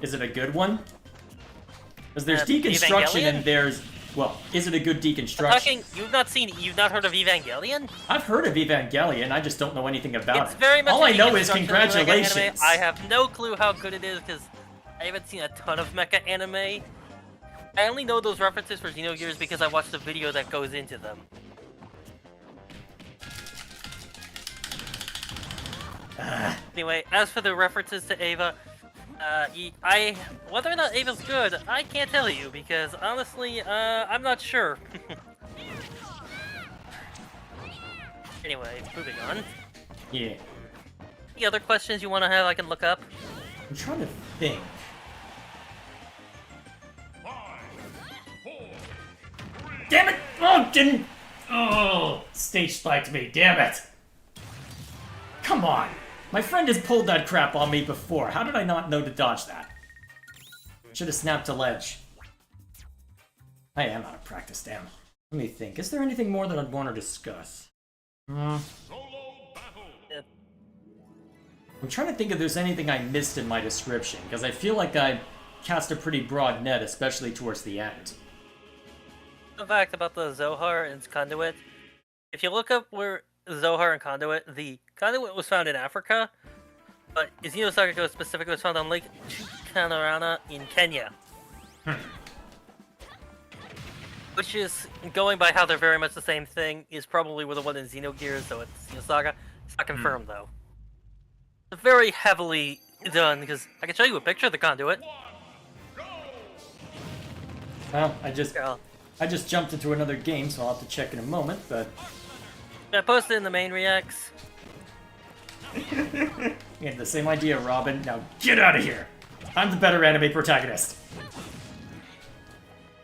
Is it a good one? Because there's deconstruction Evangelion? and there's, well, is it a good deconstruction? You've not heard of Evangelion? I've heard of Evangelion, I just don't know anything about It's it. very much All a I know is deconstruction of the mecha congratulations. anime. I have no clue how good it is because I haven't seen a ton of mecha anime. I only know those references for Xenogears because I watched the video that goes into them. Anyway, as for the references to Ava, whether or not Ava's good, I can't tell you because honestly, I'm not sure. Anyway, moving on. Yeah. Any other questions you want to have I can look up? I'm trying to think. 5, 4, Damn it! Oh, didn't... Oh, stage spiked me, damn it! Come on! My friend has pulled that crap on me before. How did I not know to dodge that? Should have snapped a ledge. I am out of practice, damn. Let me think. Is there anything more that I'd want to discuss? solo battle. I'm trying to think if there's anything I missed in my description, because I feel like I cast a pretty broad net, especially towards the end. The fact about the Zohar and Conduit, if you look up where Zohar and Conduit, the Conduit was found in Africa, but Xenosaga specifically was found on Lake Turkana in Kenya. Which is, going by how they're very much the same thing, is probably where the one in Xenogears, so it's Xenosaga. It's not confirmed, though. It's very heavily done, because I can show you a picture of the Conduit. Well, I just Yeah. jumped into another game, so I'll have to check in a moment, but... I posted in the main reacts. You had the same idea, Robin. Now get out of here! I'm the better anime protagonist.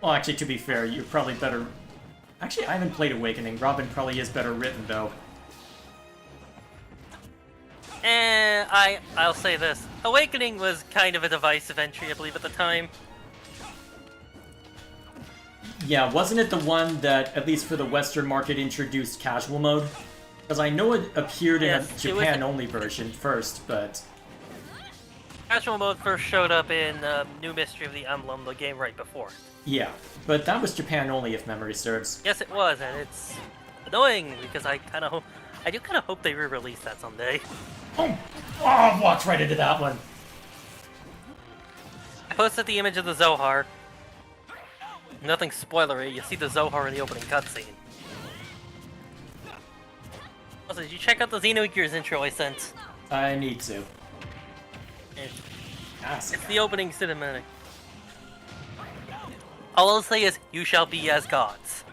Well, actually, to be fair, you're probably better... Actually, I haven't played Awakening. Robin probably is better written, though. And I'll say this. Awakening was kind of a divisive entry, I believe, at the time. Yeah, wasn't it the one that, at least for the Western market, introduced casual mode? Because I know it appeared in Yes, a it was- Japan-only version first, but... Casual mode first showed up in New Mystery of the Emblem, the game right before. Yeah, but that was Japan-only, if memory serves. Yes, it was, and it's annoying because I do kind of hope they re-release that someday. Oh, walked right into that one. I posted the image of the Zohar. Nothing spoilery, you see the Zohar in the opening cutscene. Also, did you check out the Xenogears intro I sent? I need to. It's the opening cinematic. All I'll say is, you shall be as gods.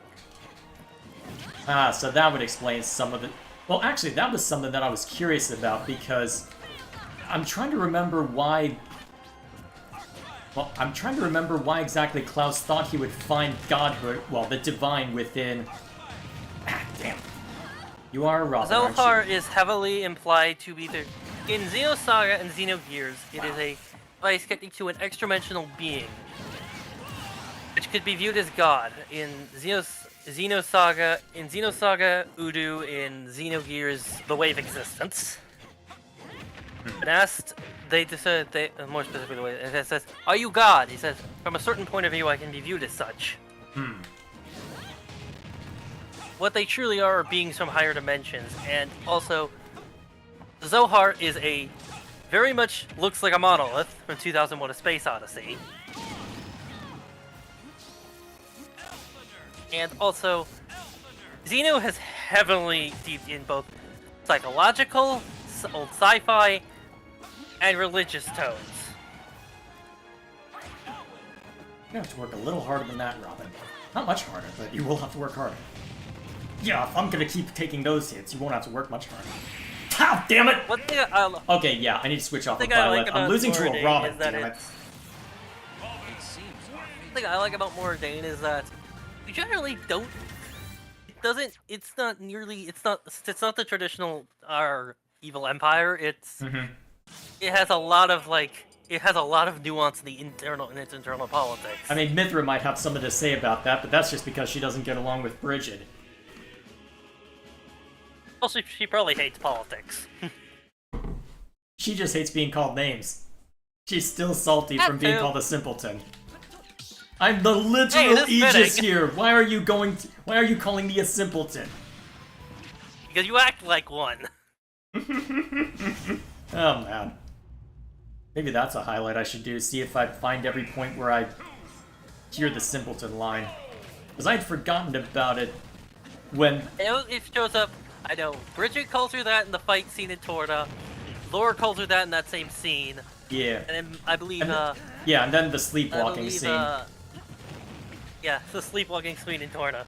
Ah, so that would explain some of it. Well, actually, that was something that I was curious about because I'm trying to remember why. Well, I'm trying to remember why exactly Klaus thought he would find godhood, well, the divine within. Ah, damn. You are a Robin, aren't Zohar you? is heavily implied to be the... In Xenosaga and Xenogears, it is a device connecting to an extra-dimensional being, which could be viewed as God. In Xenosaga, Udu, in Xenogears, the Way of Existence. When asked, they decided, more specifically, it says, "Are you God?" He says, "From a certain point of view, I can be viewed as such." What they truly are beings from higher dimensions, and also, Zohar is very much looks like a monolith from 2001: A Space Odyssey. And also, Xeno has heavily deep in both psychological, old sci-fi, and religious tones. You have to work a little harder than that, Robin. Not much harder, but you will have to work harder. Yeah, if I'm gonna keep taking those hits, you won't have to work much harder. Ow, damn it! One thing I Okay, yeah, I need to switch off the thing I like Violet. about I'm losing to a Mordane Robin, is that damn it. One thing I like about Mordane is that you generally don't. It doesn't. It's not nearly. It's not the traditional evil empire. It's. It has a lot of It has a lot of nuance in its internal politics. I mean, Mithra might have something to say about that, but that's just because she doesn't get along with Bridget. Also, she probably hates politics. She just hates being called names. She's still salty from being too. called a simpleton. I'm the literal that's Aegis fitting. here. Why are you calling me a simpleton? Because you act like one. Oh man. Maybe that's a highlight I should do. See if I find every point where I hear the simpleton line. Because I'd forgotten about it when. It shows up. I know. Bridget calls her that in the fight scene in Torna. Laura calls her that in that same scene. Yeah. And then I believe. Yeah, and then the sleepwalking scene. Yeah, the sleepwalking scene in Torna.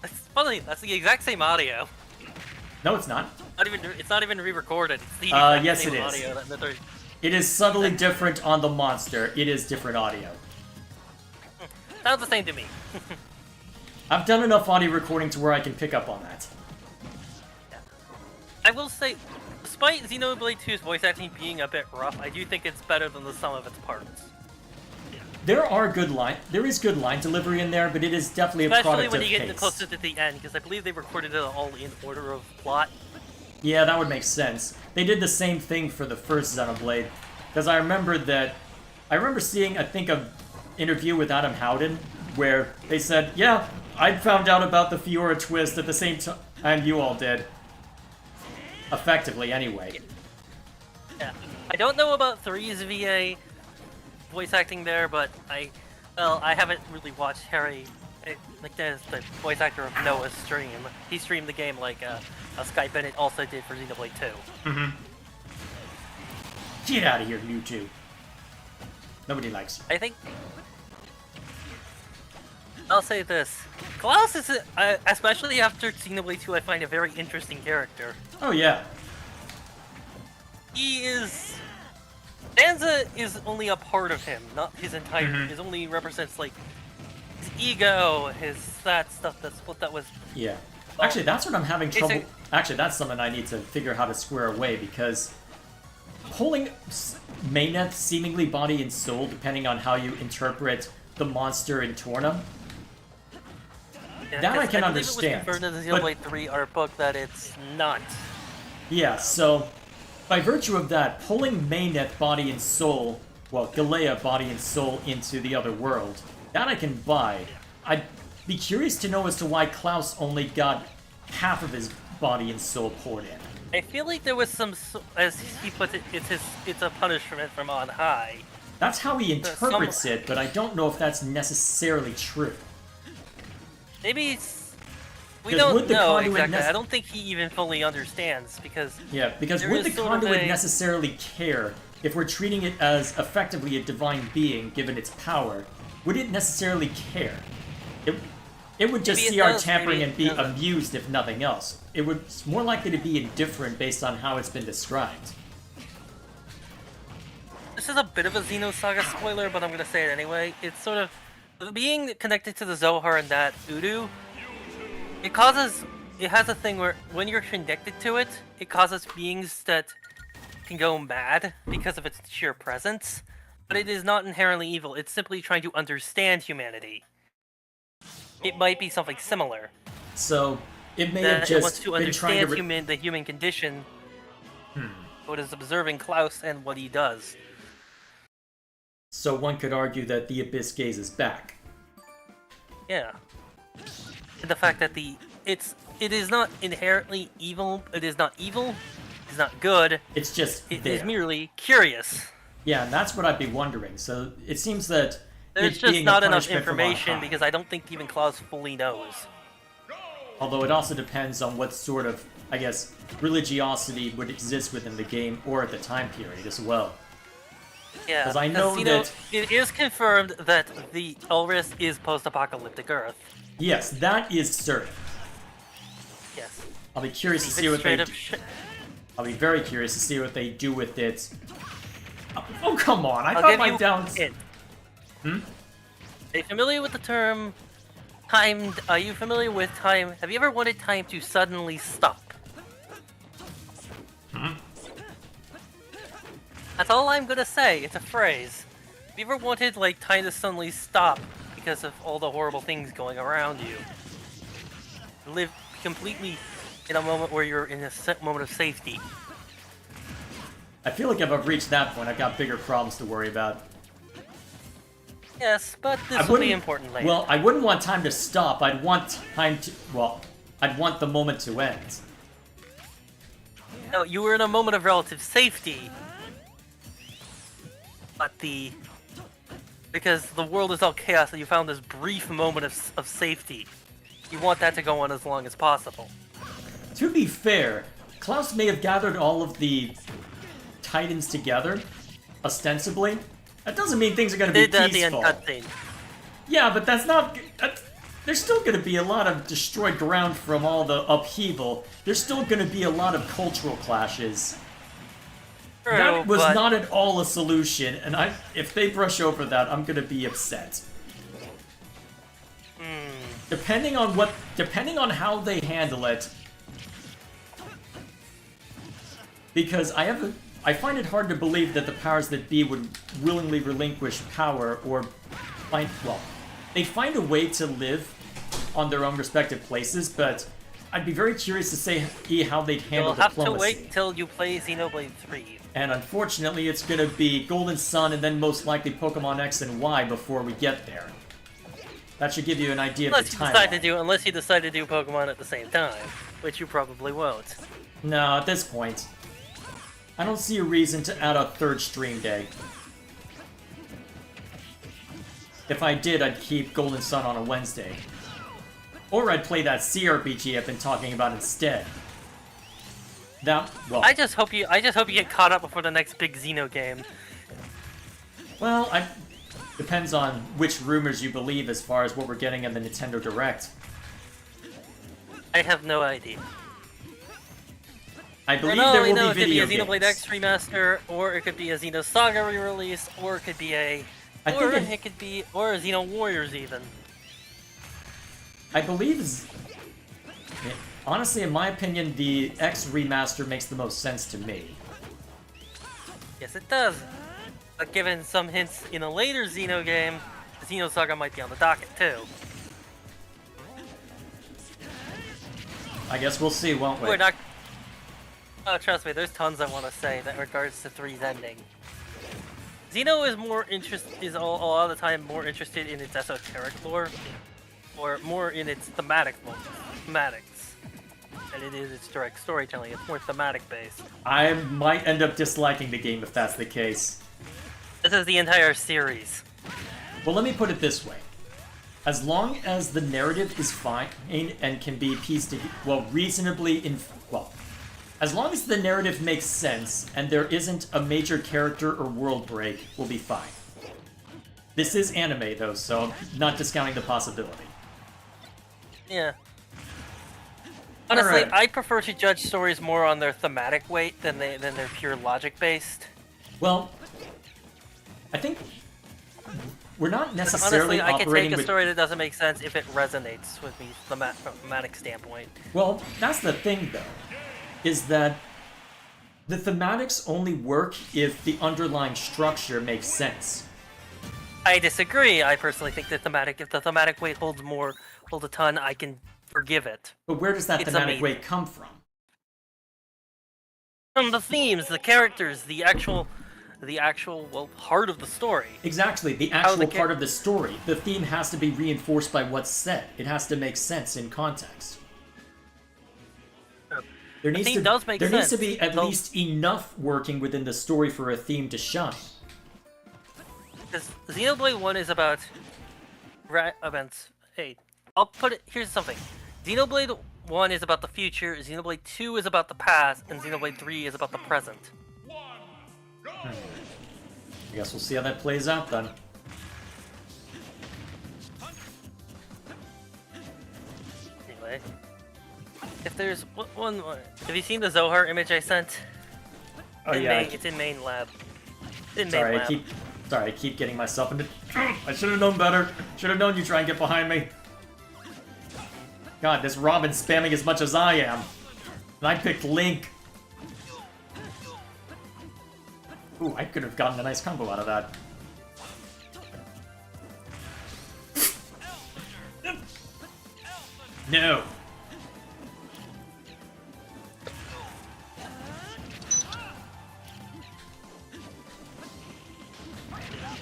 That's funny. That's the exact same audio. No, it's not. It's not even re-recorded. It's the exact yes, same it is. audio. That they're- It is subtly different on the monster. It is different audio. Sounds the same to me. I've done enough audio recording to where I can pick up on that. I will say, despite Xenoblade 2's voice acting being a bit rough, I do think it's better than the sum of its parts. There is good line delivery in there, but it is definitely a Especially product when of you get pace. closer to the end, because I believe they recorded it all in order of plot. Yeah, that would make sense. They did the same thing for the first Xenoblade, because I remember seeing, I think, an interview with Adam Howden, where they said, yeah, I found out about the Fiora twist at the same time you all did. Effectively, anyway. Yeah. I don't know about 3's VA voice acting there, but I haven't really watched Harry, like the voice actor of Noah's stream. He streamed the game like Sky Bennett also did for Xenoblade 2. Get out of here, you two. Nobody likes you. I think I'll say this: Klaus is, especially after Xenoblade 2, I find a very interesting character. Oh, yeah. He is. Danza is only a part of him, not his entire. His only represents like his ego, that stuff. That's what that was. Yeah. Actually, that's what I'm having trouble. It's Actually, that's something I need to figure how to square away because pulling Mayneth seemingly body and soul, depending on how you interpret the monster in Torna, Yeah, that I 'cause can believe understand, It was confirmed in the but- Xenoblade 3 art book that it's not. yeah. So by virtue of that, pulling Mayneth body and soul, well, Galea body and soul into the other world, that I can buy. I'd be curious to know as to why Klaus only got half of his body and soul poured in. I feel like there was some, as he puts it, it's a punishment from on high. That's how he interprets it, but I don't know if that's necessarily true. Maybe it's... We 'Cause don't would the know conduit exactly. nec- I don't think he even fully understands, because... Yeah, because There would is the sort of conduit a- necessarily care if we're treating it as effectively a divine being, given its power? Would it necessarily care? It would just Maybe it see our does, tampering maybe and it be doesn't. amused if nothing else. It's more likely to be indifferent based on how it's been described. This is a bit of a Xenosaga spoiler, but I'm gonna say it anyway. It's sort of... Being connected to the Zohar and that Udu, it causes... It has a thing where when you're connected to it, it causes beings that can go mad because of its sheer presence. But it is not inherently evil, it's simply trying to understand humanity. It might be something similar. So, it may have That it wants just to been trying to... understand the human condition. What is observing Klaus and what he does. So one could argue that the Abyss Gaze is back. Yeah. And the fact that it is not inherently evil, it is not evil, it's not good, It's just it there. is merely curious. Yeah, and that's what I'd be wondering. So it seems that There's it just being not a enough punishment from on information high. because I don't think even Klaus fully knows. Although it also depends on what sort of, I guess, religiosity would exist within the game or at the time period as well. Yeah, 'Cause I know you that- it is confirmed that the Elris is post-apocalyptic Earth. Yes, that is certain. Yes. I'll be curious to Leave see it what they. straight up I'll be very curious to see what they do with it. Oh come on! I I'll thought give my you downs. a hint. Are you familiar with the term timed? Are you familiar with time? Have you ever wanted time to suddenly stop? That's all I'm gonna say. It's a phrase. Have you ever wanted like time to suddenly stop because of all the horrible things going around you? Live completely in a moment where you're in a moment of safety. I feel like if I've reached that point, I've got bigger problems to worry about. Yes, but I this will be wouldn't- important later. Well, I wouldn't want time to stop. I'd want time to. Well, I'd want the moment to end. No, you were in a moment of relative safety. But because the world is all chaos and you found this brief moment of safety. You want that to go on as long as possible. To be fair, Klaus may have gathered all of the Titans together, ostensibly. That doesn't mean things are going to be Did that at the end peaceful. cutscene. Yeah, but that's not. There's still going to be a lot of destroyed ground from all the upheaval. There's still going to be a lot of cultural clashes. True, That was but not at all a solution, and if they brush over that, I'm going to be upset. Depending on how they handle it, because I find it hard to believe that the powers that be would willingly relinquish power or they find a way to live on their own respective places, but I'd be very curious to see how they'd handle you'll have to diplomacy. wait till you play Xenoblade 3. And unfortunately, it's going to be Golden Sun and then most likely Pokemon X and Y before we get there. That should give you an idea of the timeline. Unless you decide to do Pokemon at the same time, which you probably won't. No, at this point, I don't see a reason to add a third stream day. If I did, I'd keep Golden Sun on a Wednesday. Or I'd play that CRPG I've been talking about instead. I just hope you get caught up before the next big Xeno game. Well, depends on which rumors you believe as far as what we're getting in the Nintendo Direct. I have no idea. I believe No, there we will know be it could be video a Xenoblade games. X remaster, or it could be a Xenosaga re-release, or it could be a, I think it could be, or a Xeno Warriors even. I believe, honestly, in my opinion, the X remaster makes the most sense to me. Yes, it does. But given some hints in a later Xeno game, the Xenosaga might be on the docket too. I guess we'll see, won't we? We're not. Oh, trust me, there's tons I want to say that regards to 3's ending. Xeno is a lot of the time more interested in its esoteric lore, or more in its thematics, than it is its direct storytelling. It's more thematic based. I might end up disliking the game if that's the case. This is the entire series. Well, let me put it this way. As long as the narrative is fine and can be pieced together, well, as long as the narrative makes sense and there isn't a major character or world break, we'll be fine. This is anime, though, so I'm not discounting the possibility. Yeah. Honestly, Alright. I prefer to judge stories more on their thematic weight than their pure logic based. Well, I think we're not necessarily Honestly, I can operating take a with... story that doesn't make sense if it resonates with me from a thematic standpoint. Well, that's the thing, though, is that the thematics only work if the underlying structure makes sense. I disagree. I personally think that if the thematic weight holds a ton, I can forgive it. But where does that It's thematic amazing. weight come from? From the themes, the characters, the actual heart of the story. Exactly, the How the actual part of the story. The theme has to be reinforced by what's said. It has to make sense in context. There needs theme to, does make there needs to sense. be at Though- least enough working within the story for a theme to shine. Because Xenoblade 1 is about events. Hey, I'll put it. Here's something. Xenoblade 1 is about the future. Xenoblade 2 is about the past, and Xenoblade 3 is about the present. I guess we'll see how that plays out then. Anyway, if there's one, have you seen the Zohar image I sent? Oh yeah. It's in main lab. In main Sorry, lab. I keep getting myself into... I should have known better. Should have known you try and get behind me. God, this Robin's spamming as much as I am. And I picked Link. Ooh, I could have gotten a nice combo out of that. No.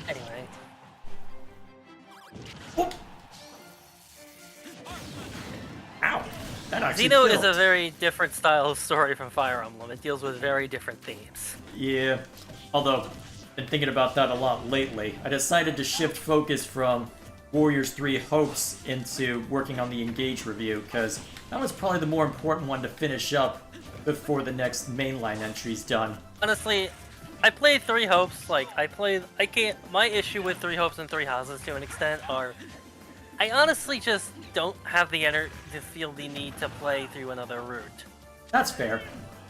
Anyway, Whoop. Ow. That actually Xeno is a killed. very different style of story from Fire Emblem. It deals with very different themes. Yeah. Although, I've been thinking about that a lot lately. I decided to shift focus from Warriors 3 Hopes into working on the Engage review, because that was probably the more important one to finish up before the next mainline entry's done. Honestly, I played Three Hopes. My issue with Three Hopes and Three Houses to an extent are, I honestly just don't have to feel the need to play through another route. That's fair.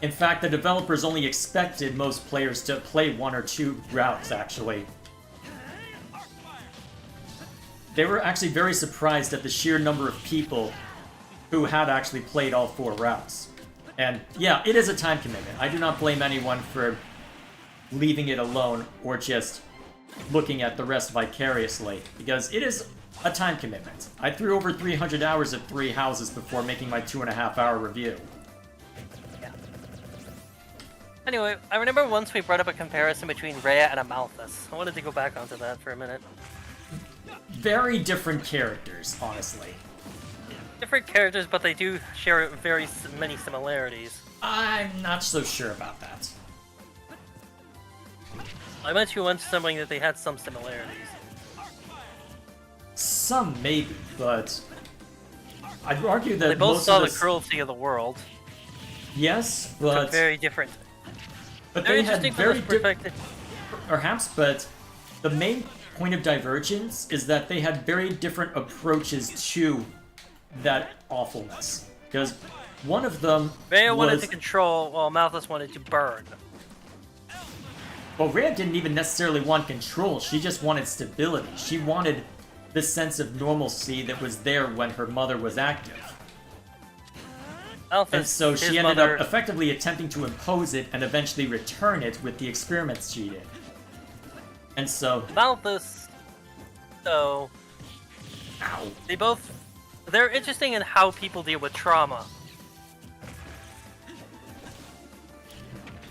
In fact, the developers only expected most players to play one or two routes, actually. They were actually very surprised at the sheer number of people who had actually played all 4 routes. And yeah, it is a time commitment. I do not blame anyone for leaving it alone or just looking at the rest vicariously, because it is a time commitment. I threw over 300 hours of Three Houses before making my 2.5-hour review. Yeah. Anyway, I remember once we brought up a comparison between Rhea and Amalthus. I wanted to go back onto that for a minute. Very different characters, honestly. Different characters, but they do share many similarities. I'm not so sure about that. I meant you once something that they had some similarities. Some maybe, but I'd argue that They both most saw of the this... cruelty of the world. Yes, But but very different. but Very they had interesting from very this different, perspective. perhaps. But the main point of divergence is that they had very different approaches to that awfulness. Because one of them Rhea wanted was... to control, while Amalthus wanted to burn. Well, Rhea didn't even necessarily want control. She just wanted stability. She wanted the sense of normalcy that was there when her mother was active. Amalthus, And so she his ended mother, up effectively attempting to impose it and eventually return it with the experiments she did. And so... Amalthus, so Ow. they're interesting in how people deal with trauma.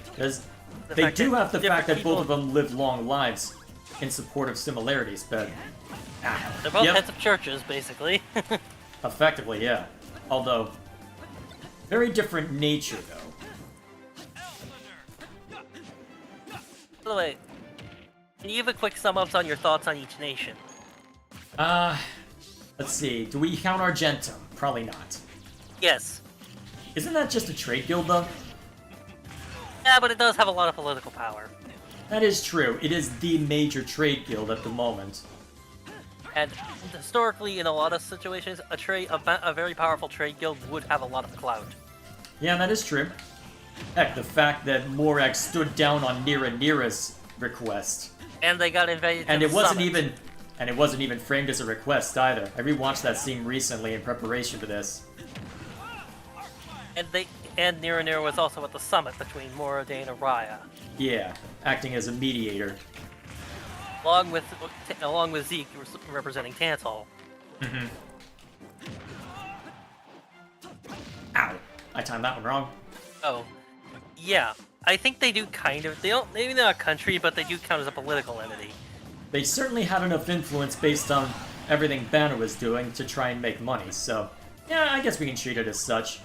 Because The they fact do that have the fact that different both of people- them live long lives in support of similarities, but... They're both Yep. heads of churches, basically. Effectively, yeah. Although, very different nature, though. By the way, Can you give a quick sum ups on your thoughts on each nation? Let's see. Do we count Argentum? Probably not. Yes. Isn't that just a trade guild, though? Yeah, but it does have a lot of political power. That is true. It is the major trade guild at the moment. And historically, in a lot of situations, a very powerful trade guild would have a lot of clout. Yeah, that is true. Heck, the fact that Morax stood down on Nira's request. And they got invaded. And to it the wasn't summit. even framed as a request either. I rewatched that scene recently in preparation for this. And Nira was also at the summit between Moradane and Raya, Yeah, acting as a mediator. along with Zeke representing Tantal. Ow! I timed that one wrong. Oh, yeah. I think they do kind of. They don't. Maybe they're not a country, but they do count as a political entity. They certainly had enough influence based on everything Banner was doing to try and make money, so yeah, I guess we can treat it as such.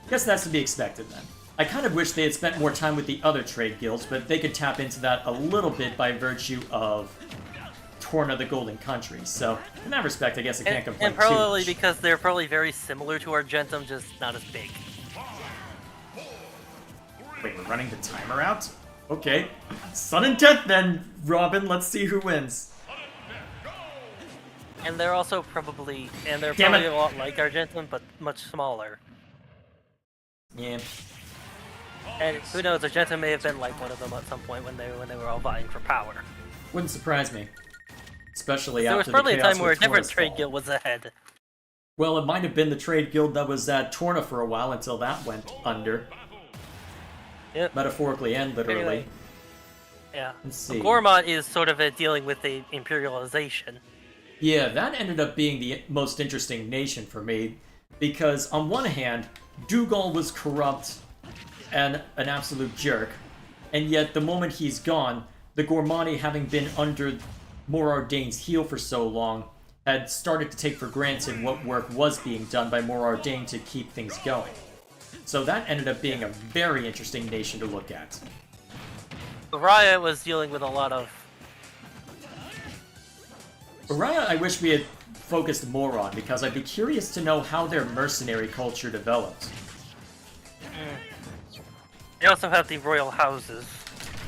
Guess that's to be expected then. I kind of wish they had spent more time with the other trade guilds, but they could tap into that a little bit by virtue of Torna the Golden Country, so in that respect, I guess I can't complain And probably too much. because they're probably very similar to Argentum, just not as big. Wait, we're running the timer out? Okay. Sudden death then, Robin. Let's see who wins. And they're also probably, Damn probably it. a lot like Argentum, but much smaller. Yeah. And who knows, Argentum may have been like one of them at some point when they were all vying for power. Wouldn't surprise me. Especially There was after probably the a chaos time where a with different Torna's trade fall. guild was ahead. Well, it might have been the trade guild that was at Torna for a while until that went under. Yep. Metaphorically and literally. Anyway. Yeah. Let's see. Gormott is sort of dealing with the imperialization. Yeah, that ended up being the most interesting nation for me, because on one hand, Dougal was corrupt and an absolute jerk, and yet the moment he's gone, the Gormani, having been under Morardane's heel for so long, had started to take for granted what work was being done by Morardane to keep things going. So that ended up being a very interesting nation to look at. Raya was dealing with a lot of... Araya, I wish we had focused more on, because I'd be curious to know how their mercenary culture developed. They also have the royal houses.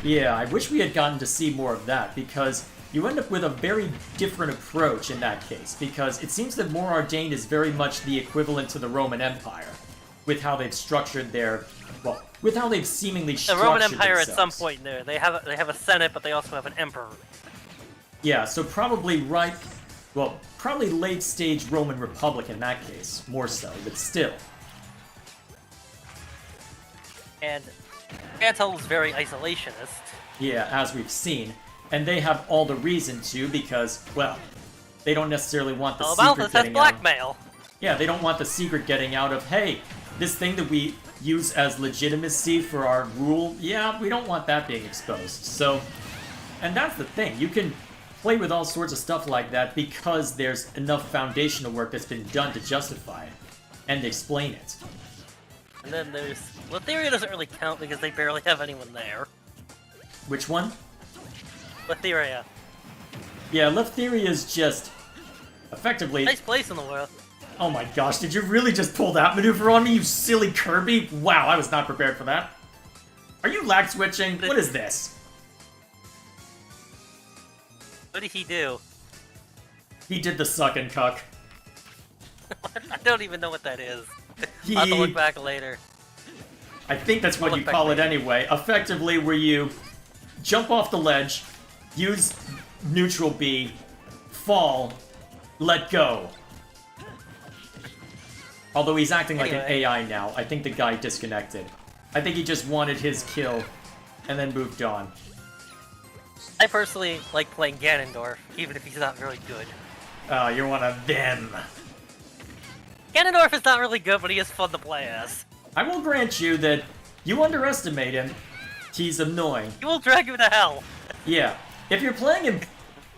Yeah, I wish we had gotten to see more of that, because you end up with a very different approach in that case, because it seems that Morardane is very much the equivalent to the Roman Empire, with how they've structured their... well, with how they've seemingly The structured Roman Empire themselves. at some point in there, they have a senate, but they also have an emperor. Yeah, so probably probably late-stage Roman Republic in that case, more so, but still. And Tantal is very isolationist. Yeah, as we've seen. And they have all the reason to, because, well, they don't necessarily want the All secret about this has getting out. blackmail. Yeah, they don't want the secret getting out of, hey, this thing that we use as legitimacy for our rule, yeah, we don't want that being exposed. So, and that's the thing, you can play with all sorts of stuff like that because there's enough foundational work that's been done to justify it and explain it. And then there's... Letheria doesn't really count because they barely have anyone there. Which one? Letheria. Yeah, Letheria is just effectively... Nice place in the world. Oh my gosh, did you really just pull that maneuver on me, you silly Kirby? Wow, I was not prepared for that. Are you lag switching? What is this? What did he do? He did the suck and cuck. I don't even know what that is. He... I'll have to look back later. I think that's what I'll you look back call it later. anyway. Effectively, where you jump off the ledge, use neutral B, fall, let go. Although he's acting like an Anyway. AI now. I think the guy disconnected. I think he just wanted his kill and then moved on. I personally like playing Ganondorf, even if he's not very good. You're one of them. Ganondorf is not really good, but he is fun to play as. I will grant you that you underestimate him. He's annoying. He will drag you to hell. Yeah. If you're playing him...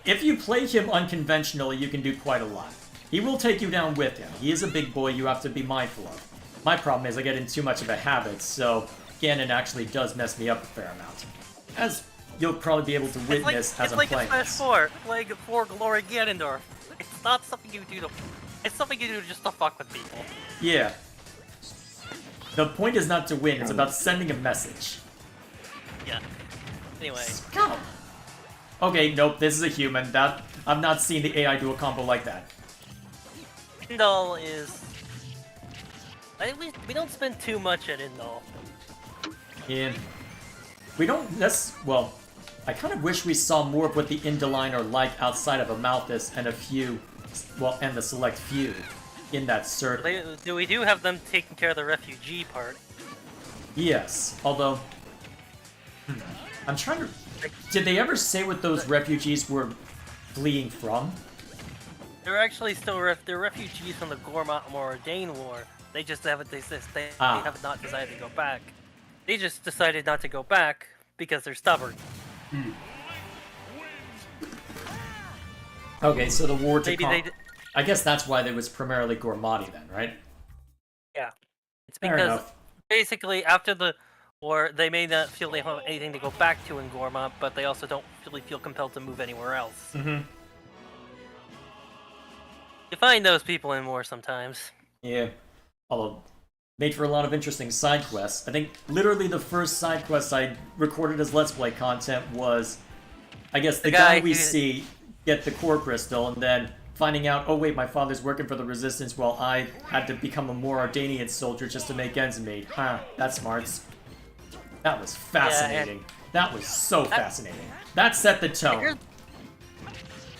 If you play him unconventionally, you can do quite a lot. He will take you down with him. He is a big boy you have to be mindful of. My problem is I get in too much of a habit, so Ganon actually does mess me up a fair amount. As you'll probably be able to witness as it's I'm like playing in Smash this. 4, playing 4 Glory Ganondorf. It's not something you do to... It's something you do just to fuck with people. Yeah. The point is not to win, it's about sending a message. Yeah. Anyway. Go! Okay, nope, this is a human. I've not seen the AI do a combo like that. Indal is... we don't spend too much at Indal. Yeah. We don't... well, I kind of wish we saw more of what the Indaline are like outside of Amalthus and a few... Well, and the select few in that circle. We do have them taking care of the refugee part. Yes, although... I'm trying to... Did they ever say what those refugees were fleeing from? They're actually still they're refugees from the Gormat Moradane War. They just haven't they have not decided to go back. They just decided not to go back because they're stubborn. Okay, so the war to Maybe they I guess that's why there was primarily Gormati then, right? Yeah. It's Fair because enough. basically after the war they may not feel they have anything to go back to in Gormat, but they also don't really feel compelled to move anywhere else. Mm-hmm. You find those people in war sometimes. Yeah. Although, made for a lot of interesting side quests. I think literally the first side quest I recorded as Let's Play content was, I guess, the guy we see get the core crystal, and then finding out, oh wait, my father's working for the Resistance while I had to become a more Ardanian soldier just to make ends meet. Huh, that's smarts. That was fascinating. Yeah, that was so fascinating. That set the tone.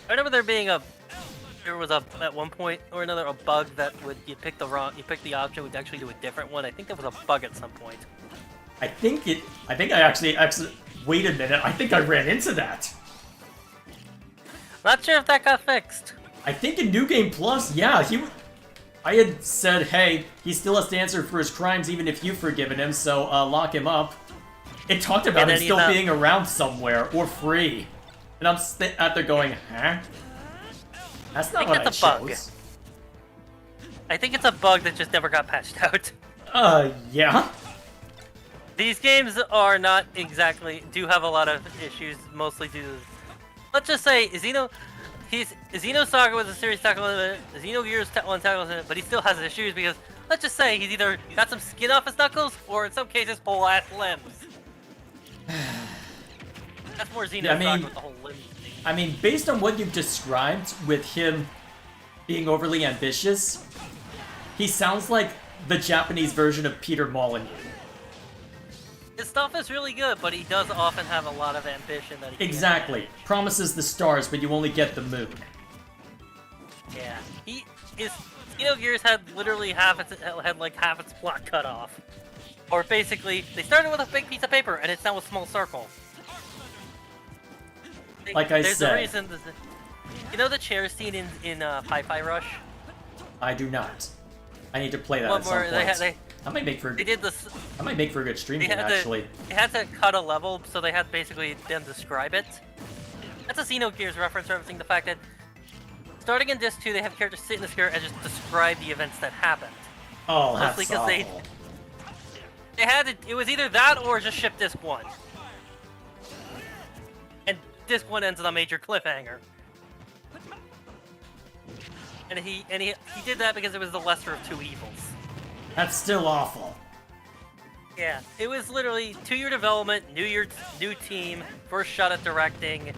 I remember there was at one point or another a bug that would you pick the option would actually do a different one. I think there was a bug at some point. I think I actually wait a minute. I think I ran into that. Not sure if that got fixed. I think in New Game Plus, yeah, I had said, hey, he still has to answer for his crimes even if you've forgiven him, so lock him up. It talked about him still being around somewhere or free, and I'm out there going, huh? That's not what I chose. I think it's a bug that just never got patched out. Yeah. These games are not exactly do have a lot of issues, mostly due to, let's just say Xenosaga was a serious tackle limit, Xenogears one tackle limit, but he still has issues because let's just say he's either got some skin off his knuckles or in some cases whole ass limbs. That's more Xenosaga with the whole limb thing. I mean, based on what you've described with him being overly ambitious, he sounds like the Japanese version of Peter Molyneux. His stuff is really good, but he does often have a lot of ambition that he Exactly. can't manage. Promises the stars, but you only get the moon. Yeah. Xenogears had literally half its plot cut off. Or basically, they started with a big piece of paper, and it's now a small circle. Like I There's said. a reason. You know the chair scene in Hi-Fi Rush? I do not. I need to play that One at some more, point. I might make for. They did this. I might make for a good stream game, actually. They had to cut a level, so they had basically them describe it. That's a Xenogears reference, referencing the fact that starting in Disc 2, they have characters sit in the chair and just describe the events that happened. Oh, that's mostly awful. They had to, it was either that or just ship Disc 1. And Disc 1 ends on a major cliffhanger. And he did that because it was the lesser of two evils. That's still awful. Yeah, it was literally 2-year development, new team, first shot at directing.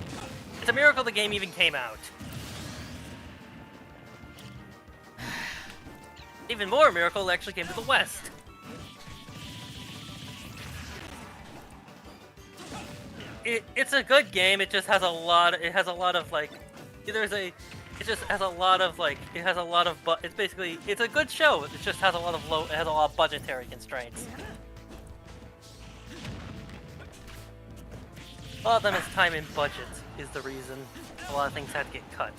It's a miracle the game even came out. Even more miracle, it actually came to the West. It's a good game. It just has a lot. It has a lot of like. It just has a lot of like. It has a lot of. But it's basically. It's a good show. It just has a lot of It has a lot of budgetary constraints. A lot of them is time and budget is the reason. A lot of things had to get cut.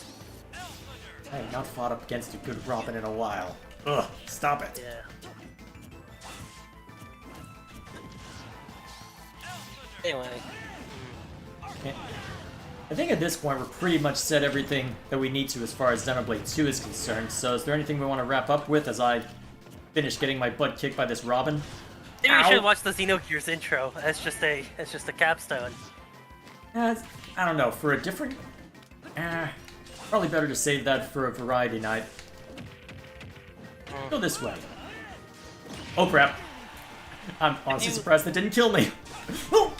I have not fought up against a good Robin in a while. Ugh, stop it. Yeah. Anyway. I think at this point we're pretty much said everything that we need to as far as Xenoblade 2 is concerned, so is there anything we want to wrap up with as I finish getting my butt kicked by this Robin? Maybe we should watch the Xenogears intro as just a capstone. I don't know, for a different... probably better to save that for a variety night. Go this way. Oh crap. I'm honestly surprised that didn't kill me. Oh!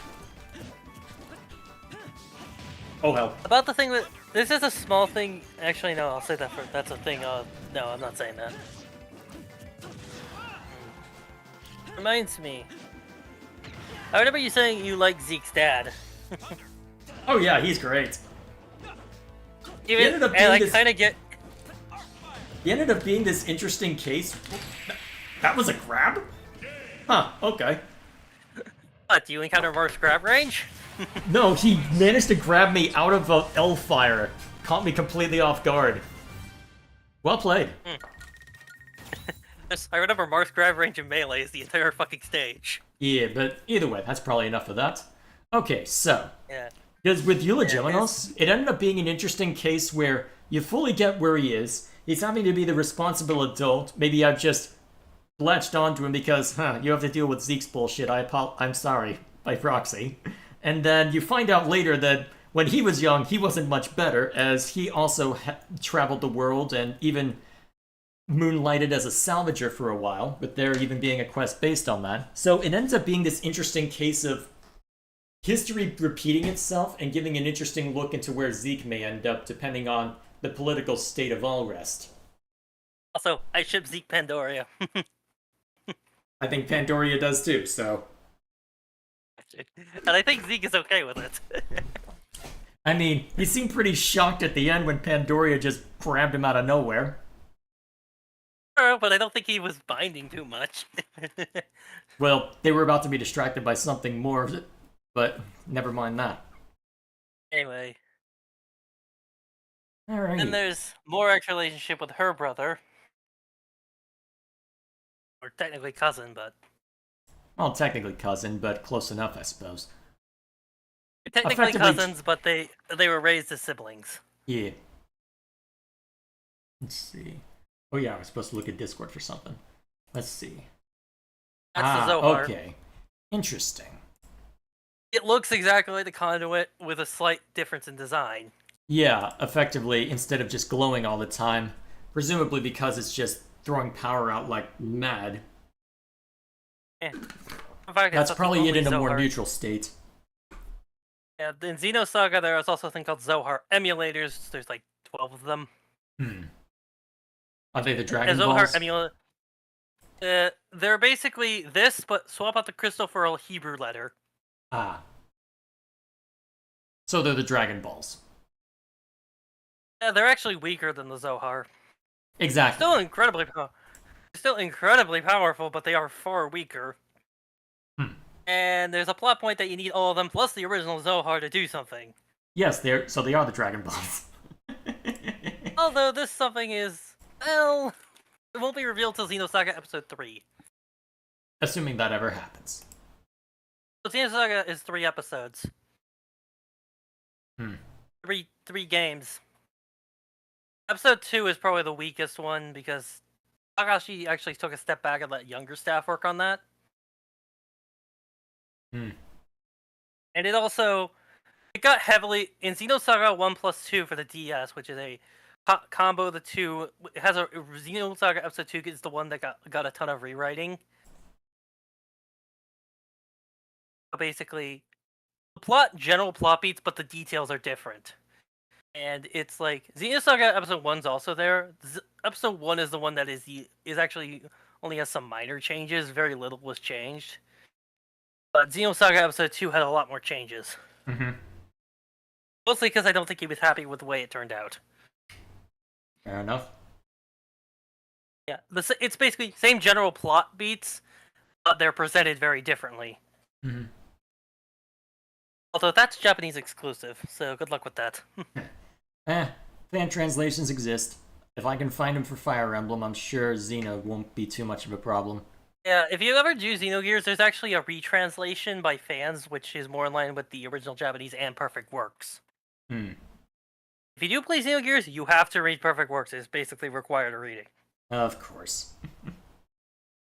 Oh hell. About the thing that this is a small thing. Actually, no. I'll say that for that's a thing. No, I'm not saying that. Reminds me. I remember you saying you like Zeke's dad. Oh yeah, he's great. Even ended up and being I this- kind of get. He ended up being this interesting case. That was a grab? Huh, okay. What? Do you encounter Mark's grab range? No, he managed to grab me out of a L-fire. Caught me completely off guard. Well played. I remember Mark's grab range in Melee is the entire fucking stage. Yeah, but either way, that's probably enough of that. Okay, so. Yeah. Because with Eulogilinos, it ended up being an interesting case where you fully get where he is. He's having to be the responsible adult. Maybe I've just latched onto him because, you have to deal with Zeke's bullshit. I'm sorry, by proxy. And then you find out later that when he was young, he wasn't much better, as he also traveled the world and even moonlighted as a salvager for a while, with there even being a quest based on that. So it ends up being this interesting case of history repeating itself and giving an interesting look into where Zeke may end up, depending on the political state of Allrest. Also, I ship Zeke Pandoria. I think Pandoria does too, so... And I think Zeke is okay with it. I mean, he seemed pretty shocked at the end when Pandoria just grabbed him out of nowhere. Sure, but I don't think he was binding too much. Well, they were about to be distracted by something more, but never mind that. Anyway. Alright. Then there's Morak's relationship with her brother. Or technically cousin, but... Well, technically cousin, but close enough, I suppose. Technically Effectively- cousins, but they were raised as siblings. Yeah. Let's see. Oh yeah, I was supposed to look at Discord for something. Let's see. That's the Zohar. Okay. Interesting. It looks exactly like the Conduit with a slight difference in design. Yeah, effectively, instead of just glowing all the time, presumably because it's just throwing power out like mad. Yeah. In fact, That's it's probably only it in a more Zohar. neutral state. Yeah, in Xenosaga there was also a thing called Zohar emulators. There's like 12 of them. Are they the And Dragon Zohar Balls? they're basically this, but swap out the crystal for a Hebrew letter. Ah. So they're the Dragon Balls. Yeah, they're actually weaker than the Zohar. Exactly. Still incredibly powerful, but they are far weaker. And there's a plot point that you need all of them plus the original Zohar to do something. Yes, they are the Dragon Balls. Although this something is, well, it won't be revealed till Xenosaga Episode 3. Assuming that ever happens. So Xenosaga is 3 episodes. Hmm. Three games. Episode 2 is probably the weakest one because Takashi actually took a step back and let younger staff work on that. Hmm. And it got heavily in Xenosaga 1+2 for the DS, which is a combo of the two. It has a Xenosaga Episode 2 is the one that got a ton of rewriting. So basically, general plot beats, but the details are different. And it's like Xenosaga Episode 1's also there. Episode 1 is the one that is actually only has some minor changes. Very little was changed. But Xenosaga Episode 2 had a lot more changes. Mm-hmm. Mostly because I don't think he was happy with the way it turned out. Fair enough. Yeah, it's basically same general plot beats, but they're presented very differently. Mm-hmm. Although that's Japanese exclusive, so good luck with that. Fan translations exist. If I can find them for Fire Emblem, I'm sure Xeno won't be too much of a problem. Yeah, if you ever do Xenogears, there's actually a retranslation by fans, which is more in line with the original Japanese and Perfect Works. If you do play Xenogears, you have to read Perfect Works. It's basically required reading. Of course.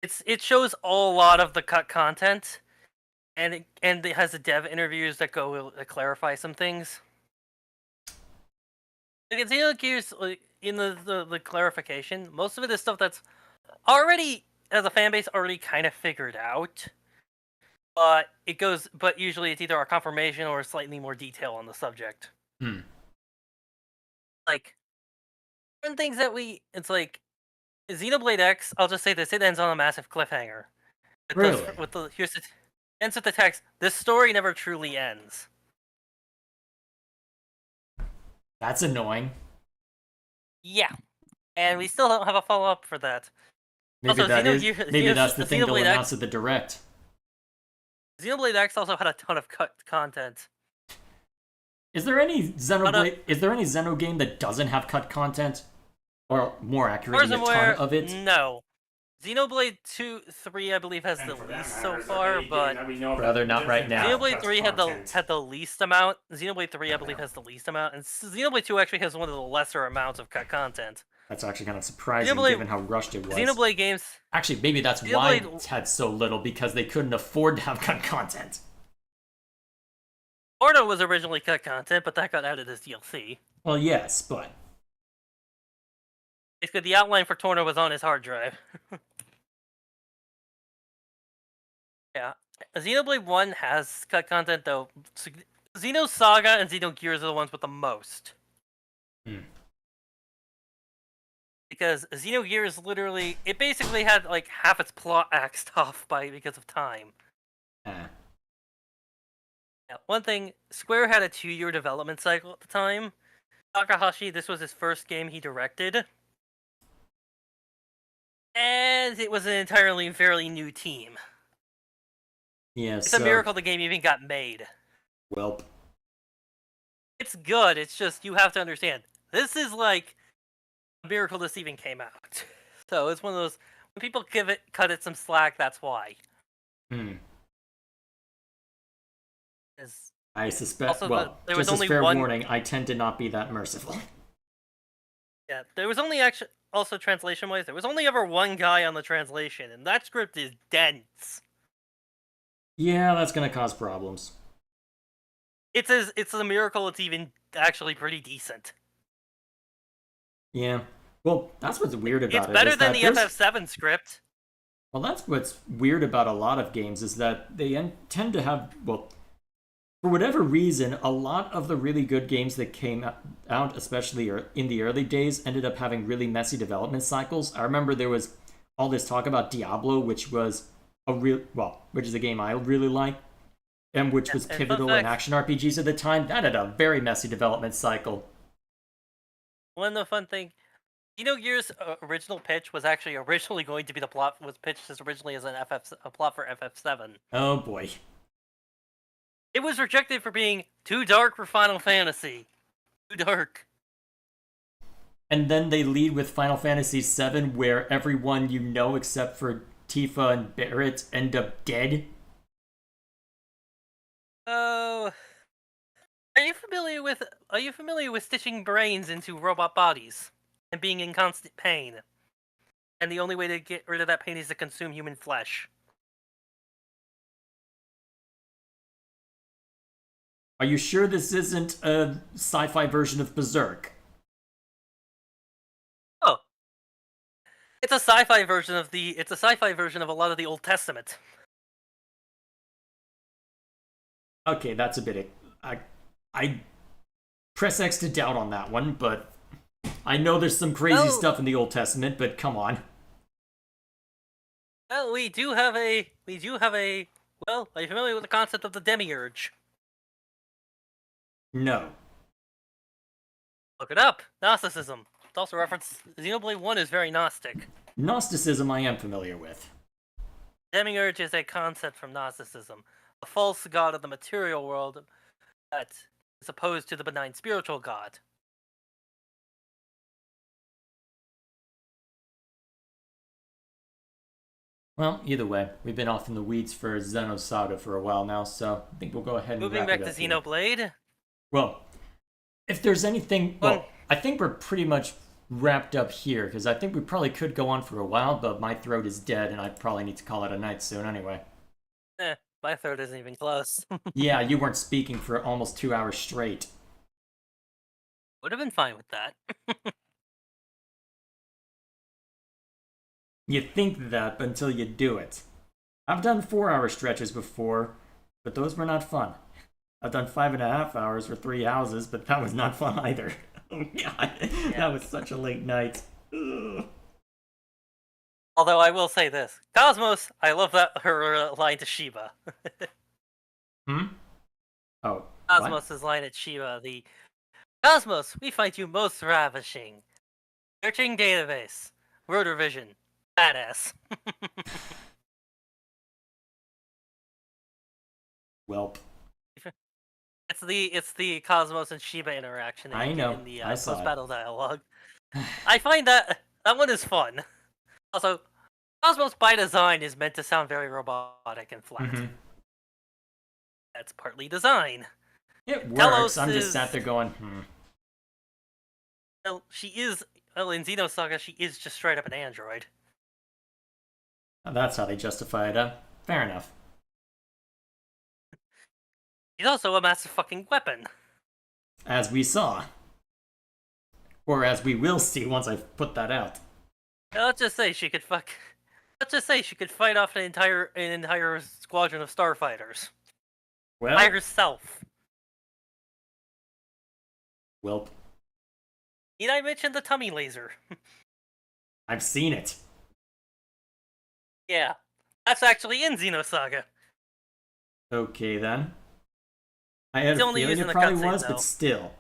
It shows a lot of the cut content, it has the dev interviews that go clarify some things. Like in Xenogears, like, in the clarification, most of it is stuff that's already, as a fan base, already kind of figured out. But usually it's either a confirmation or slightly more detail on the subject. Like, certain things that it's like, Xenoblade X, I'll just say this, it ends on a massive cliffhanger. Really? Ends with the text, this story never truly ends. That's annoying. Yeah. And we still don't have a follow-up for that. Maybe Also, maybe that's the thing they'll Xenoblade announce at the Direct. Xenoblade X also had a ton of cut content. Is there any Xenoblade? Is there any Xeno game that doesn't have cut content, or more accurately, a ton of it? No. Xenoblade 3, I believe, has the least so far, but rather not right now. Xenoblade 3 had the least amount. Xenoblade 3, I believe, has the least amount, and Xenoblade 2 actually has one of the lesser amounts of cut content. That's actually kind of surprising, given how rushed it was. Xenoblade games. Actually, maybe that's why it had so little, because they couldn't afford to have cut content. Orno was originally cut content, but that got added as DLC. Well, yes, but basically, the outline for Torno was on his hard drive. Yeah. Xenoblade 1 has cut content, though. Xenosaga and Xenogears are the ones with the most. Because Xenogears literally, it basically had like half its plot axed off because of time. Yeah, one thing, Square had a 2-year development cycle at the time. Takahashi, this was his first game he directed. And it was an entirely fairly new team. Yeah, it's a miracle the game even got made. Welp. It's good, it's just, you have to understand, this is like a miracle this even came out. So it's one of those, when people cut it some slack, that's why. I suspect, also, there just was as fair warning, I tend to not be that merciful. Yeah, there was only also translation-wise, there was only ever one guy on the translation, and that script is dense. Yeah, that's gonna cause problems. It's a miracle it's even actually pretty decent. Yeah. Well, that's what's weird about it. It's better than the FF7 script. Well, that's what's weird about a lot of games, is that they tend to have, well, for whatever reason, a lot of the really good games that came out, especially in the early days, ended up having really messy development cycles. I remember there was all this talk about Diablo, which was which is a game I really like, and which was pivotal in action RPGs at the time. That had a very messy development cycle. One of the fun thing, Xenogears' original pitch was actually originally going to be was pitched as originally as a plot for FF7. Oh boy. It was rejected for being too dark for Final Fantasy. Too dark. And then they lead with Final Fantasy VII, where everyone you know except for Tifa and Barrett end up dead. Oh, are you familiar with stitching brains into robot bodies and being in constant pain? And the only way to get rid of that pain is to consume human flesh. Are you sure this isn't a sci-fi version of Berserk? Oh. It's a sci-fi version of a lot of the Old Testament. Okay, that's a bit... I press X to doubt on that one, but I know there's some crazy stuff in the Old Testament, but come on. Well, we do have a... Well, are you familiar with the concept of the demiurge? No. Look it up. Gnosticism. It's also referenced... Xenoblade 1 is very Gnostic. Gnosticism I am familiar with. Demiurge is a concept from Gnosticism. A false god of the material world that is opposed to the benign spiritual god. Well, either way, we've been off in the weeds for Xenosaga for a while now, so I think we'll go ahead and moving back to Xenoblade. Here. Well, if there's anything... Well, I think we're pretty much wrapped up here, because I think we probably could go on for a while, but my throat is dead, and I probably need to call it a night soon anyway. My throat isn't even close. Yeah, you weren't speaking for almost 2 hours straight. Would have been fine with that. You think that until you do it. I've done 4-hour stretches before, but those were not fun. I've done 5.5 hours for 3 houses, but that was not fun either. Oh god, that was such a late night. Ugh. Although I will say this, Cosmos, I love that her line to Shiba. Hmm? Oh. Cosmos' line at Shiba, the Cosmos, we find you most ravishing. Searching database. Rotor vision. Badass. Welp. It's the Cosmos and Shiba interaction that I you know. get in the I saw it. post-battle dialogue. I find that one is fun. Also, Cosmos by design is meant to sound very robotic and flat. Mm-hmm. That's partly design. It works. Telos I'm just is- sat there going, Well, she is. Well, in Xenosaga, she is just straight up an android. That's how they justify it. Fair enough. She's also a massive fucking weapon. As we saw. Or as we will see once I put that out. Now, let's just say she could fight off an entire squadron of starfighters Well, by herself. Welp. Need I mention the tummy laser? I've seen it. Yeah, that's actually in Xenosaga. Okay then. I had It's a only feeling used it in the probably cutscene, was, though. but still.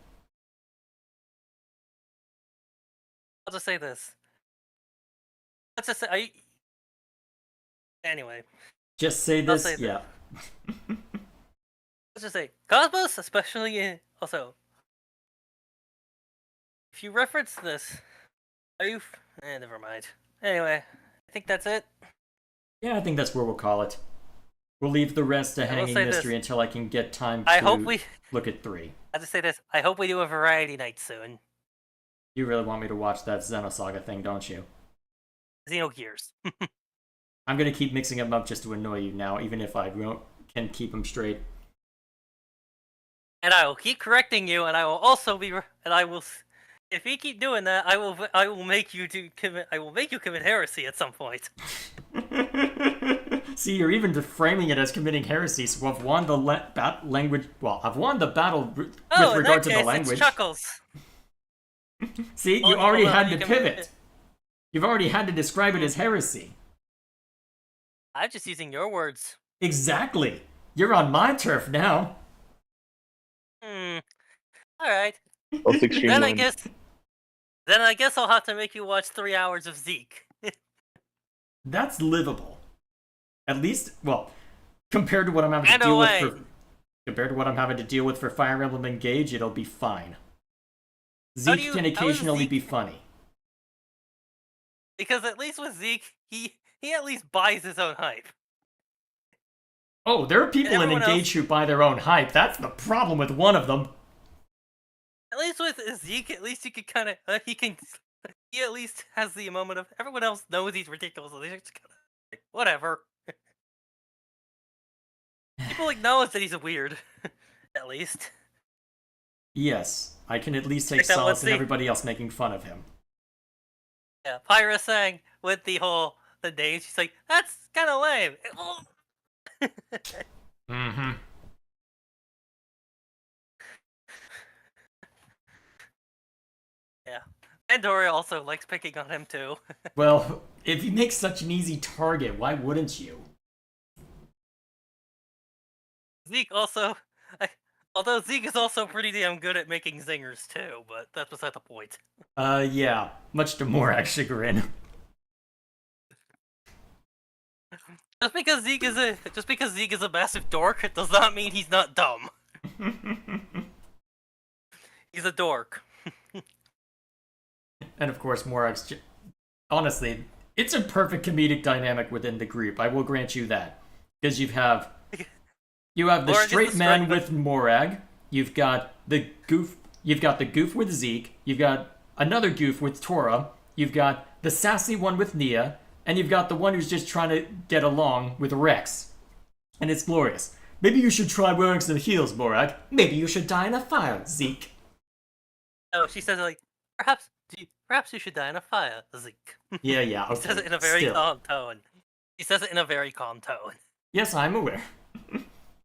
I'll just say this. Let's just say Anyway, Just say I'll this, say yeah. let's just say Cosmos, especially also. If you reference this, never mind. Anyway, I think that's it. Yeah, I think that's where we'll call it. We'll leave the rest a I will hanging say this. mystery until I can get time to I hope we. look at 3. I'll just say this. I hope we do a variety night soon. You really want me to watch that Xenosaga thing, don't you? Xenogears. I'm gonna keep mixing them up just to annoy you now, even if I can keep them straight. And I will keep correcting you, and I will also be. And I will. If you keep doing that, I will make you commit. I will make you commit heresy at some point. See, you're even framing it as committing heresy, so I've won the language. Well, I've won the battle with Oh, in regard that to case, the language. it's Chuckles. See, you Well, already well, had you to can- pivot. You've already had to describe it as heresy. I'm just using your words. Exactly. You're on my turf now. All right. That's extreme. Then I line. guess. Then I guess I'll have to make you watch 3 hours of Zeke. That's livable. At least, well, compared to what I'm having And to deal away. with for compared to what I'm having to deal with for Fire Emblem Engage, it'll be fine. How do Zeke you- can how is occasionally Zeke- be funny. Because at least with Zeke, he at least buys his own hype. Oh, there are people in everyone Engage who buy their own hype. That's the problem with one of them. At least with Zeke, at least he can kind of he at least has the moment of everyone else knows he's ridiculous. So they're just kind of whatever. People acknowledge that he's a weird, at least. Yes, I can at least take Like that one solace in scene. everybody else making fun of him. Yeah, Pyra sang with the name. She's like, that's kind of lame. Mm-hmm. Yeah, and Dory also likes picking on him too. Well, if you make such an easy target, why wouldn't you? Zeke also, although Zeke is also pretty damn good at making zingers too, but that's beside the point. Yeah, much to Morak's chagrin. Just because Zeke is a massive dork, it does not mean he's not dumb. He's a dork. And of course, Morak's. Honestly, it's a perfect comedic dynamic within the group. I will grant you that, because you have the Morag is straight the man straight- with Morag. You've got the goof. You've got the goof with Zeke. You've got another goof with Tora. You've got the sassy one with Nia, and you've got the one who's just trying to get along with Rex. And it's glorious. Maybe you should try wearing some heels, Morag. Maybe you should die in a fire, Zeke. Oh, she says it like, perhaps you should die in a fire, Zeke. Yeah, okay. She says it in a very Still. calm tone. She says it in a very calm tone. Yes, I'm aware.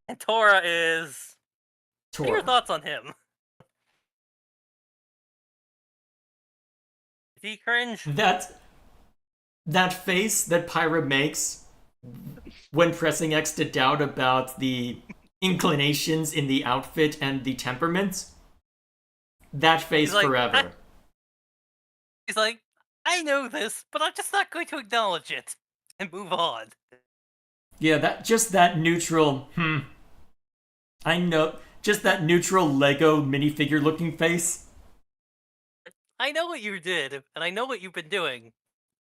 And Tora is... What are your Tora. thoughts on him? Is he cringe? That face that Pyra makes when pressing X to doubt about the inclinations in the outfit and the temperament, that face He's like, forever. He's like, I know this, but I'm just not going to acknowledge it and move on. Yeah, that neutral, I know, just that neutral Lego minifigure looking face. I know what you did, and I know what you've been doing,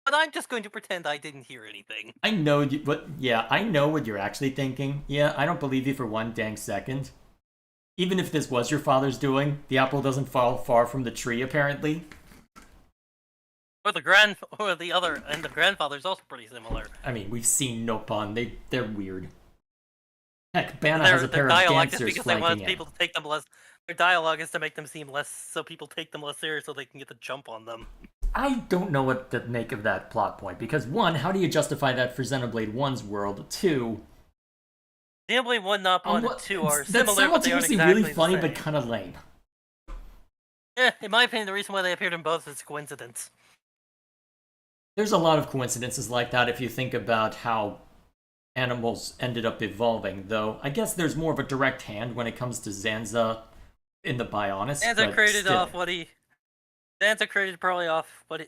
but I'm just going to pretend I didn't hear anything. I know what you're actually thinking. Yeah, I don't believe you for one dang second. Even if this was your father's doing, the apple doesn't fall far from the tree, apparently. Or the grandfather's also pretty similar. I mean, we've seen Nopon. They're weird. Heck, Banna has a pair Their of dialogue is dancers because they want flanking people him. to take them less. Their dialogue is to make them seem less, so people take them less serious, so they can get the jump on them. I don't know what to make of that plot point, because one, how do you justify that for Xenoblade 1's world? Two, Xenoblade 1, not 1, and 2 are that's similar, but they aren't simultaneously exactly really the funny, same. but kind of lame. Yeah, in my opinion, the reason why they appeared in both is coincidence. There's a lot of coincidences like that if you think about how animals ended up evolving, though I guess there's more of a direct hand when it comes to Zanza in the Bionis. Zanza created still. off what he... Zanza created probably off what he...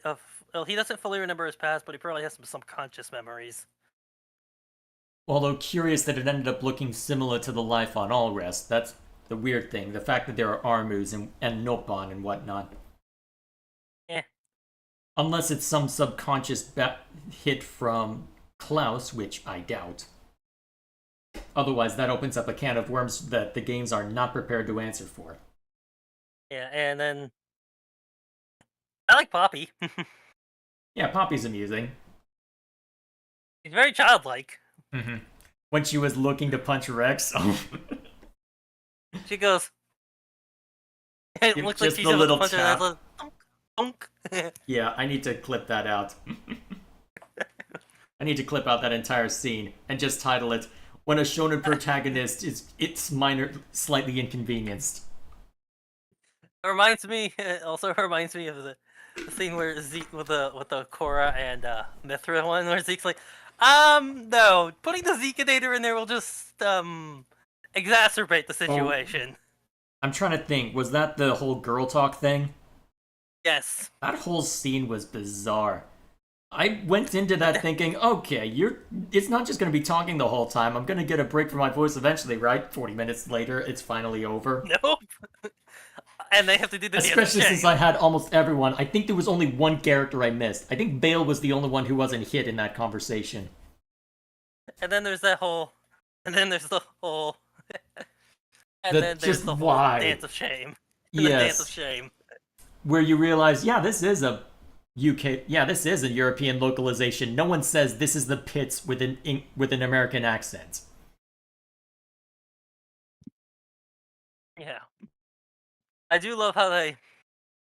Well, he doesn't fully remember his past, but he probably has some subconscious memories. Although curious that it ended up looking similar to the life on All Rest. That's the weird thing. The fact that there are Armus and Nopon and whatnot. Yeah. Unless it's some subconscious hit from Klaus, which I doubt. Otherwise, that opens up a can of worms that the games are not prepared to answer for. Yeah, and then... I like Poppy. Yeah, Poppy's amusing. He's very childlike. Mm-hmm. When she was looking to punch Rex, She goes... It Give looks like just she's the about to little punch her, tap. and thunk, thunk. Yeah, I need to clip that out. I need to clip out that entire scene and just title it, When a Shonen Protagonist is slightly inconvenienced. Also reminds me of the scene where Zeke with the Korra and Mithra one, where Zeke's like, no, putting the Zekinator in there will just exacerbate the situation. I'm trying to think, was that the whole girl talk thing? Yes. That whole scene was bizarre. I went into that thinking, okay, it's not just going to be talking the whole time. I'm going to get a break from my voice eventually, right? 40 minutes later, it's finally over. Nope. And they have to do the Especially since I had almost everyone. I think there was only one character I missed. I think Bale was the only one who wasn't hit in that conversation. And then there's that whole... And then there's the whole... and The- then there's just the whole why? dance of shame. The Yes. dance of shame. Where you realize, yeah, this is a this is a European localization. No one says this is the pits with an American accent. Yeah. I do love how they...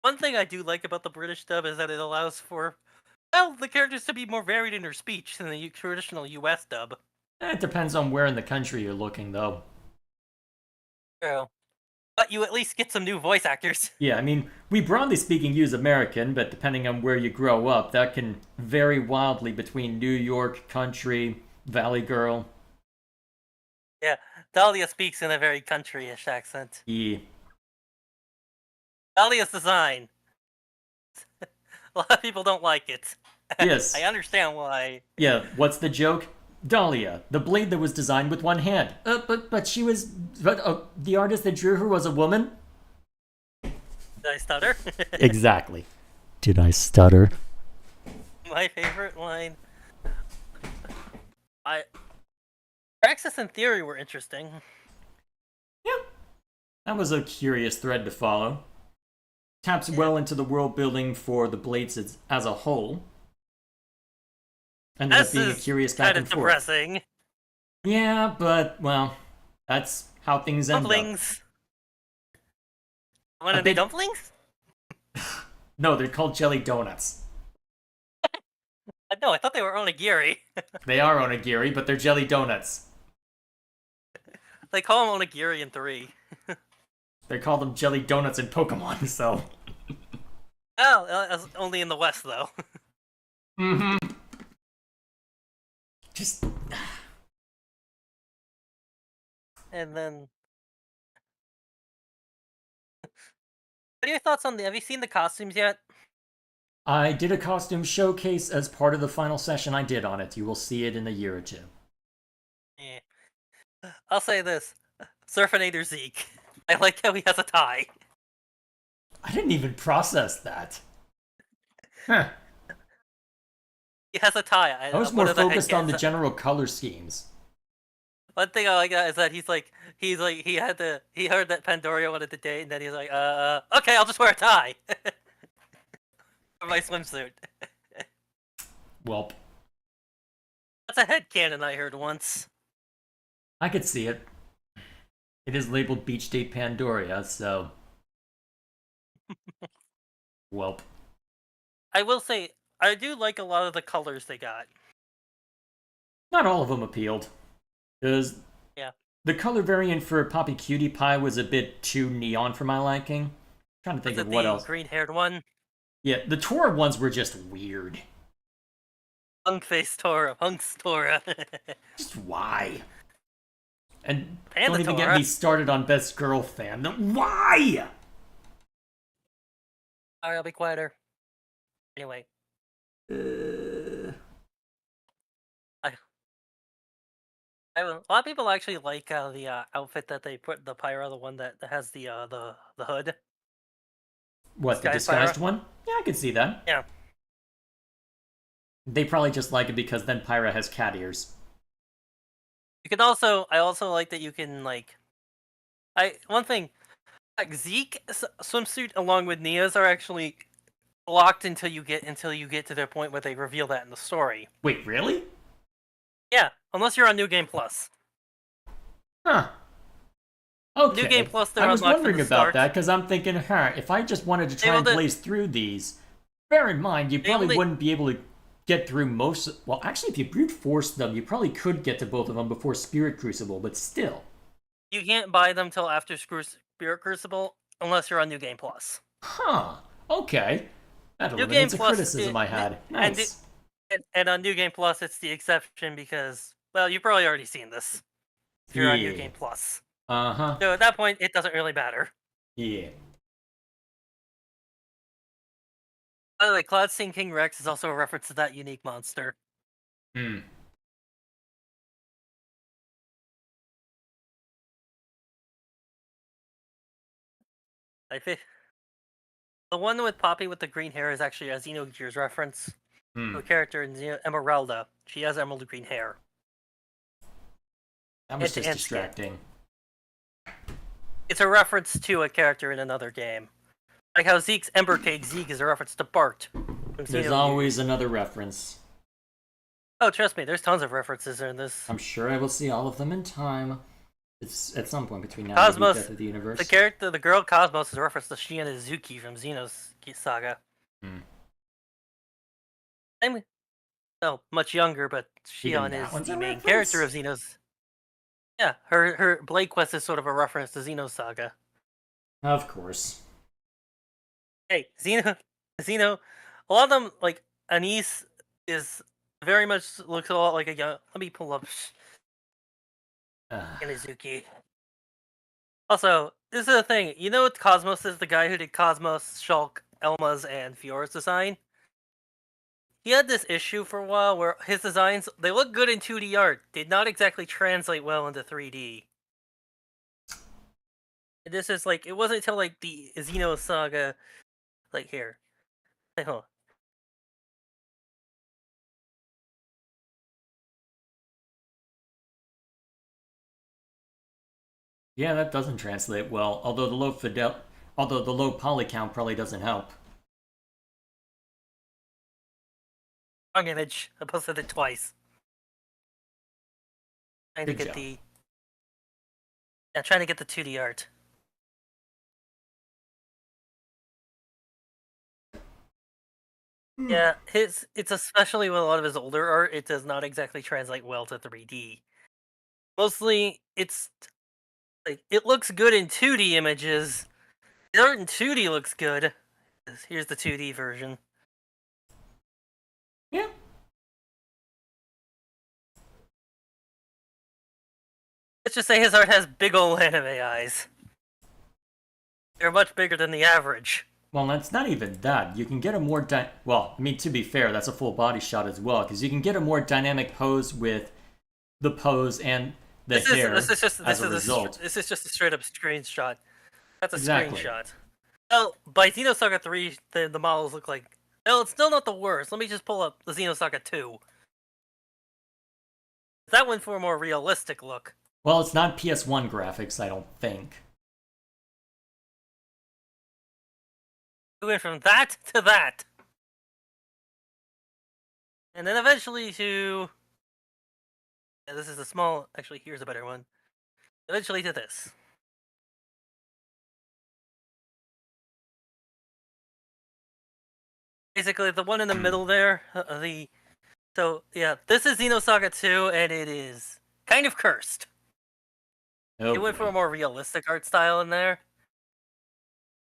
One thing I do like about the British dub is that it allows for, well, the characters to be more varied in their speech than the traditional US dub. It depends on where in the country you're looking, though. True. But you at least get some new voice actors. Yeah, I mean, we broadly speaking use American, but depending on where you grow up, that can vary wildly between New York, country, Valley Girl. Yeah, Dahlia speaks in a very country-ish accent. Yeah. Dahlia's design. A lot of people don't like it. Yes. I understand why. Yeah, what's the joke? Dahlia, the blade that was designed with one hand. But she was... But the artist that drew her was a woman? Did I stutter? Exactly. Did I stutter? My favorite line. Praxis and Theory were interesting. Yeah. That was a curious thread to follow. Taps well into the world building for the Blades as a whole. Ended up This being a is curious back kind and of forth. depressing. Yeah, but, well, that's how things end up. Dumplings. What A are they, bit- dumplings? No, they're called jelly donuts. No, I thought they were onigiri. They are onigiri, but they're jelly donuts. They call them onigiri in 3. They call them jelly donuts in Pokemon, so. Oh, only in the West, though. Mm-hmm. Just. And then... What are your thoughts on the... Have you seen the costumes yet? I did a costume showcase as part of the final session I did on it. You will see it in a year or two. Yeah. I'll say this. Surfinator Zeke. I like how he has a tie. I didn't even process that. Huh. He has a tie. I was more focused on the general color schemes. One thing I like is that he heard that Pandoria wanted to date, and then he's like, okay, I'll just wear a tie. For my swimsuit. Welp. That's a headcanon I heard once. I could see it. It is labeled Beach Date Pandoria, so. Welp. I will say, I do like a lot of the colors they got. Not all of them appealed. Because Yeah. the color variant for Poppy Cutie Pie was a bit too neon for my liking. I'm trying to think Was of it what the else. green-haired one? Yeah, the Tora ones were just weird. Punk-faced Tora. Punk's Tora. Just why? And Panda don't even get Tora. me started on Best Girl fan. Why? Alright, I'll be quieter. Anyway. A lot of people actually like the outfit that they put the Pyra, the one that has the hood. What, the Sky disguised Pyra? one? Yeah, I could see that. Yeah. They probably just like it because then Pyra has cat ears. You can also, I also like that you can one thing, like Zeke's swimsuit along with Nia's are actually locked until you get to the point where they reveal that in the story. Wait, really? Yeah, unless you're on New Game Plus. Huh. Okay. New Game Plus, they're I was unlocked from wondering the about start. that because I'm thinking, if I just wanted to try Able and to- blaze through these, bear in mind, you probably to- wouldn't be able to get through most. Well, actually, if you brute force them, you probably could get to both of them before Spirit Crucible, but still. You can't buy them till after Spirit Crucible unless you're on New Game Plus. Huh. Okay. That New eliminates Game a Plus criticism I had. Nice. And on New Game Plus, it's the exception because, well, you've probably already seen this. If you're on New Yeah. Game Plus. Uh-huh. So at that point, it doesn't really matter. Yeah. By the way, Cloud Sing King Rex is also a reference to that unique monster. Hmm. I think the one with Poppy with the green hair is actually a Xenogears reference to a character in Emeralda. She has emerald green hair. That was It's just Ant-Skin. distracting. It's a reference to a character in another game. Like how Zeke's Ember Cake Zeke is a reference to Bart. from There's Xenogears. always another reference. Oh, trust me, there's tons of references in this. I'm sure I will see all of them in time. It's at some point between now Cosmos, and the death of the universe. the girl Cosmos is a reference to Shion Izuki from Xeno's Saga. Hmm. Oh, much younger, but Even Shion that is one's the a main reference? character of Xeno's. Yeah, her Blade Quest is sort of a reference to Xeno's Saga. Of course. Hey, Xeno, a lot of them, like, Anise is very much looks a lot like a young. Let me pull up Izuki. Also, this is the thing. You know, Cosmos is the guy who did Cosmos, Shulk, Elma's, and Fiora's design. He had this issue for a while where his designs, they look good in 2D art, did not exactly translate well into 3D. This is like, it wasn't until like the Xeno Saga, like here. Wait, hold on. Yeah, that doesn't translate well. Although the low poly count probably doesn't help. Wrong image. I posted it twice. Trying Good to get job. trying to get the 2D art. Yeah, it's especially with a lot of his older art, it does not exactly translate well to 3D. Mostly, it's like it looks good in 2D images. The art in 2D looks good. Here's the 2D version. Yeah. Let's just say his art has big ol' anime eyes. They're much bigger than the average. Well, it's not even that. You can get a more well, I mean, to be fair, that's a full body shot as well, because you can get a more dynamic pose with the pose and the hair as a result. This is just a straight up screenshot. That's a Exactly. screenshot. Well, by Xenosaga 3, the models look like... Well, it's still not the worst. Let me just pull up the Xenosaga 2. That went for a more realistic look. Well, it's not PS1 graphics, I don't think. We went from that to that. And then eventually to... Yeah, this is a small... Actually, here's a better one. Eventually to this. Basically, the one in the middle there, So, yeah, this is Xenosaga 2, and it is kind of cursed. Oh, It went for boy. a more realistic art style in there.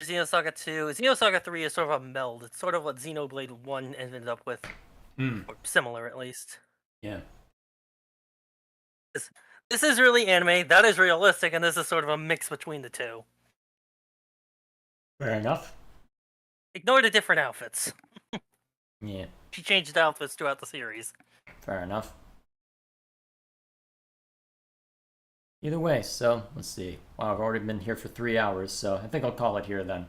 Xenosaga 2. Xenosaga 3 is sort of a meld. It's sort of what Xenoblade 1 ended up with. Or similar, at least. Yeah. This is really anime, that is realistic, and this is sort of a mix between the two. Fair enough. Ignore the different outfits. Yeah, She changed outfits throughout the series. fair enough. Either way, so let's see. Wow, I've already been here for 3 hours, so I think I'll call it here then.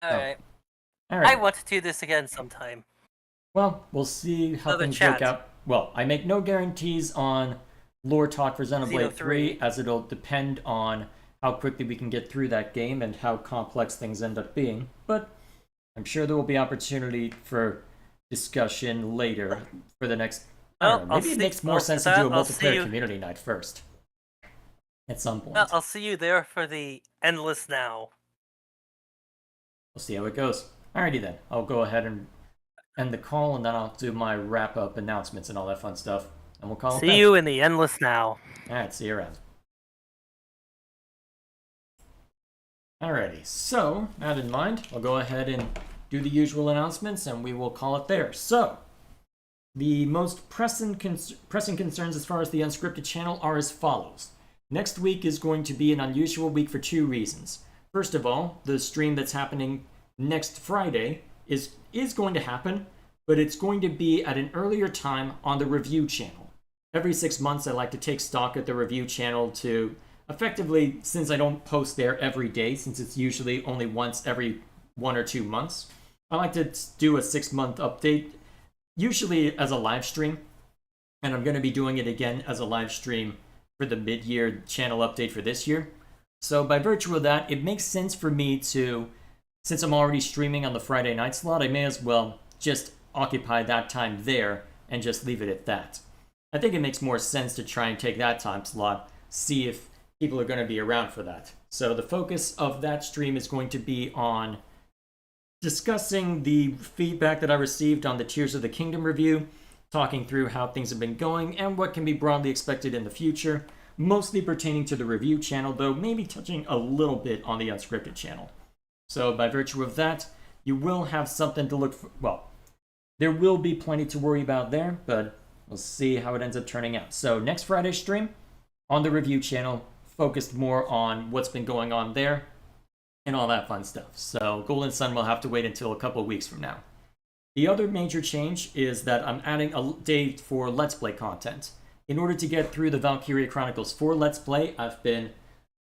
Alright. All I right. want to do this again sometime. Well, we'll see how Another things chat. work out. Well, I make no guarantees on lore talk for Xenoblade 3, as it'll depend on how quickly we can get through that game and how complex things end up being. But I'm sure there will be opportunity for discussion later for the next. I don't know, I'll maybe it see- makes more I'll- sense to do a I'll see multiplayer you- community night first. At some point. I'll see you there for the Endless Now. We'll see how it goes. Alrighty then. I'll go ahead and end the call, and then I'll do my wrap-up announcements and all that fun stuff. And we'll call it See then. you in the Endless Now. Alright, see you around. Alrighty, so, that in mind, I'll go ahead and do the usual announcements, and we will call it there. So, the most pressing concerns as far as the unscripted channel are as follows. Next week is going to be an unusual week for 2 reasons. First of all, the stream that's happening next Friday is going to happen, but it's going to be at an earlier time on the review channel. Every 6 months, I like to take stock at the review channel to effectively, since I don't post there every day, since it's usually only once every 1 or 2 months, I like to do a 6-month update, usually as a live stream, and I'm going to be doing it again as a live stream for the mid-year channel update for this year. So by virtue of that, it makes sense for me to, since I'm already streaming on the Friday night slot, I may as well just occupy that time there and just leave it at that. I think it makes more sense to try and take that time slot, see if people are going to be around for that. So the focus of that stream is going to be on discussing the feedback that I received on the Tears of the Kingdom review, talking through how things have been going and what can be broadly expected in the future, mostly pertaining to the review channel, though maybe touching a little bit on the unscripted channel. So by virtue of that, you will have something to look for. Well, there will be plenty to worry about there, but we'll see how it ends up turning out. So next Friday's stream on the review channel, focused more on what's been going on there and all that fun stuff. So Golden Sun will have to wait until a couple of weeks from now. The other major change is that I'm adding a day for Let's Play content. In order to get through the Valkyria Chronicles 4 Let's Play, I've been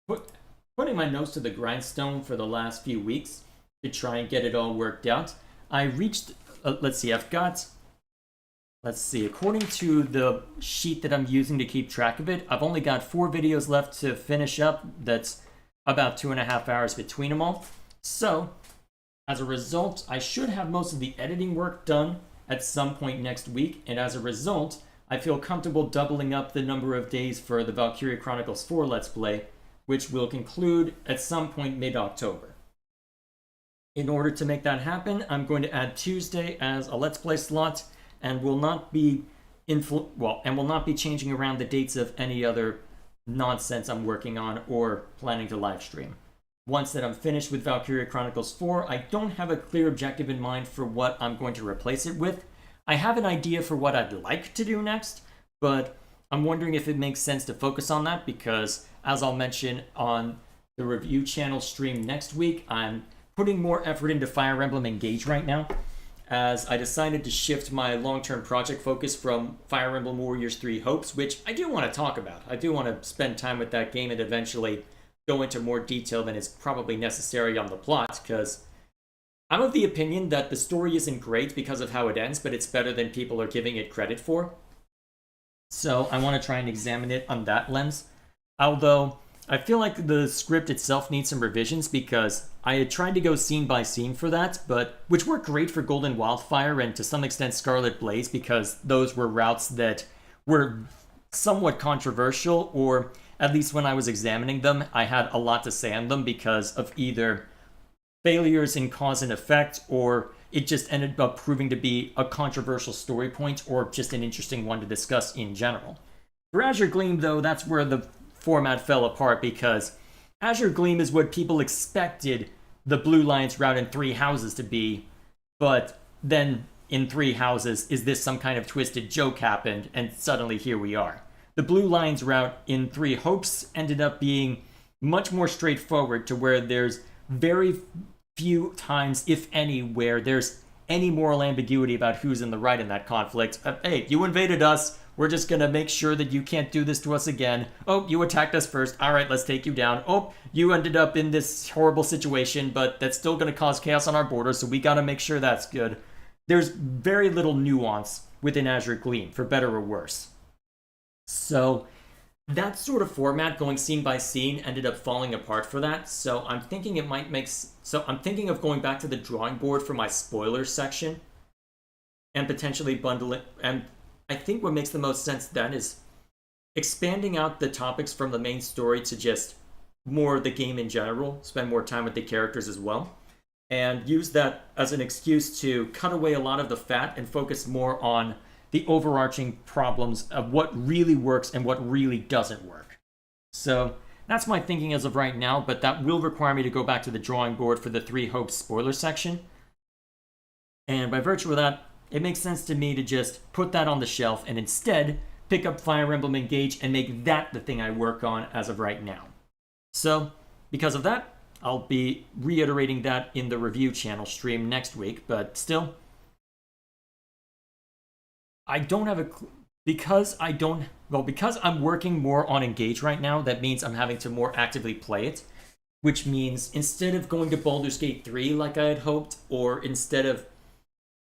putting my nose to the grindstone for the last few weeks to try and get it all worked out. I reached, let's see, according to the sheet that I'm using to keep track of it, I've only got 4 videos left to finish up. That's about 2.5 hours between them all. So, as a result, I should have most of the editing work done at some point next week, and as a result, I feel comfortable doubling up the number of days for the Valkyria Chronicles 4 Let's Play, which will conclude at some point mid-October. In order to make that happen, I'm going to add Tuesday as a Let's Play slot, and will not be changing around the dates of any other nonsense I'm working on or planning to live stream. Once that I'm finished with Valkyria Chronicles 4, I don't have a clear objective in mind for what I'm going to replace it with. I have an idea for what I'd like to do next, but I'm wondering if it makes sense to focus on that because, as I'll mention on the review channel stream next week, I'm putting more effort into Fire Emblem Engage right now, as I decided to shift my long-term project focus from Fire Emblem Warriors 3 Hopes, which I do want to talk about. I do want to spend time with that game and eventually go into more detail than is probably necessary on the plot, because I'm of the opinion that the story isn't great because of how it ends, but it's better than people are giving it credit for. So I want to try and examine it on that lens. Although I feel like the script itself needs some revisions because I had tried to go scene by scene for that, which worked great for Golden Wildfire and to some extent Scarlet Blaze because those were routes that were somewhat controversial, or at least when I was examining them, I had a lot to say on them because of either failures in cause and effect, or it just ended up proving to be a controversial story point or just an interesting one to discuss in general. For Azure Gleam, though, that's where the format fell apart because Azure Gleam is what people expected the Blue Lions route in Three Houses to be, but then in Three Houses, is this some kind of twisted joke happened, and suddenly here we are. The Blue Lions route in Three Hopes ended up being much more straightforward to where there's very few times, if any, where there's any moral ambiguity about who's in the right in that conflict. Hey, you invaded us. We're just gonna make sure that you can't do this to us again. Oh, you attacked us first. All right, let's take you down. Oh, you ended up in this horrible situation, but that's still gonna cause chaos on our border, so we gotta make sure that's good. There's very little nuance within Azure Gleam, for better or worse. So that sort of format, going scene by scene, ended up falling apart for that. So I'm thinking it might make. So I'm thinking of going back to the drawing board for my spoilers section, and potentially bundle it. And I think what makes the most sense then is expanding out the topics from the main story to just more the game in general. Spend more time with the characters as well, and use that as an excuse to cut away a lot of the fat and focus more on the overarching problems of what really works and what really doesn't work. So that's my thinking as of right now, but that will require me to go back to the drawing board for the Three Hopes spoiler section. And by virtue of that, it makes sense to me to just put that on the shelf and instead pick up Fire Emblem Engage and make that the thing I work on as of right now. So because of that, I'll be reiterating that in the review channel stream next week, but still, I don't have because I'm working more on Engage right now, that means I'm having to more actively play it, which means instead of going to Baldur's Gate 3 like I had hoped, or instead of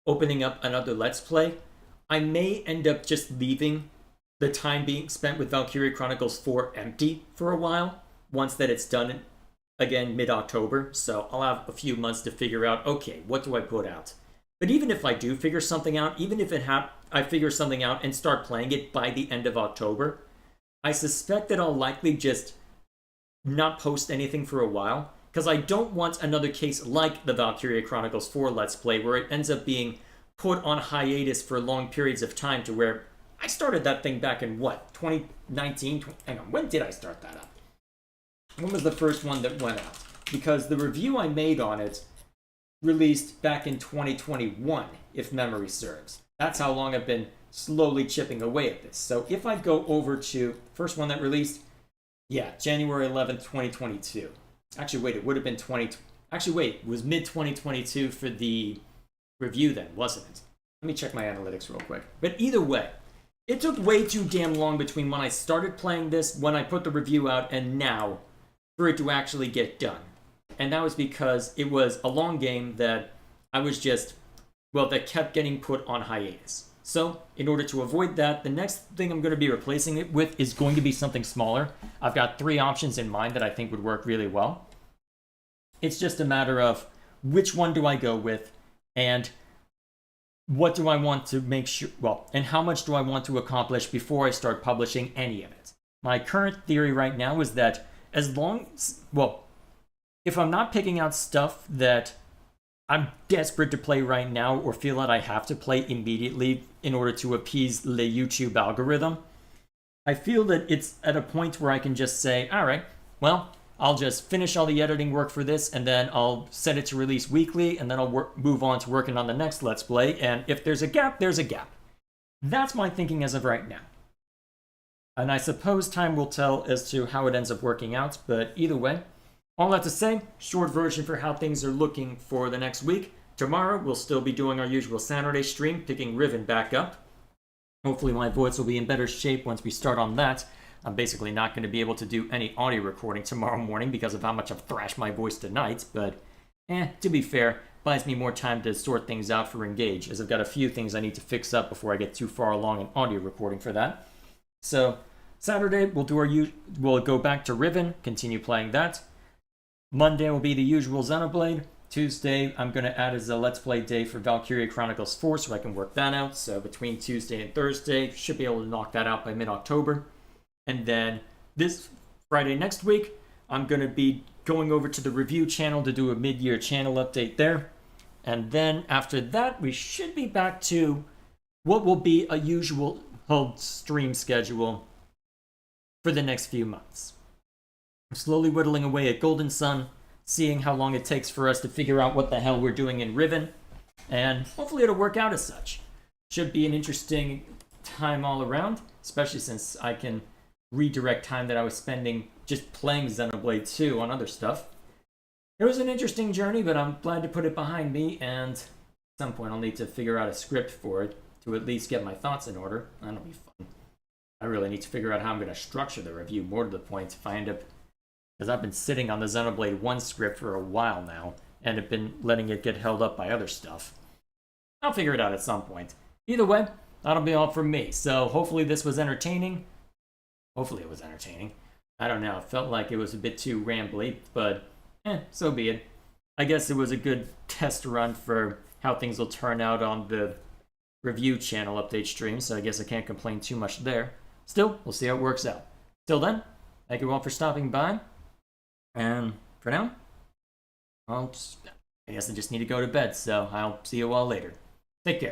opening up another Let's Play, I may end up just leaving the time being spent with Valkyria Chronicles 4 empty for a while, once that it's done again mid-October, so I'll have a few months to figure out, okay, what do I put out? But even if I do figure something out, even if I figure something out and start playing it by the end of October, I suspect that I'll likely just not post anything for a while, because I don't want another case like the Valkyria Chronicles 4 Let's Play, where it ends up being put on hiatus for long periods of time, to where I started that thing back in, 2019? Hang on, when did I start that up? When was the first one that went out? Because the review I made on it released back in 2021, if memory serves. That's how long I've been slowly chipping away at this. So if I go over to first one that released, January 11th, 2022. Actually, wait, it would have been it was mid-2022 for the review then, wasn't it? Let me check my analytics real quick. But either way, it took way too damn long between when I started playing this, when I put the review out, and now for it to actually get done. And that was because it was a long game that that kept getting put on hiatus. So, in order to avoid that, the next thing I'm going to be replacing it with is going to be something smaller. I've got 3 options in mind that I think would work really well. It's just a matter of which one do I go with, and what do I want to make sure, well, and how much do I want to accomplish before I start publishing any of it? My current theory right now is that as long as, well, if I'm not picking out stuff that I'm desperate to play right now or feel that I have to play immediately in order to appease the YouTube algorithm, I feel that it's at a point where I can just say, all right, well, I'll just finish all the editing work for this, and then I'll set it to release weekly, and then I'll move on to working on the next Let's Play, and if there's a gap, there's a gap. That's my thinking as of right now. And I suppose time will tell as to how it ends up working out, but either way, all that to say, short version for how things are looking for the next week. Tomorrow, we'll still be doing our usual Saturday stream, picking Riven back up. Hopefully my voice will be in better shape once we start on that. I'm basically not going to be able to do any audio recording tomorrow morning because of how much I've thrashed my voice tonight, but to be fair, buys me more time to sort things out for Engage, as I've got a few things I need to fix up before I get too far along in audio recording for that. So, Saturday, we'll go back to Riven, continue playing that. Monday will be the usual Xenoblade. Tuesday, I'm going to add as a Let's Play day for Valkyria Chronicles 4 so I can work that out. So between Tuesday and Thursday, should be able to knock that out by mid-October. And then this Friday next week, I'm going to be going over to the review channel to do a mid-year channel update there. And then after that, we should be back to what will be a usual stream schedule for the next few months. I'm slowly whittling away at Golden Sun, seeing how long it takes for us to figure out what the hell we're doing in Riven, and hopefully it'll work out as such. Should be an interesting time all around, especially since I can redirect time that I was spending just playing Xenoblade 2 on other stuff. It was an interesting journey, but I'm glad to put it behind me, and at some point I'll need to figure out a script for it to at least get my thoughts in order. That'll be fun. I really need to figure out how I'm going to structure the review, more to the point, if I end up, because I've been sitting on the Xenoblade 1 script for a while now, and have been letting it get held up by other stuff. I'll figure it out at some point. Either way, that'll be all from me. So hopefully this was entertaining. Hopefully it was entertaining. I don't know, it felt like it was a bit too rambly, but so be it. I guess it was a good test run for how things will turn out on the review channel update stream, so I guess I can't complain too much there. Still, we'll see how it works out. Till then, thank you all for stopping by. And for now, I guess I just need to go to bed, so I'll see you all later. Take care.